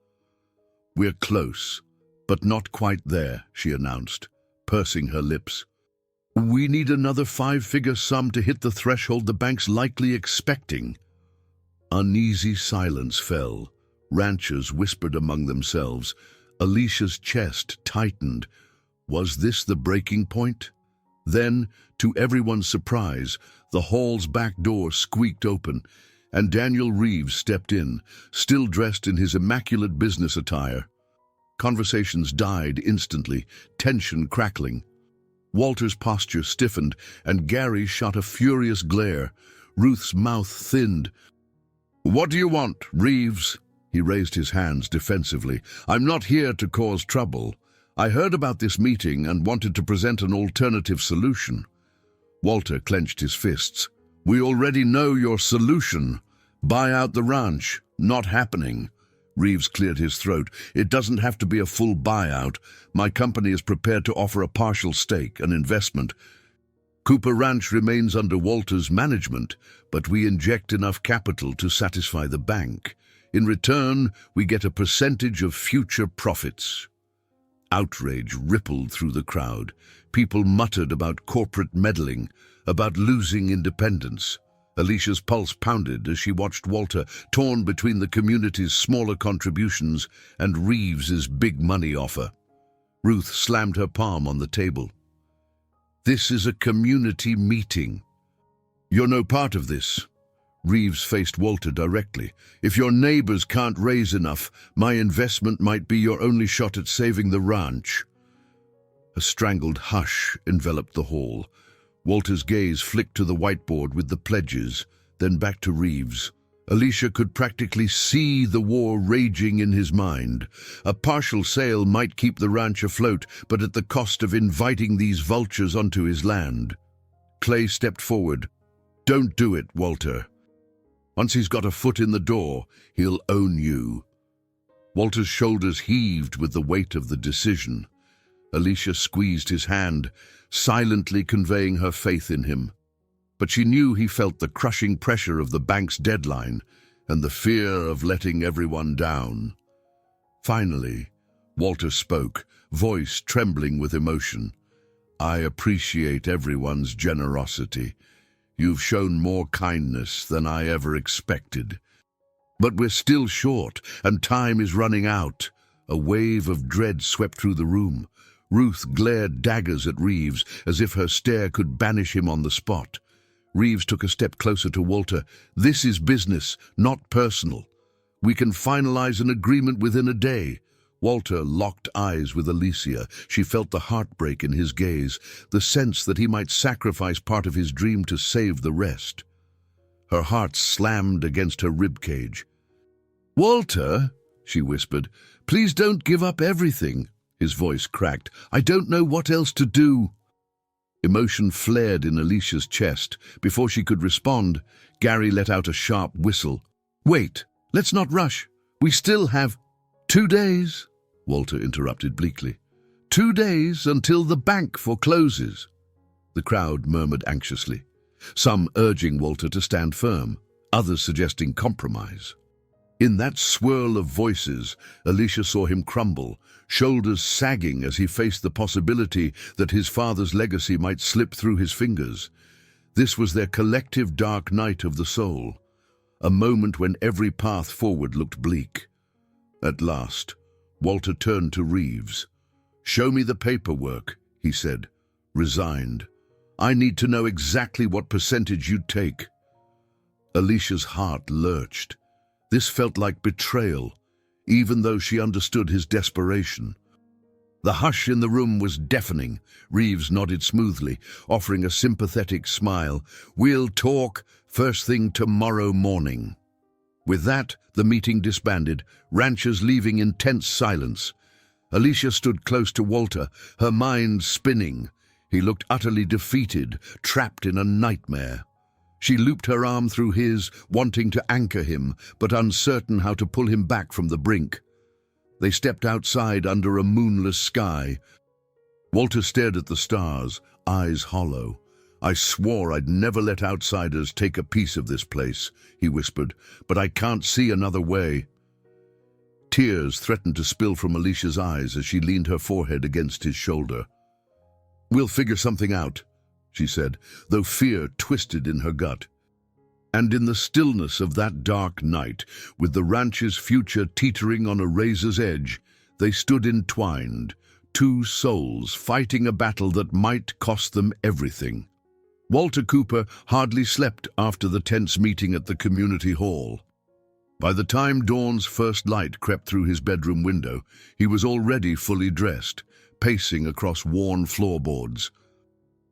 We're close, but not quite there, she announced, pursing her lips. We need another 5-figure sum to hit the threshold the bank's likely expecting. Uneasy silence fell. Ranchers whispered among themselves. Alicia's chest tightened. Was this the breaking point? Then, to everyone's surprise, the hall's back door squeaked open, and Daniel Reeves stepped in, still dressed in his immaculate business attire. Conversations died instantly, tension crackling. Walter's posture stiffened, and Gary shot a furious glare. Ruth's mouth thinned. "What do you want, Reeves?" He raised his hands defensively. "I'm not here to cause trouble. I heard about this meeting and wanted to present an alternative solution." Walter clenched his fists. "We already know your solution. Buy out the ranch. Not happening." Reeves cleared his throat. "It doesn't have to be a full buyout. My company is prepared to offer a partial stake, an investment. Cooper Ranch remains under Walter's management, but we inject enough capital to satisfy the bank. In return, we get a percentage of future profits." Outrage rippled through the crowd. People muttered about corporate meddling, about losing independence. Alicia's pulse pounded as she watched Walter, torn between the community's smaller contributions and Reeves's big money offer. Ruth slammed her palm on the table. "This is a community meeting. You're no part of this." Reeves faced Walter directly. "If your neighbors can't raise enough, my investment might be your only shot at saving the ranch." A strangled hush enveloped the hall. Walter's gaze flicked to the whiteboard with the pledges, then back to Reeves. Alicia could practically see the war raging in his mind. A partial sale might keep the ranch afloat, but at the cost of inviting these vultures onto his land. Clay stepped forward. "Don't do it, Walter. Once he's got a foot in the door, he'll own you." Walter's shoulders heaved with the weight of the decision. Alicia squeezed his hand, silently conveying her faith in him. But she knew he felt the crushing pressure of the bank's deadline and the fear of letting everyone down. Finally, Walter spoke, voice trembling with emotion. "I appreciate everyone's generosity. You've shown more kindness than I ever expected. But we're still short, and time is running out." A wave of dread swept through the room. Ruth glared daggers at Reeves, as if her stare could banish him on the spot. Reeves took a step closer to Walter. "This is business, not personal. We can finalize an agreement within a day." Walter locked eyes with Alicia. She felt the heartbreak in his gaze, the sense that he might sacrifice part of his dream to save the rest. Her heart slammed against her ribcage. "Walter," she whispered, "please don't give up everything." His voice cracked. "I don't know what else to do." Emotion flared in Alicia's chest. Before she could respond, Gary let out a sharp whistle. "Wait, let's not rush. We still have 2 days," Walter interrupted bleakly. 2 days until the bank forecloses." The crowd murmured anxiously, some urging Walter to stand firm, others suggesting compromise. In that swirl of voices, Alicia saw him crumble, shoulders sagging as he faced the possibility that his father's legacy might slip through his fingers. This was their collective dark night of the soul, a moment when every path forward looked bleak. At last, Walter turned to Reeves. "Show me the paperwork," he said, resigned. "I need to know exactly what percentage you'd take." Alicia's heart lurched. This felt like betrayal, even though she understood his desperation. The hush in the room was deafening. Reeves nodded smoothly, offering a sympathetic smile. "We'll talk first thing tomorrow morning." With that, the meeting disbanded, ranchers leaving in tense silence. Alicia stood close to Walter, her mind spinning. He looked utterly defeated, trapped in a nightmare. She looped her arm through his, wanting to anchor him, but uncertain how to pull him back from the brink. They stepped outside under a moonless sky. Walter stared at the stars, eyes hollow. "I swore I'd never let outsiders take a piece of this place," he whispered, "but I can't see another way." Tears threatened to spill from Alicia's eyes as she leaned her forehead against his shoulder. "We'll figure something out," she said, though fear twisted in her gut. And in the stillness of that dark night, with the ranch's future teetering on a razor's edge, they stood entwined, two souls fighting a battle that might cost them everything. Walter Cooper hardly slept after the tense meeting at the community hall. By the time dawn's first light crept through his bedroom window, he was already fully dressed, pacing across worn floorboards.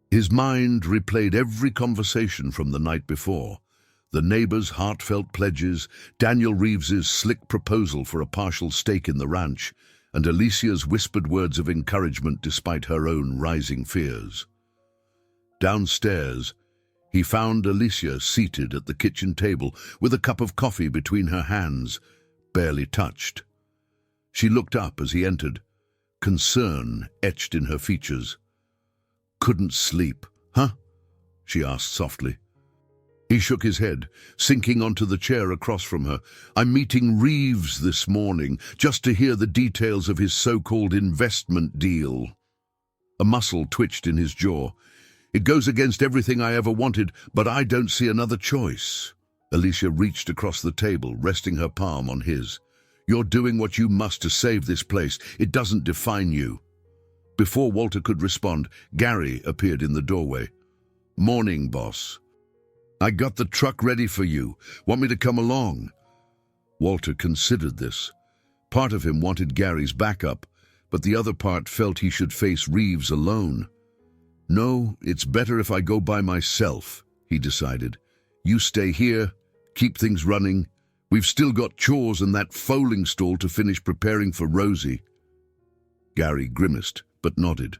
His mind replayed every conversation from the night before. The neighbors' heartfelt pledges, Daniel Reeves's slick proposal for a partial stake in the ranch, and Alicia's whispered words of encouragement despite her own rising fears. Downstairs, he found Alicia seated at the kitchen table with a cup of coffee between her hands, barely touched. She looked up as he entered, concern etched in her features. "Couldn't sleep, huh?" she asked softly. He shook his head, sinking onto the chair across from her. "I'm meeting Reeves this morning, just to hear the details of his so-called investment deal." A muscle twitched in his jaw. "It goes against everything I ever wanted, but I don't see another choice." Alicia reached across the table, resting her palm on his. "You're doing what you must to save this place. It doesn't define you." Before Walter could respond, Gary appeared in the doorway. "Morning, boss. I got the truck ready for you. Want me to come along?" Walter considered this. Part of him wanted Gary's backup, but the other part felt he should face Reeves alone. "No, it's better if I go by myself," he decided. "You stay here, keep things running. We've still got chores and that foaling stall to finish preparing for Rosie." Gary grimaced, but nodded.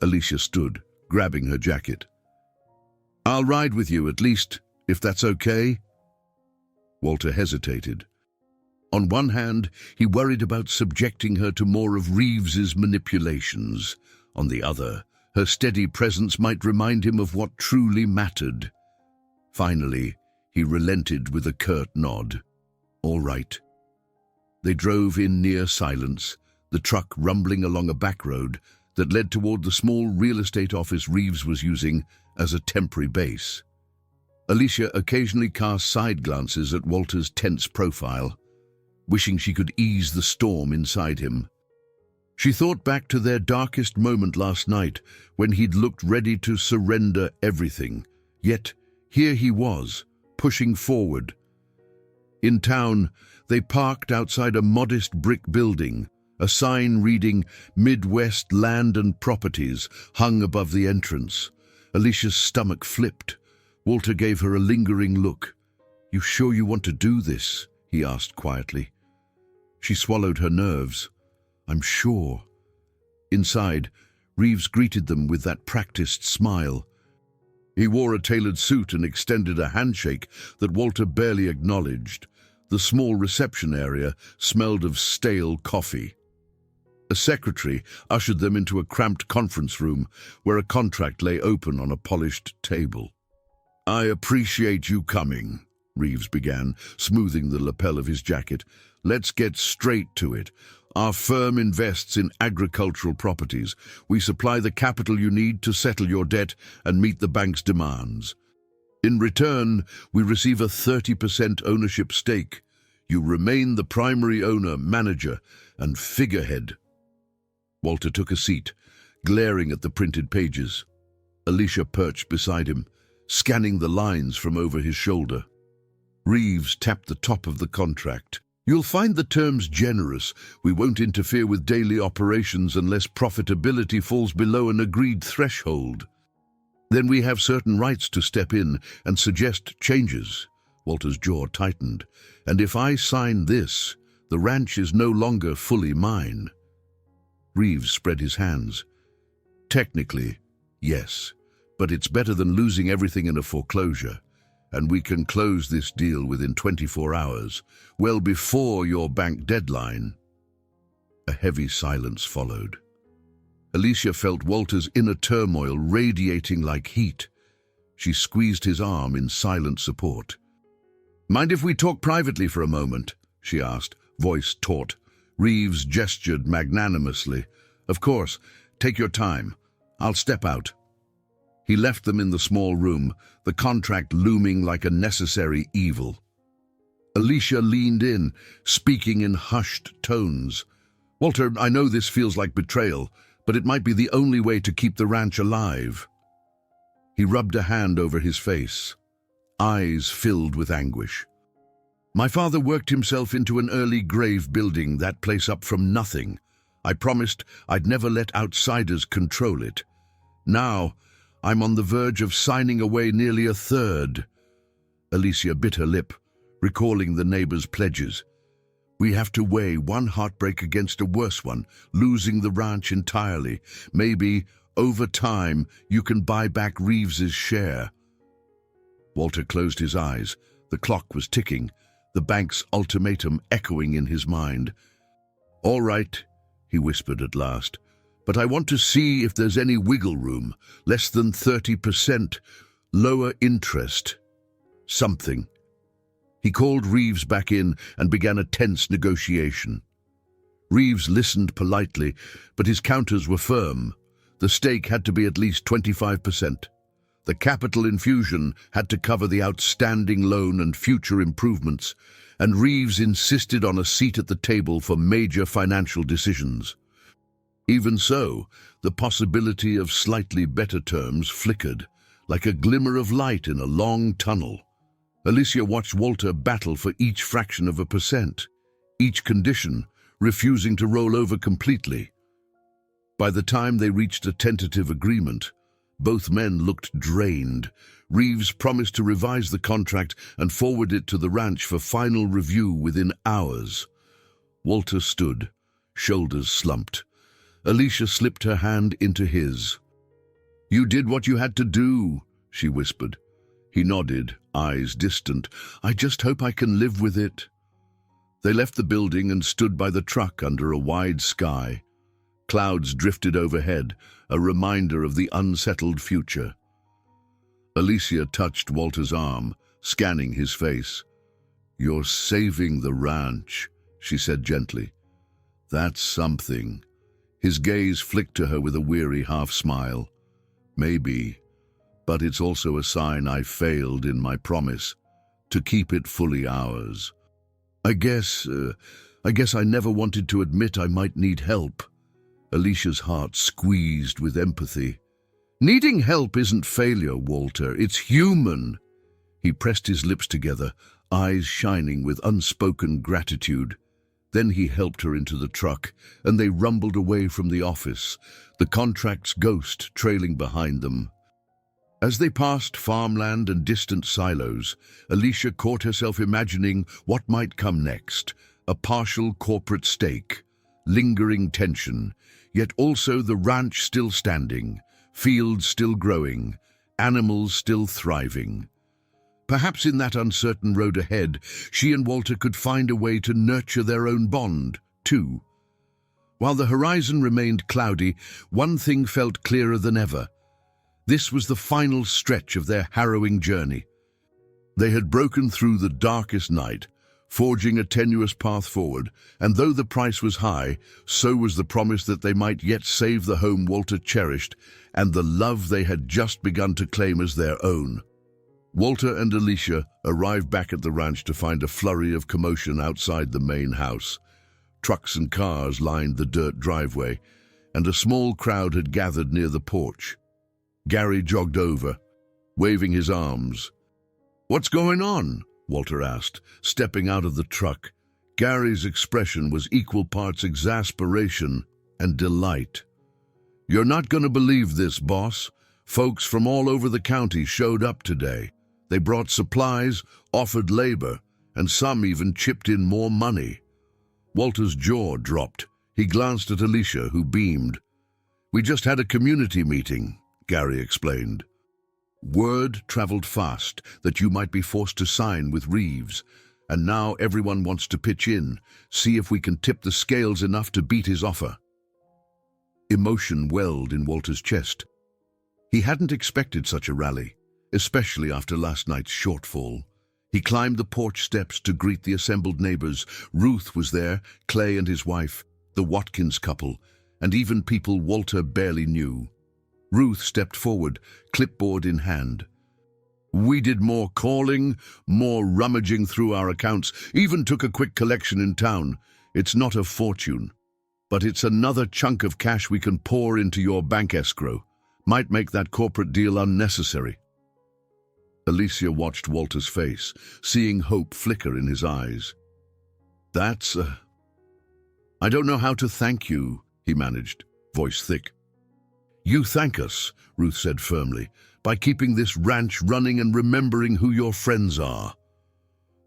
Alicia stood, grabbing her jacket. "I'll ride with you, at least, if that's okay." Walter hesitated. On one hand, he worried about subjecting her to more of Reeves's manipulations. On the other, her steady presence might remind him of what truly mattered. Finally, he relented with a curt nod. "All right." They drove in near silence, the truck rumbling along a back road that led toward the small real estate office Reeves was using as a temporary base. Alicia occasionally cast side glances at Walter's tense profile, wishing she could ease the storm inside him. She thought back to their darkest moment last night, when he'd looked ready to surrender everything. Yet here he was, pushing forward. In town, they parked outside a modest brick building. A sign reading "Midwest Land and Properties" hung above the entrance. Alicia's stomach flipped. Walter gave her a lingering look. "You sure you want to do this?" he asked quietly. She swallowed her nerves. "I'm sure." Inside, Reeves greeted them with that practiced smile. He wore a tailored suit and extended a handshake that Walter barely acknowledged. The small reception area smelled of stale coffee. A secretary ushered them into a cramped conference room where a contract lay open on a polished table. "I appreciate you coming," Reeves began, smoothing the lapel of his jacket. "Let's get straight to it. Our firm invests in agricultural properties. We supply the capital you need to settle your debt and meet the bank's demands. In return, we receive a 30% ownership stake. You remain the primary owner, manager, and figurehead." Walter took a seat, glaring at the printed pages. Alicia perched beside him, scanning the lines from over his shoulder. Reeves tapped the top of the contract. "You'll find the terms generous. We won't interfere with daily operations unless profitability falls below an agreed threshold. Then we have certain rights to step in and suggest changes." Walter's jaw tightened. "And if I sign this, the ranch is no longer fully mine." Reeves spread his hands. "Technically, yes, but it's better than losing everything in a foreclosure. And we can close this deal within 24 hours, well before your bank deadline." A heavy silence followed. Alicia felt Walter's inner turmoil radiating like heat. She squeezed his arm in silent support. "Mind if we talk privately for a moment?" she asked, voice taut. Reeves gestured magnanimously. "Of course, take your time. I'll step out." He left them in the small room, the contract looming like a necessary evil. Alicia leaned in, speaking in hushed tones. "Walter, I know this feels like betrayal, but it might be the only way to keep the ranch alive." He rubbed a hand over his face, eyes filled with anguish. "My father worked himself into an early grave building that place up from nothing. I promised I'd never let outsiders control it. Now, I'm on the verge of signing away nearly a third." Alicia bit her lip, recalling the neighbor's pledges. "We have to weigh one heartbreak against a worse one, losing the ranch entirely. Maybe, over time, you can buy back Reeves's share." Walter closed his eyes. The clock was ticking, the bank's ultimatum echoing in his mind. "All right," he whispered at last, "but I want to see if there's any wiggle room, less than 30%, lower interest, something." He called Reeves back in and began a tense negotiation. Reeves listened politely, but his counters were firm. The stake had to be at least 25%. The capital infusion had to cover the outstanding loan and future improvements, and Reeves insisted on a seat at the table for major financial decisions. Even so, the possibility of slightly better terms flickered, like a glimmer of light in a long tunnel. Alicia watched Walter battle for each fraction of a percent, each condition refusing to roll over completely. By the time they reached a tentative agreement, both men looked drained. Reeves promised to revise the contract and forward it to the ranch for final review within hours. Walter stood, shoulders slumped. Alicia slipped her hand into his. "You did what you had to do," she whispered. He nodded, eyes distant. "I just hope I can live with it." They left the building and stood by the truck under a wide sky. Clouds drifted overhead, a reminder of the unsettled future. Alicia touched Walter's arm, scanning his face. "You're saving the ranch," she said gently. "That's something." His gaze flicked to her with a weary half-smile. "Maybe, but it's also a sign I failed in my promise to keep it fully ours. I guess I never wanted to admit I might need help." Alicia's heart squeezed with empathy. "Needing help isn't failure, Walter. It's human." He pressed his lips together, eyes shining with unspoken gratitude. Then he helped her into the truck, and they rumbled away from the office, the contract's ghost trailing behind them. As they passed farmland and distant silos, Alicia caught herself imagining what might come next: a partial corporate stake, lingering tension, yet also the ranch still standing, fields still growing, animals still thriving. Perhaps in that uncertain road ahead, she and Walter could find a way to nurture their own bond, too. While the horizon remained cloudy, one thing felt clearer than ever. This was the final stretch of their harrowing journey. They had broken through the darkest night, forging a tenuous path forward, and though the price was high, so was the promise that they might yet save the home Walter cherished and the love they had just begun to claim as their own. Walter and Alicia arrived back at the ranch to find a flurry of commotion outside the main house. Trucks and cars lined the dirt driveway, and a small crowd had gathered near the porch. Gary jogged over, waving his arms. "What's going on?" Walter asked, stepping out of the truck. Gary's expression was equal parts exasperation and delight. "You're not going to believe this, boss. Folks from all over the county showed up today. They brought supplies, offered labor, and some even chipped in more money." Walter's jaw dropped. He glanced at Alicia, who beamed. "We just had a community meeting," Gary explained. "Word traveled fast that you might be forced to sign with Reeves, and now everyone wants to pitch in, see if we can tip the scales enough to beat his offer." Emotion welled in Walter's chest. He hadn't expected such a rally, especially after last night's shortfall. He climbed the porch steps to greet the assembled neighbors. Ruth was there, Clay and his wife, the Watkins couple, and even people Walter barely knew. Ruth stepped forward, clipboard in hand. We did more calling, more rummaging through our accounts, even took a quick collection in town. It's not a fortune, but it's another chunk of cash we can pour into your bank escrow. Might make that corporate deal unnecessary. Alicia watched Walter's face, seeing hope flicker in his eyes. I don't know how to thank you, he managed, voice thick. You thank us, Ruth said firmly, by keeping this ranch running and remembering who your friends are.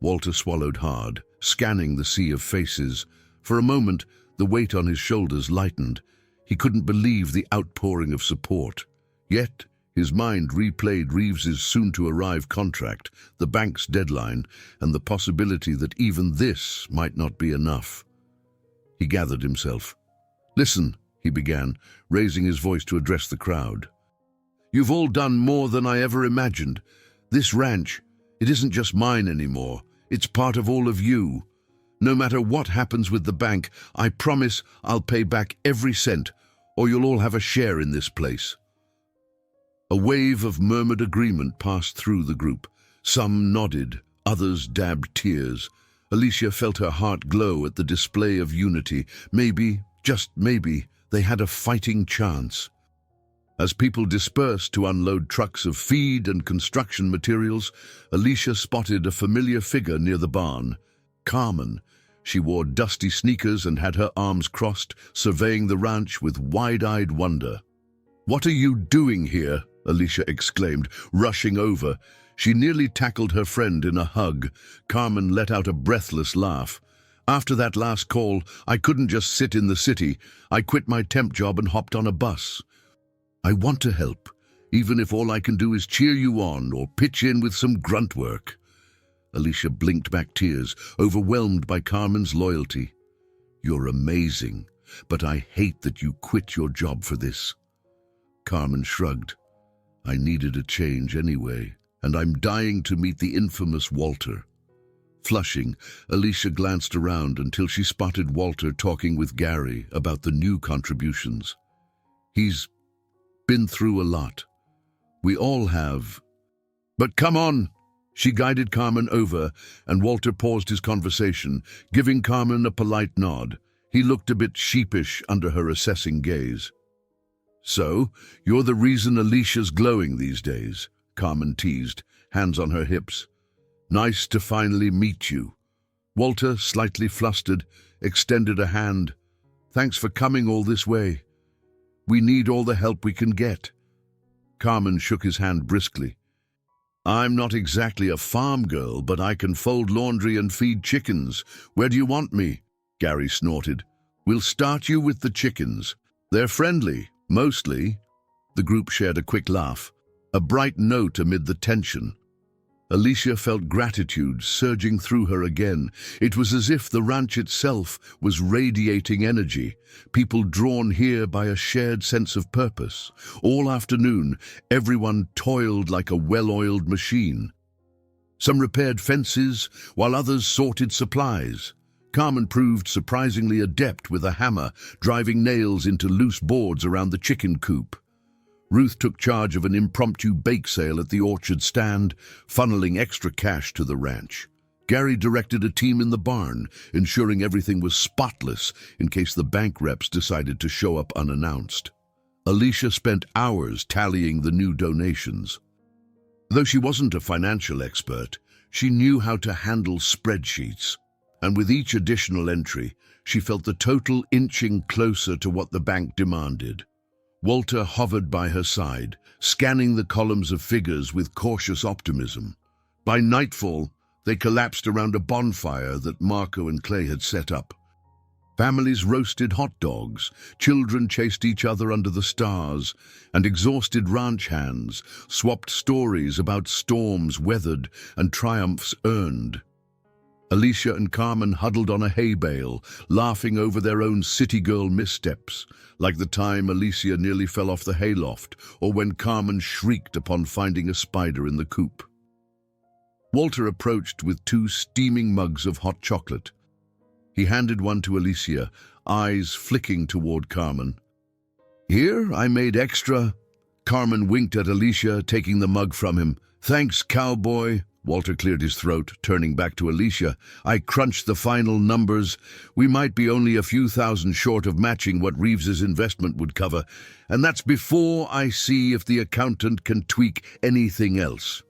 Walter swallowed hard, scanning the sea of faces. For a moment, the weight on his shoulders lightened. He couldn't believe the outpouring of support. Yet, his mind replayed Reeves's soon-to-arrive contract, the bank's deadline, and the possibility that even this might not be enough. He gathered himself. Listen, he began, raising his voice to address the crowd. You've all done more than I ever imagined. This ranch, it isn't just mine anymore. It's part of all of you. No matter what happens with the bank, I promise I'll pay back every cent, or you'll all have a share in this place. A wave of murmured agreement passed through the group. Some nodded, others dabbed tears. Alicia felt her heart glow at the display of unity. Maybe, just maybe, they had a fighting chance. As people dispersed to unload trucks of feed and construction materials, Alicia spotted a familiar figure near the barn. Carmen. She wore dusty sneakers and had her arms crossed, surveying the ranch with wide-eyed wonder. What are you doing here? Alicia exclaimed, rushing over. She nearly tackled her friend in a hug. Carmen let out a breathless laugh. After that last call, I couldn't just sit in the city. I quit my temp job and hopped on a bus. I want to help, even if all I can do is cheer you on or pitch in with some grunt work. Alicia blinked back tears, overwhelmed by Carmen's loyalty. You're amazing, but I hate that you quit your job for this. Carmen shrugged. I needed a change anyway, and I'm dying to meet the infamous Walter. Flushing, Alicia glanced around until she spotted Walter talking with Gary about the new contributions. He's been through a lot. We all have. But come on! She guided Carmen over, and Walter paused his conversation, giving Carmen a polite nod. He looked a bit sheepish under her assessing gaze. So, you're the reason Alicia's glowing these days, Carmen teased, hands on her hips. Nice to finally meet you. Walter, slightly flustered, extended a hand. Thanks for coming all this way. We need all the help we can get. Carmen shook his hand briskly. I'm not exactly a farm girl, but I can fold laundry and feed chickens. Where do you want me? Gary snorted. We'll start you with the chickens. They're friendly, mostly. The group shared a quick laugh, a bright note amid the tension. Alicia felt gratitude surging through her again. It was as if the ranch itself was radiating energy, people drawn here by a shared sense of purpose. All afternoon, everyone toiled like a well-oiled machine. Some repaired fences, while others sorted supplies. Carmen proved surprisingly adept with a hammer, driving nails into loose boards around the chicken coop. Ruth took charge of an impromptu bake sale at the orchard stand, funneling extra cash to the ranch. Gary directed a team in the barn, ensuring everything was spotless in case the bank reps decided to show up unannounced. Alicia spent hours tallying the new donations. Though she wasn't a financial expert, she knew how to handle spreadsheets, and with each additional entry, she felt the total inching closer to what the bank demanded. Walter hovered by her side, scanning the columns of figures with cautious optimism. By nightfall, they collapsed around a bonfire that Marco and Clay had set up. Families roasted hot dogs, children chased each other under the stars, and exhausted ranch hands swapped stories about storms weathered and triumphs earned. Alicia and Carmen huddled on a hay bale, laughing over their own city girl missteps, like the time Alicia nearly fell off the hayloft, or when Carmen shrieked upon finding a spider in the coop. Walter approached with 2 steaming mugs of hot chocolate. He handed one to Alicia, eyes flicking toward Carmen. Here, I made extra. Carmen winked at Alicia, taking the mug from him. "Thanks, cowboy." Walter cleared his throat, turning back to Alicia. "I crunched the final numbers. We might be only a few thousand short of matching what Reeves's investment would cover, and that's before I see if the accountant can tweak anything else."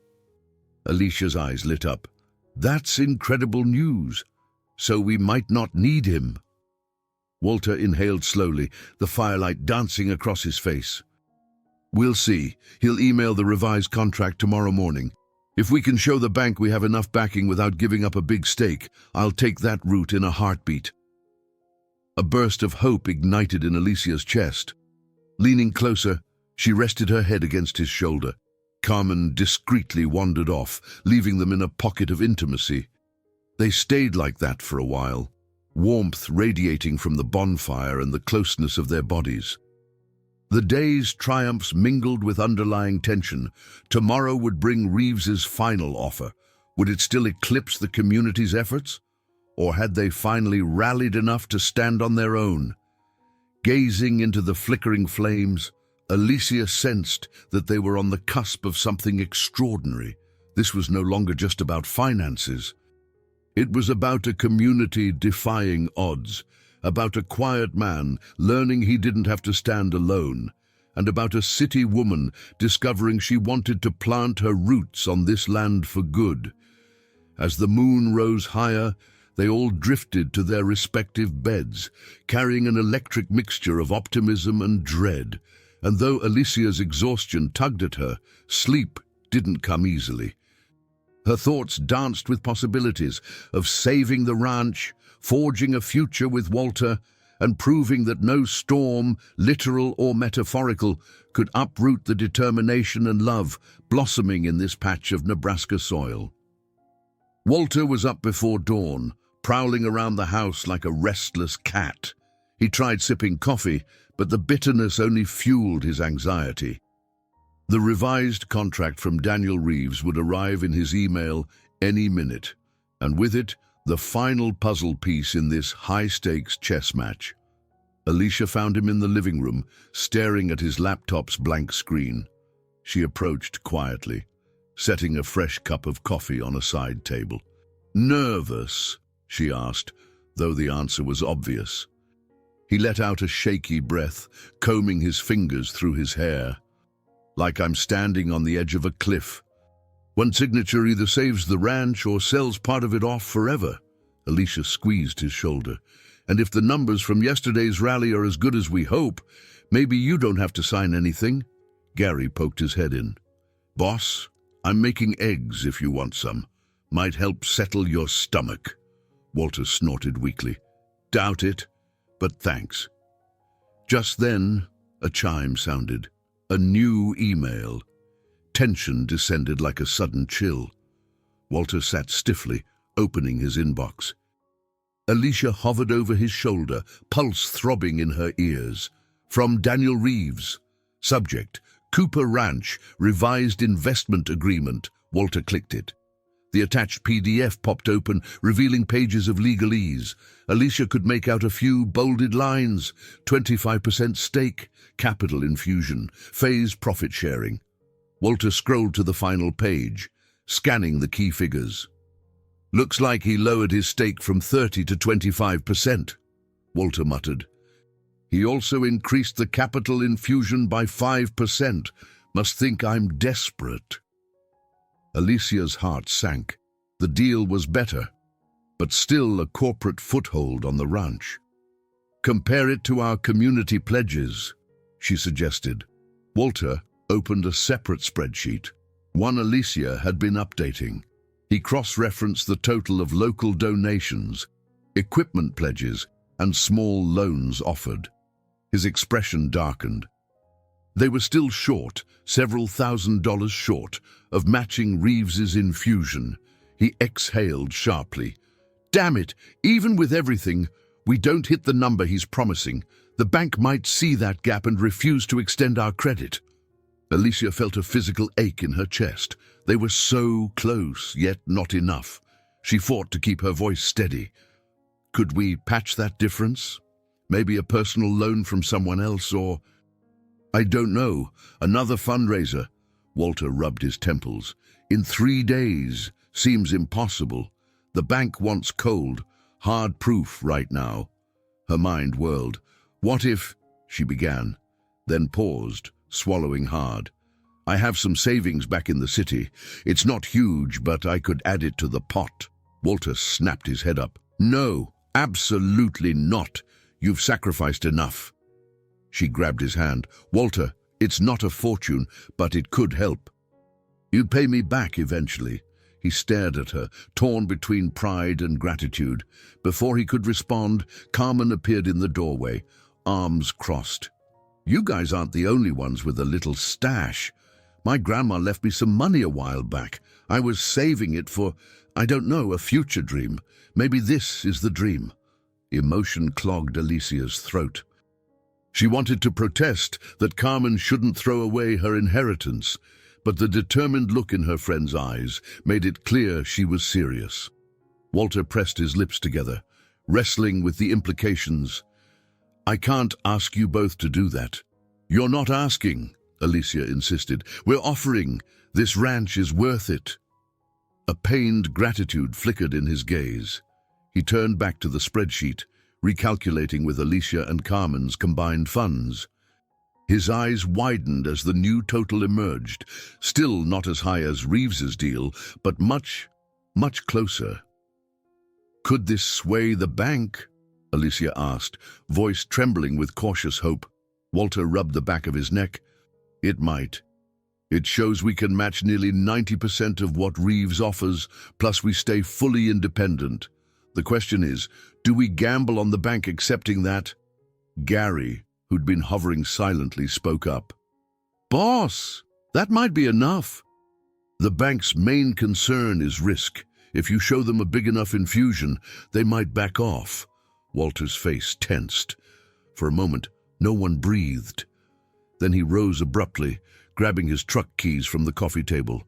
Alicia's eyes lit up. "That's incredible news. So we might not need him." Walter inhaled slowly, the firelight dancing across his face. "We'll see. He'll email the revised contract tomorrow morning. If we can show the bank we have enough backing without giving up a big stake, I'll take that route in a heartbeat." A burst of hope ignited in Alicia's chest. Leaning closer, she rested her head against his shoulder. Carmen discreetly wandered off, leaving them in a pocket of intimacy. They stayed like that for a while, warmth radiating from the bonfire and the closeness of their bodies. The day's triumphs mingled with underlying tension. Tomorrow would bring Reeves's final offer. Would it still eclipse the community's efforts? Or had they finally rallied enough to stand on their own? Gazing into the flickering flames, Alicia sensed that they were on the cusp of something extraordinary. This was no longer just about finances. It was about a community defying odds, about a quiet man learning he didn't have to stand alone, and about a city woman discovering she wanted to plant her roots on this land for good. As the moon rose higher, they all drifted to their respective beds, carrying an electric mixture of optimism and dread. And though Alicia's exhaustion tugged at her, sleep didn't come easily. Her thoughts danced with possibilities of saving the ranch, forging a future with Walter, and proving that no storm, literal or metaphorical, could uproot the determination and love blossoming in this patch of Nebraska soil. Walter was up before dawn, prowling around the house like a restless cat. He tried sipping coffee, but the bitterness only fueled his anxiety. The revised contract from Daniel Reeves would arrive in his email any minute, and with it, the final puzzle piece in this high-stakes chess match. Alicia found him in the living room, staring at his laptop's blank screen. She approached quietly, setting a fresh cup of coffee on a side table. "Nervous?" she asked, though the answer was obvious. He let out a shaky breath, combing his fingers through his hair. "Like I'm standing on the edge of a cliff. One signature either saves the ranch or sells part of it off forever." Alicia squeezed his shoulder. "And if the numbers from yesterday's rally are as good as we hope, maybe you don't have to sign anything." Gary poked his head in. "Boss, I'm making eggs if you want some. Might help settle your stomach." Walter snorted weakly. "Doubt it, but thanks." Just then, a chime sounded. A new email. Tension descended like a sudden chill. Walter sat stiffly, opening his inbox. Alicia hovered over his shoulder, pulse throbbing in her ears. From Daniel Reeves. Subject: Cooper Ranch, revised investment agreement. Walter clicked it. The attached PDF popped open, revealing pages of legalese. Alicia could make out a few bolded lines. 25% stake, capital infusion, phase profit sharing. Walter scrolled to the final page, scanning the key figures. "Looks like he lowered his stake from 30 to 25%, Walter muttered. "He also increased the capital infusion by 5%. Must think I'm desperate." Alicia's heart sank. The deal was better, but still a corporate foothold on the ranch. "Compare it to our community pledges," she suggested. Walter opened a separate spreadsheet, one Alicia had been updating. He cross-referenced the total of local donations, equipment pledges, and small loans offered. His expression darkened. They were still short, several $1,000s short, of matching Reeves's infusion. He exhaled sharply. "Damn it, even with everything, we don't hit the number he's promising. The bank might see that gap and refuse to extend our credit." Alicia felt a physical ache in her chest. They were so close, yet not enough. She fought to keep her voice steady. "Could we patch that difference? Maybe a personal loan from someone else, or—" I don't know. Another fundraiser. Walter rubbed his temples. In 3 days. Seems impossible. The bank wants cold, hard proof right now. Her mind whirled. What if, she began, then paused, swallowing hard. I have some savings back in the city. It's not huge, but I could add it to the pot. Walter snapped his head up. No, absolutely not. You've sacrificed enough. She grabbed his hand. Walter, it's not a fortune, but it could help. You'd pay me back eventually. He stared at her, torn between pride and gratitude. Before he could respond, Carmen appeared in the doorway, arms crossed. You guys aren't the only ones with a little stash. My grandma left me some money a while back. I was saving it for, I don't know, a future dream. Maybe this is the dream. Emotion clogged Alicia's throat. She wanted to protest that Carmen shouldn't throw away her inheritance, but the determined look in her friend's eyes made it clear she was serious. Walter pressed his lips together, wrestling with the implications. I can't ask you both to do that. You're not asking, Alicia insisted. We're offering. This ranch is worth it. A pained gratitude flickered in his gaze. He turned back to the spreadsheet, recalculating with Alicia and Carmen's combined funds. His eyes widened as the new total emerged, still not as high as Reeves's deal, but much, much closer. Could this sway the bank? Alicia asked, voice trembling with cautious hope. Walter rubbed the back of his neck. It might. It shows we can match nearly 90% of what Reeves offers, plus we stay fully independent. The question is, do we gamble on the bank accepting that? Gary, who'd been hovering silently, spoke up. Boss, that might be enough. The bank's main concern is risk. If you show them a big enough infusion, they might back off. Walter's face tensed. For a moment, no one breathed. Then he rose abruptly, grabbing his truck keys from the coffee table.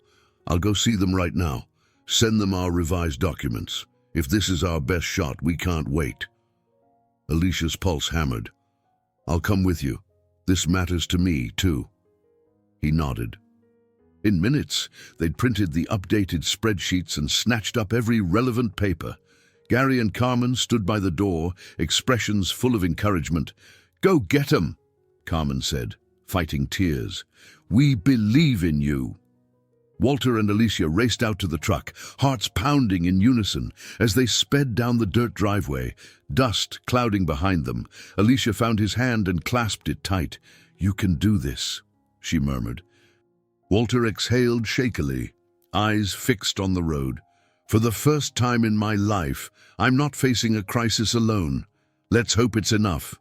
I'll go see them right now. Send them our revised documents. If this is our best shot, we can't wait. Alicia's pulse hammered. I'll come with you. This matters to me, too. He nodded. In minutes, they'd printed the updated spreadsheets and snatched up every relevant paper. Gary and Carmen stood by the door, expressions full of encouragement. Go get 'em, Carmen said, fighting tears. We believe in you. Walter and Alicia raced out to the truck, hearts pounding in unison as they sped down the dirt driveway, dust clouding behind them. Alicia found his hand and clasped it tight. You can do this, she murmured. Walter exhaled shakily, eyes fixed on the road. For the first time in my life, I'm not facing a crisis alone. Let's hope it's enough.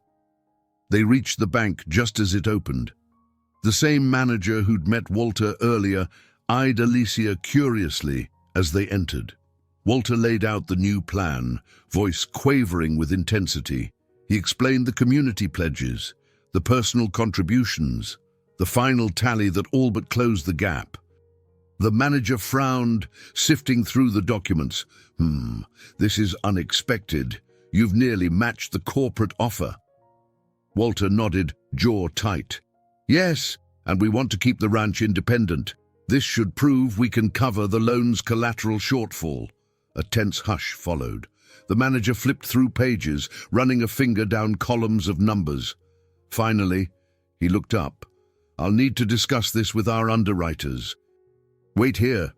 They reached the bank just as it opened. The same manager who'd met Walter earlier eyed Alicia curiously as they entered. Walter laid out the new plan, voice quavering with intensity. He explained the community pledges, the personal contributions, the final tally that all but closed the gap. The manager frowned, sifting through the documents. This is unexpected. You've nearly matched the corporate offer. Walter nodded, jaw tight. Yes, and we want to keep the ranch independent. This should prove we can cover the loan's collateral shortfall. A tense hush followed. The manager flipped through pages, running a finger down columns of numbers. Finally, he looked up. I'll need to discuss this with our underwriters. Wait here.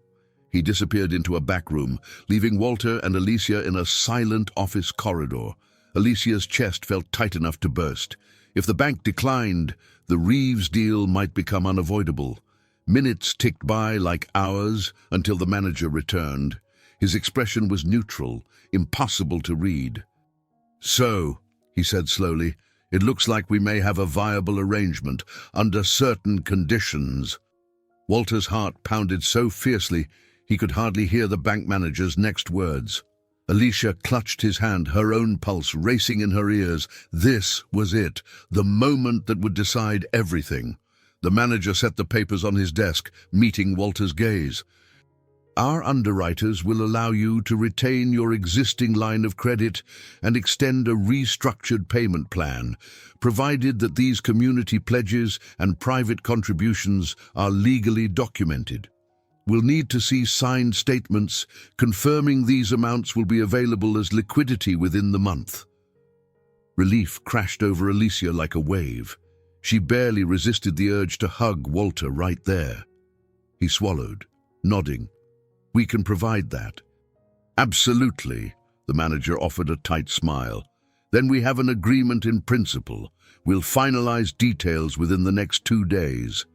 He disappeared into a back room, leaving Walter and Alicia in a silent office corridor. Alicia's chest felt tight enough to burst. If the bank declined, the Reeves deal might become unavoidable. Minutes ticked by like hours until the manager returned. His expression was neutral, impossible to read. So, he said slowly, it looks like we may have a viable arrangement under certain conditions. Walter's heart pounded so fiercely he could hardly hear the bank manager's next words. Alicia clutched his hand, her own pulse racing in her ears. This was it, the moment that would decide everything. The manager set the papers on his desk, meeting Walter's gaze. Our underwriters will allow you to retain your existing line of credit and extend a restructured payment plan, provided that these community pledges and private contributions are legally documented. We'll need to see signed statements confirming these amounts will be available as liquidity within the month. Relief crashed over Alicia like a wave. She barely resisted the urge to hug Walter right there. He swallowed, nodding. We can provide that. Absolutely, the manager offered a tight smile. Then we have an agreement in principle. We'll finalize details within the next 2 days.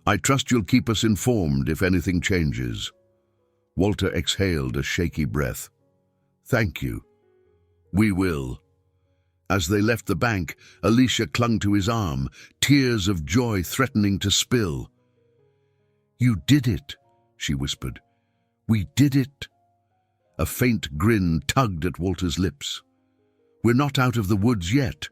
I trust you'll keep us informed if anything changes. Walter exhaled a shaky breath. Thank you. We will. As they left the bank, Alicia clung to his arm, tears of joy threatening to spill. You did it, she whispered. We did it. A faint grin tugged at Walter's lips. We're not out of the woods yet.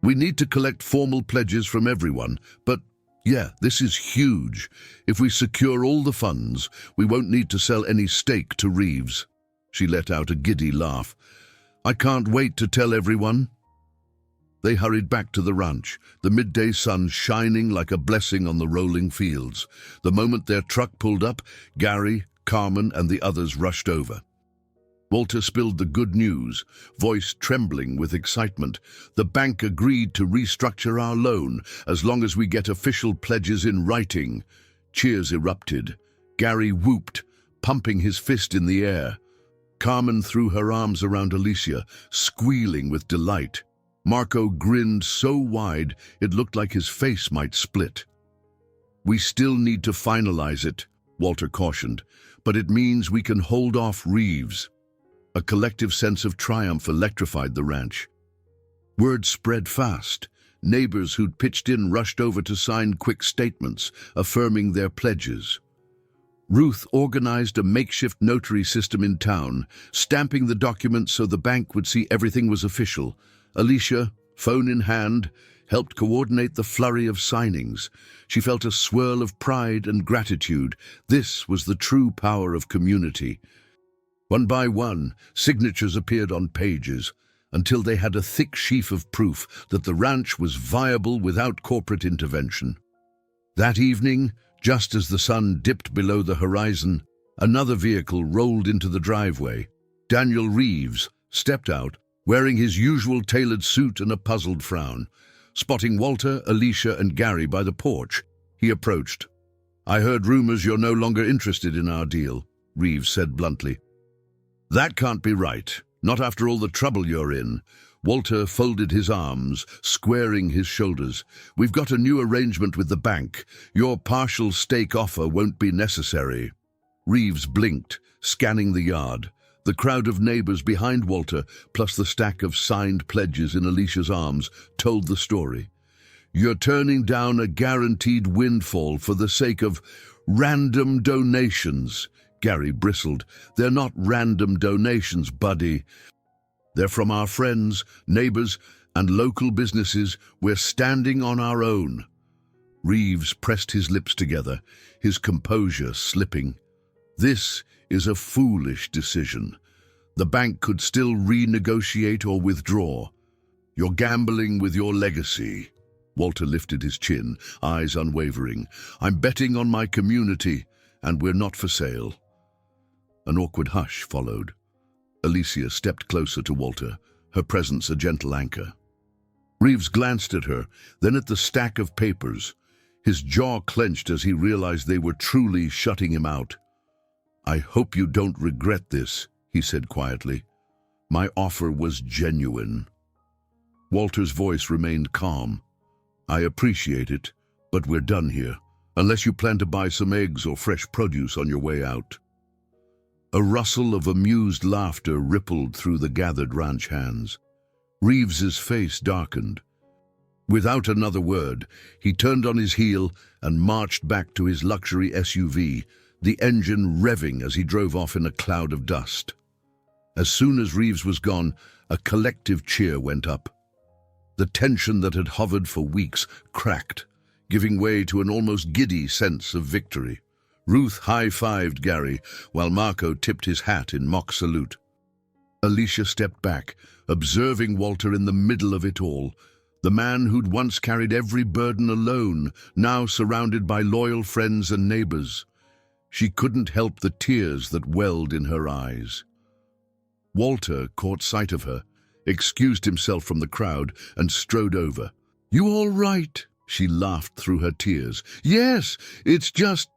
We need to collect formal pledges from everyone, but yeah, this is huge. If we secure all the funds, we won't need to sell any stake to Reeves. She let out a giddy laugh. I can't wait to tell everyone. They hurried back to the ranch, the midday sun shining like a blessing on the rolling fields. The moment their truck pulled up, Gary, Carmen, and the others rushed over. Walter spilled the good news, voice trembling with excitement. The bank agreed to restructure our loan as long as we get official pledges in writing. Cheers erupted. Gary whooped, pumping his fist in the air. Carmen threw her arms around Alicia, squealing with delight. Marco grinned so wide it looked like his face might split. We still need to finalize it, Walter cautioned, but it means we can hold off Reeves. A collective sense of triumph electrified the ranch. Word spread fast. Neighbors who'd pitched in rushed over to sign quick statements, affirming their pledges. Ruth organized a makeshift notary system in town, stamping the documents so the bank would see everything was official. Alicia, phone in hand, helped coordinate the flurry of signings. She felt a swirl of pride and gratitude. This was the true power of community. One by one, signatures appeared on pages, until they had a thick sheaf of proof that the ranch was viable without corporate intervention. That evening, just as the sun dipped below the horizon, another vehicle rolled into the driveway. Daniel Reeves stepped out, wearing his usual tailored suit and a puzzled frown. Spotting Walter, Alicia, and Gary by the porch, he approached. I heard rumors you're no longer interested in our deal, Reeves said bluntly. That can't be right, not after all the trouble you're in. Walter folded his arms, squaring his shoulders. We've got a new arrangement with the bank. Your partial stake offer won't be necessary. Reeves blinked, scanning the yard. The crowd of neighbors behind Walter, plus the stack of signed pledges in Alicia's arms, told the story. You're turning down a guaranteed windfall for the sake of random donations. Gary bristled. They're not random donations, buddy. They're from our friends, neighbors, and local businesses. We're standing on our own. Reeves pressed his lips together, his composure slipping. This is a foolish decision. The bank could still renegotiate or withdraw. You're gambling with your legacy. Walter lifted his chin, eyes unwavering. I'm betting on my community, and we're not for sale. An awkward hush followed. Alicia stepped closer to Walter, her presence a gentle anchor. Reeves glanced at her, then at the stack of papers. His jaw clenched as he realized they were truly shutting him out. I hope you don't regret this, he said quietly. My offer was genuine. Walter's voice remained calm. I appreciate it, but we're done here, unless you plan to buy some eggs or fresh produce on your way out. A rustle of amused laughter rippled through the gathered ranch hands. Reeves's face darkened. Without another word, he turned on his heel and marched back to his luxury SUV, the engine revving as he drove off in a cloud of dust. As soon as Reeves was gone, a collective cheer went up. The tension that had hovered for weeks cracked, giving way to an almost giddy sense of victory. Ruth high-fived Gary, while Marco tipped his hat in mock salute. Alicia stepped back, observing Walter in the middle of it all. The man who'd once carried every burden alone, now surrounded by loyal friends and neighbors. She couldn't help the tears that welled in her eyes. Walter caught sight of her, excused himself from the crowd, and strode over. "You all right?" She laughed through her tears. "Yes, it's just...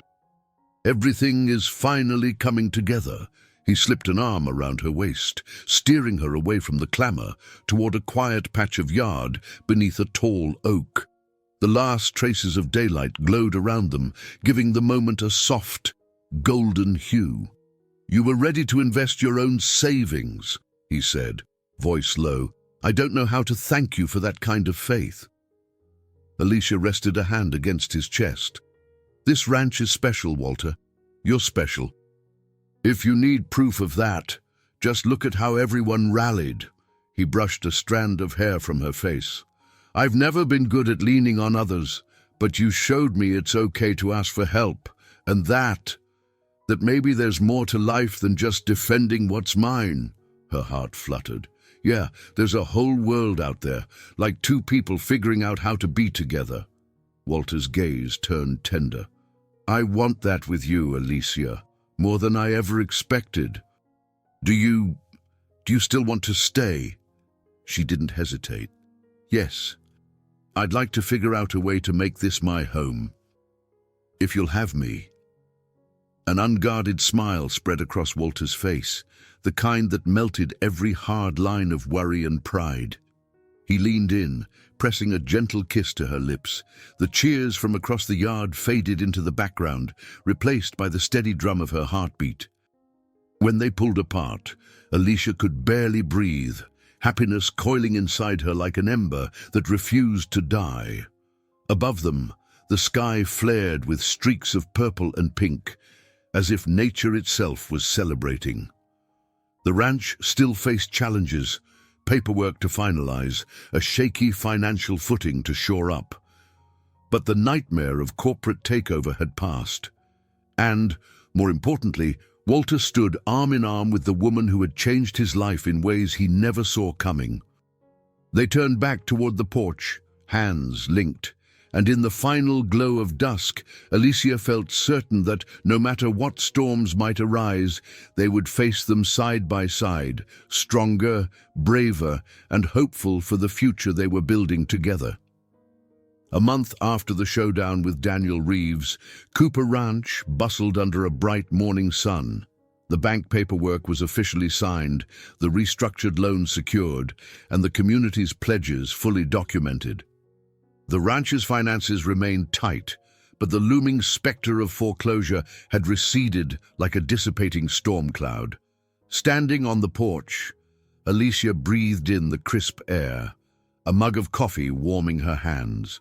everything is finally coming together." He slipped an arm around her waist, steering her away from the clamor toward a quiet patch of yard beneath a tall oak. The last traces of daylight glowed around them, giving the moment a soft, golden hue. "You were ready to invest your own savings," he said, voice low. "I don't know how to thank you for that kind of faith." Alicia rested a hand against his chest. "This ranch is special, Walter. You're special. If you need proof of that, just look at how everyone rallied." He brushed a strand of hair from her face. "I've never been good at leaning on others, but you showed me it's okay to ask for help, and that maybe there's more to life than just defending what's mine." Her heart fluttered. "Yeah, there's a whole world out there, like two people figuring out how to be together." Walter's gaze turned tender. "I want that with you, Alicia, more than I ever expected. Do you still want to stay?" She didn't hesitate. "Yes. I'd like to figure out a way to make this my home. If you'll have me." An unguarded smile spread across Walter's face, the kind that melted every hard line of worry and pride. He leaned in, pressing a gentle kiss to her lips. The cheers from across the yard faded into the background, replaced by the steady drum of her heartbeat. When they pulled apart, Alicia could barely breathe, happiness coiling inside her like an ember that refused to die. Above them, the sky flared with streaks of purple and pink, as if nature itself was celebrating. The ranch still faced challenges, paperwork to finalize, a shaky financial footing to shore up. But the nightmare of corporate takeover had passed. And, more importantly, Walter stood arm in arm with the woman who had changed his life in ways he never saw coming. They turned back toward the porch, hands linked, and in the final glow of dusk, Alicia felt certain that, no matter what storms might arise, they would face them side by side, stronger, braver, and hopeful for the future they were building together. A month after the showdown with Daniel Reeves, Cooper Ranch bustled under a bright morning sun. The bank paperwork was officially signed, the restructured loan secured, and the community's pledges fully documented. The ranch's finances remained tight, but the looming specter of foreclosure had receded like a dissipating storm cloud. Standing on the porch, Alicia breathed in the crisp air, a mug of coffee warming her hands.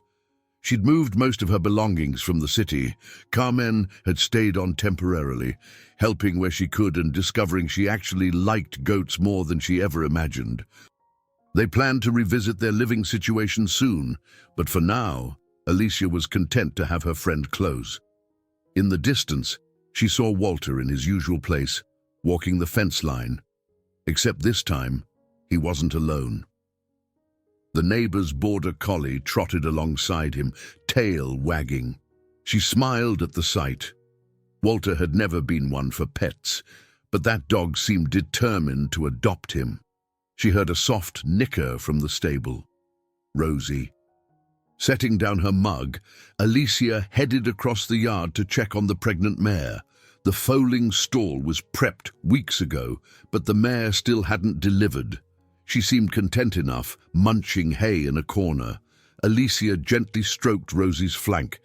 She'd moved most of her belongings from the city. Carmen had stayed on temporarily, helping where she could and discovering she actually liked goats more than she ever imagined. They planned to revisit their living situation soon, but for now, Alicia was content to have her friend close. In the distance, she saw Walter in his usual place, walking the fence line. Except this time, he wasn't alone. The neighbor's border collie trotted alongside him, tail wagging. She smiled at the sight. Walter had never been one for pets, but that dog seemed determined to adopt him. She heard a soft nicker from the stable. Rosie. Setting down her mug, Alicia headed across the yard to check on the pregnant mare. The foaling stall was prepped weeks ago, but the mare still hadn't delivered. She seemed content enough, munching hay in a corner. Alicia gently stroked Rosie's flank.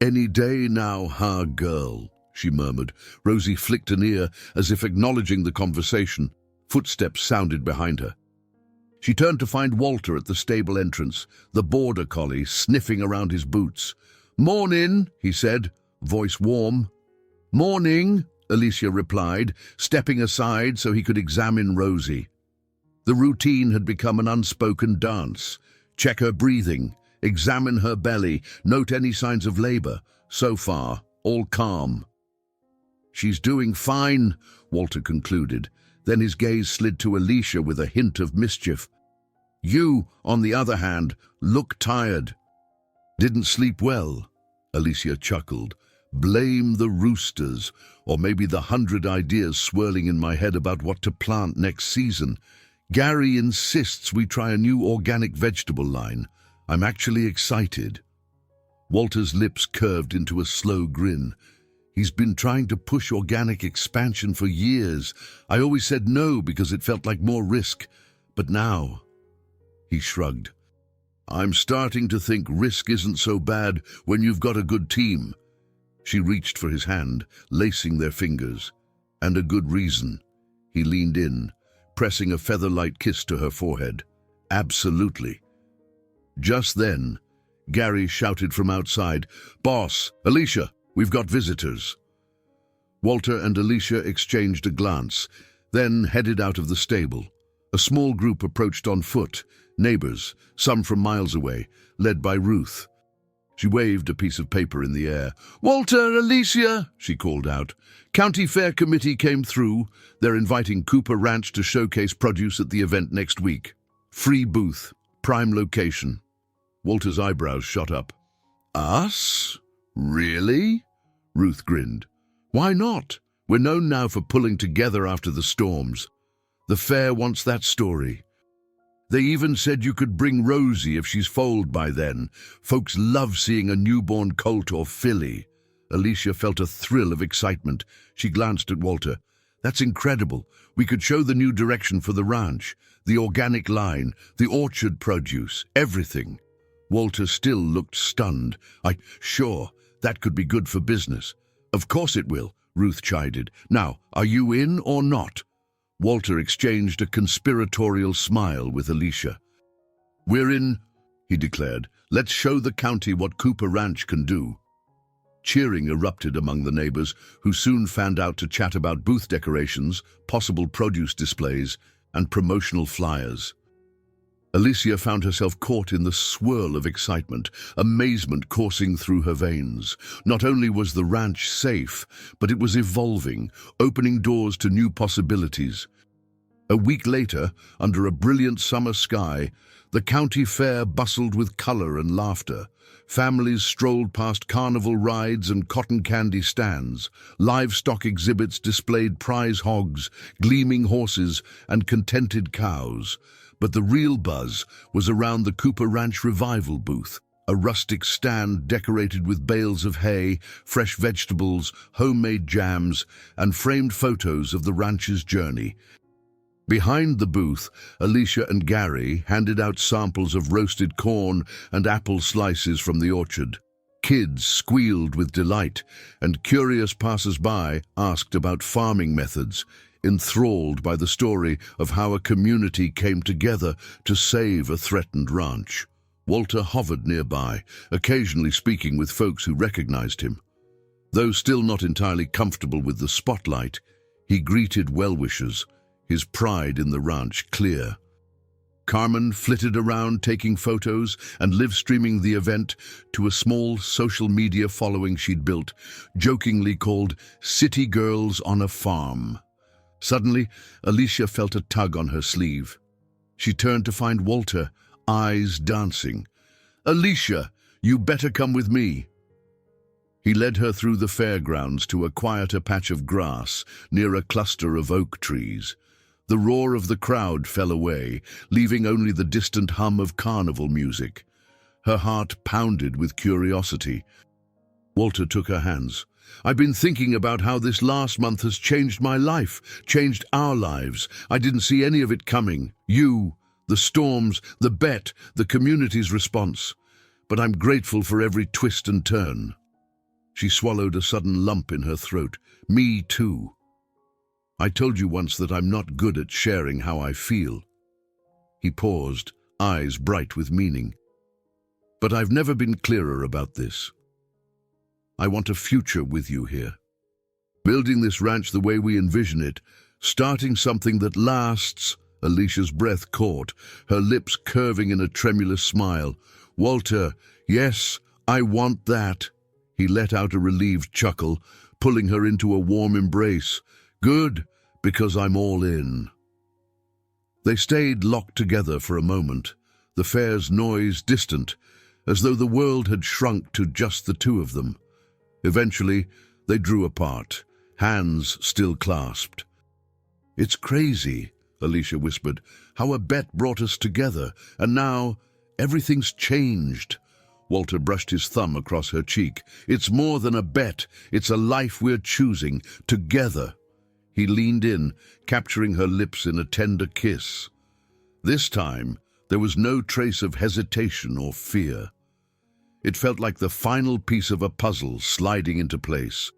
"Any day now, huh, girl?" she murmured. Rosie flicked an ear as if acknowledging the conversation. Footsteps sounded behind her. She turned to find Walter at the stable entrance, the border collie sniffing around his boots. "Mornin'," he said, voice warm. "Morning," Alicia replied, stepping aside so he could examine Rosie. The routine had become an unspoken dance. Check her breathing, examine her belly, note any signs of labor. So far, all calm. She's doing fine, Walter concluded. Then his gaze slid to Alicia with a hint of mischief. You, on the other hand, look tired. Didn't sleep well, Alicia chuckled. Blame the roosters, or maybe the 100 ideas swirling in my head about what to plant next season. Gary insists we try a new organic vegetable line. I'm actually excited. Walter's lips curved into a slow grin. He's been trying to push organic expansion for years. I always said no because it felt like more risk. But now, he shrugged. I'm starting to think risk isn't so bad when you've got a good team. She reached for his hand, lacing their fingers. And a good reason. He leaned in, pressing a feather-light kiss to her forehead. Absolutely. Just then, Gary shouted from outside, Boss, Alicia, we've got visitors. Walter and Alicia exchanged a glance, then headed out of the stable. A small group approached on foot, neighbors, some from miles away, led by Ruth. She waved a piece of paper in the air. Walter, Alicia, she called out. County Fair Committee came through. They're inviting Cooper Ranch to showcase produce at the event next week. Free booth, prime location. Walter's eyebrows shot up. Us? Really? Ruth grinned. Why not? We're known now for pulling together after the storms. The fair wants that story. They even said you could bring Rosie if she's foaled by then. Folks love seeing a newborn colt or filly. Alicia felt a thrill of excitement. She glanced at Walter. That's incredible. We could show the new direction for the ranch, the organic line, the orchard produce, everything. Walter still looked stunned. Sure, that could be good for business. Of course it will, Ruth chided. Now, are you in or not? Walter exchanged a conspiratorial smile with Alicia. We're in, he declared. Let's show the county what Cooper Ranch can do. Cheering erupted among the neighbors, who soon fanned out to chat about booth decorations, possible produce displays, and promotional flyers. Alicia found herself caught in the swirl of excitement, amazement coursing through her veins. Not only was the ranch safe, but it was evolving, opening doors to new possibilities. A week later, under a brilliant summer sky, the county fair bustled with color and laughter. Families strolled past carnival rides and cotton candy stands. Livestock exhibits displayed prize hogs, gleaming horses, and contented cows. But the real buzz was around the Cooper Ranch Revival booth, a rustic stand decorated with bales of hay, fresh vegetables, homemade jams, and framed photos of the ranch's journey. Behind the booth, Alicia and Gary handed out samples of roasted corn and apple slices from the orchard. Kids squealed with delight, and curious passers-by asked about farming methods, enthralled by the story of how a community came together to save a threatened ranch. Walter hovered nearby, occasionally speaking with folks who recognized him. Though still not entirely comfortable with the spotlight, he greeted well-wishers, his pride in the ranch clear. Carmen flitted around taking photos and live-streaming the event to a small social media following she'd built, jokingly called City Girls on a Farm. Suddenly, Alicia felt a tug on her sleeve. She turned to find Walter, eyes dancing. Alicia, you better come with me. He led her through the fairgrounds to a quieter patch of grass near a cluster of oak trees. The roar of the crowd fell away, leaving only the distant hum of carnival music. Her heart pounded with curiosity. Walter took her hands. I've been thinking about how this last month has changed my life, changed our lives. I didn't see any of it coming. You, the storms, the bet, the community's response. But I'm grateful for every twist and turn. She swallowed a sudden lump in her throat. Me too. I told you once that I'm not good at sharing how I feel. He paused, eyes bright with meaning. But I've never been clearer about this. I want a future with you here. Building this ranch the way we envision it, starting something that lasts. Alicia's breath caught, her lips curving in a tremulous smile. Walter, yes, I want that. He let out a relieved chuckle, pulling her into a warm embrace. Good, because I'm all in. They stayed locked together for a moment, the fair's noise distant, as though the world had shrunk to just the two of them. Eventually, they drew apart, hands still clasped. It's crazy, Alicia whispered, how a bet brought us together, and now everything's changed. Walter brushed his thumb across her cheek. It's more than a bet, it's a life we're choosing, together. He leaned in, capturing her lips in a tender kiss. This time, there was no trace of hesitation or fear. It felt like the final piece of a puzzle sliding into place,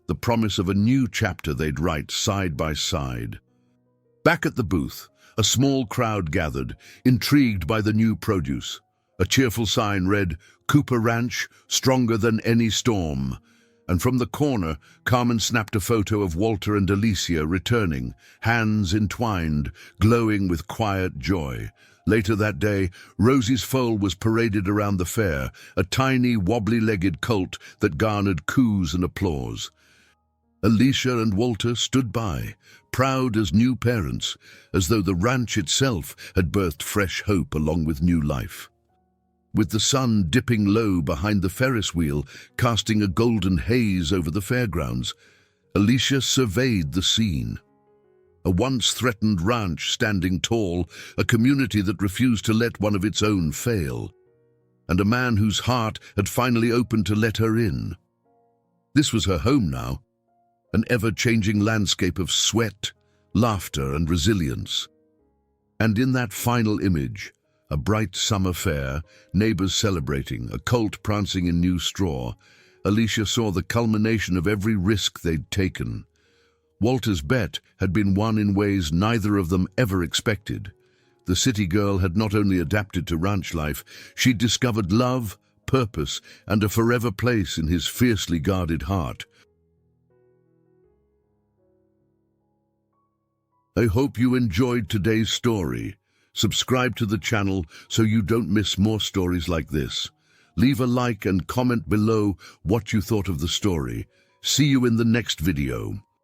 the promise of a new chapter they'd write side by side. Back at the booth, a small crowd gathered, intrigued by the new produce. A cheerful sign read, "Cooper Ranch, stronger than any storm." And from the corner, Carmen snapped a photo of Walter and Alicia returning, hands entwined, glowing with quiet joy. Later that day, Rosie's foal was paraded around the fair, a tiny, wobbly-legged colt that garnered coos and applause. Alicia and Walter stood by, proud as new parents, as though the ranch itself had birthed fresh hope along with new life. With the sun dipping low behind the Ferris wheel, casting a golden haze over the fairgrounds, Alicia surveyed the scene. A once-threatened ranch standing tall, a community that refused to let one of its own fail, and a man whose heart had finally opened to let her in. This was her home now, an ever-changing landscape of sweat, laughter, and resilience. And in that final image, a bright summer fair, neighbors celebrating, a colt prancing in new straw, Alicia saw the culmination of every risk they'd taken. Walter's bet had been won in ways neither of them ever expected. The city girl had not only adapted to ranch life, she'd discovered love, purpose, and a forever place in his fiercely guarded heart. I hope you enjoyed today's story. Subscribe to the channel so you don't miss more stories like this. Leave a like and comment below what you thought of the story. See you in the next video.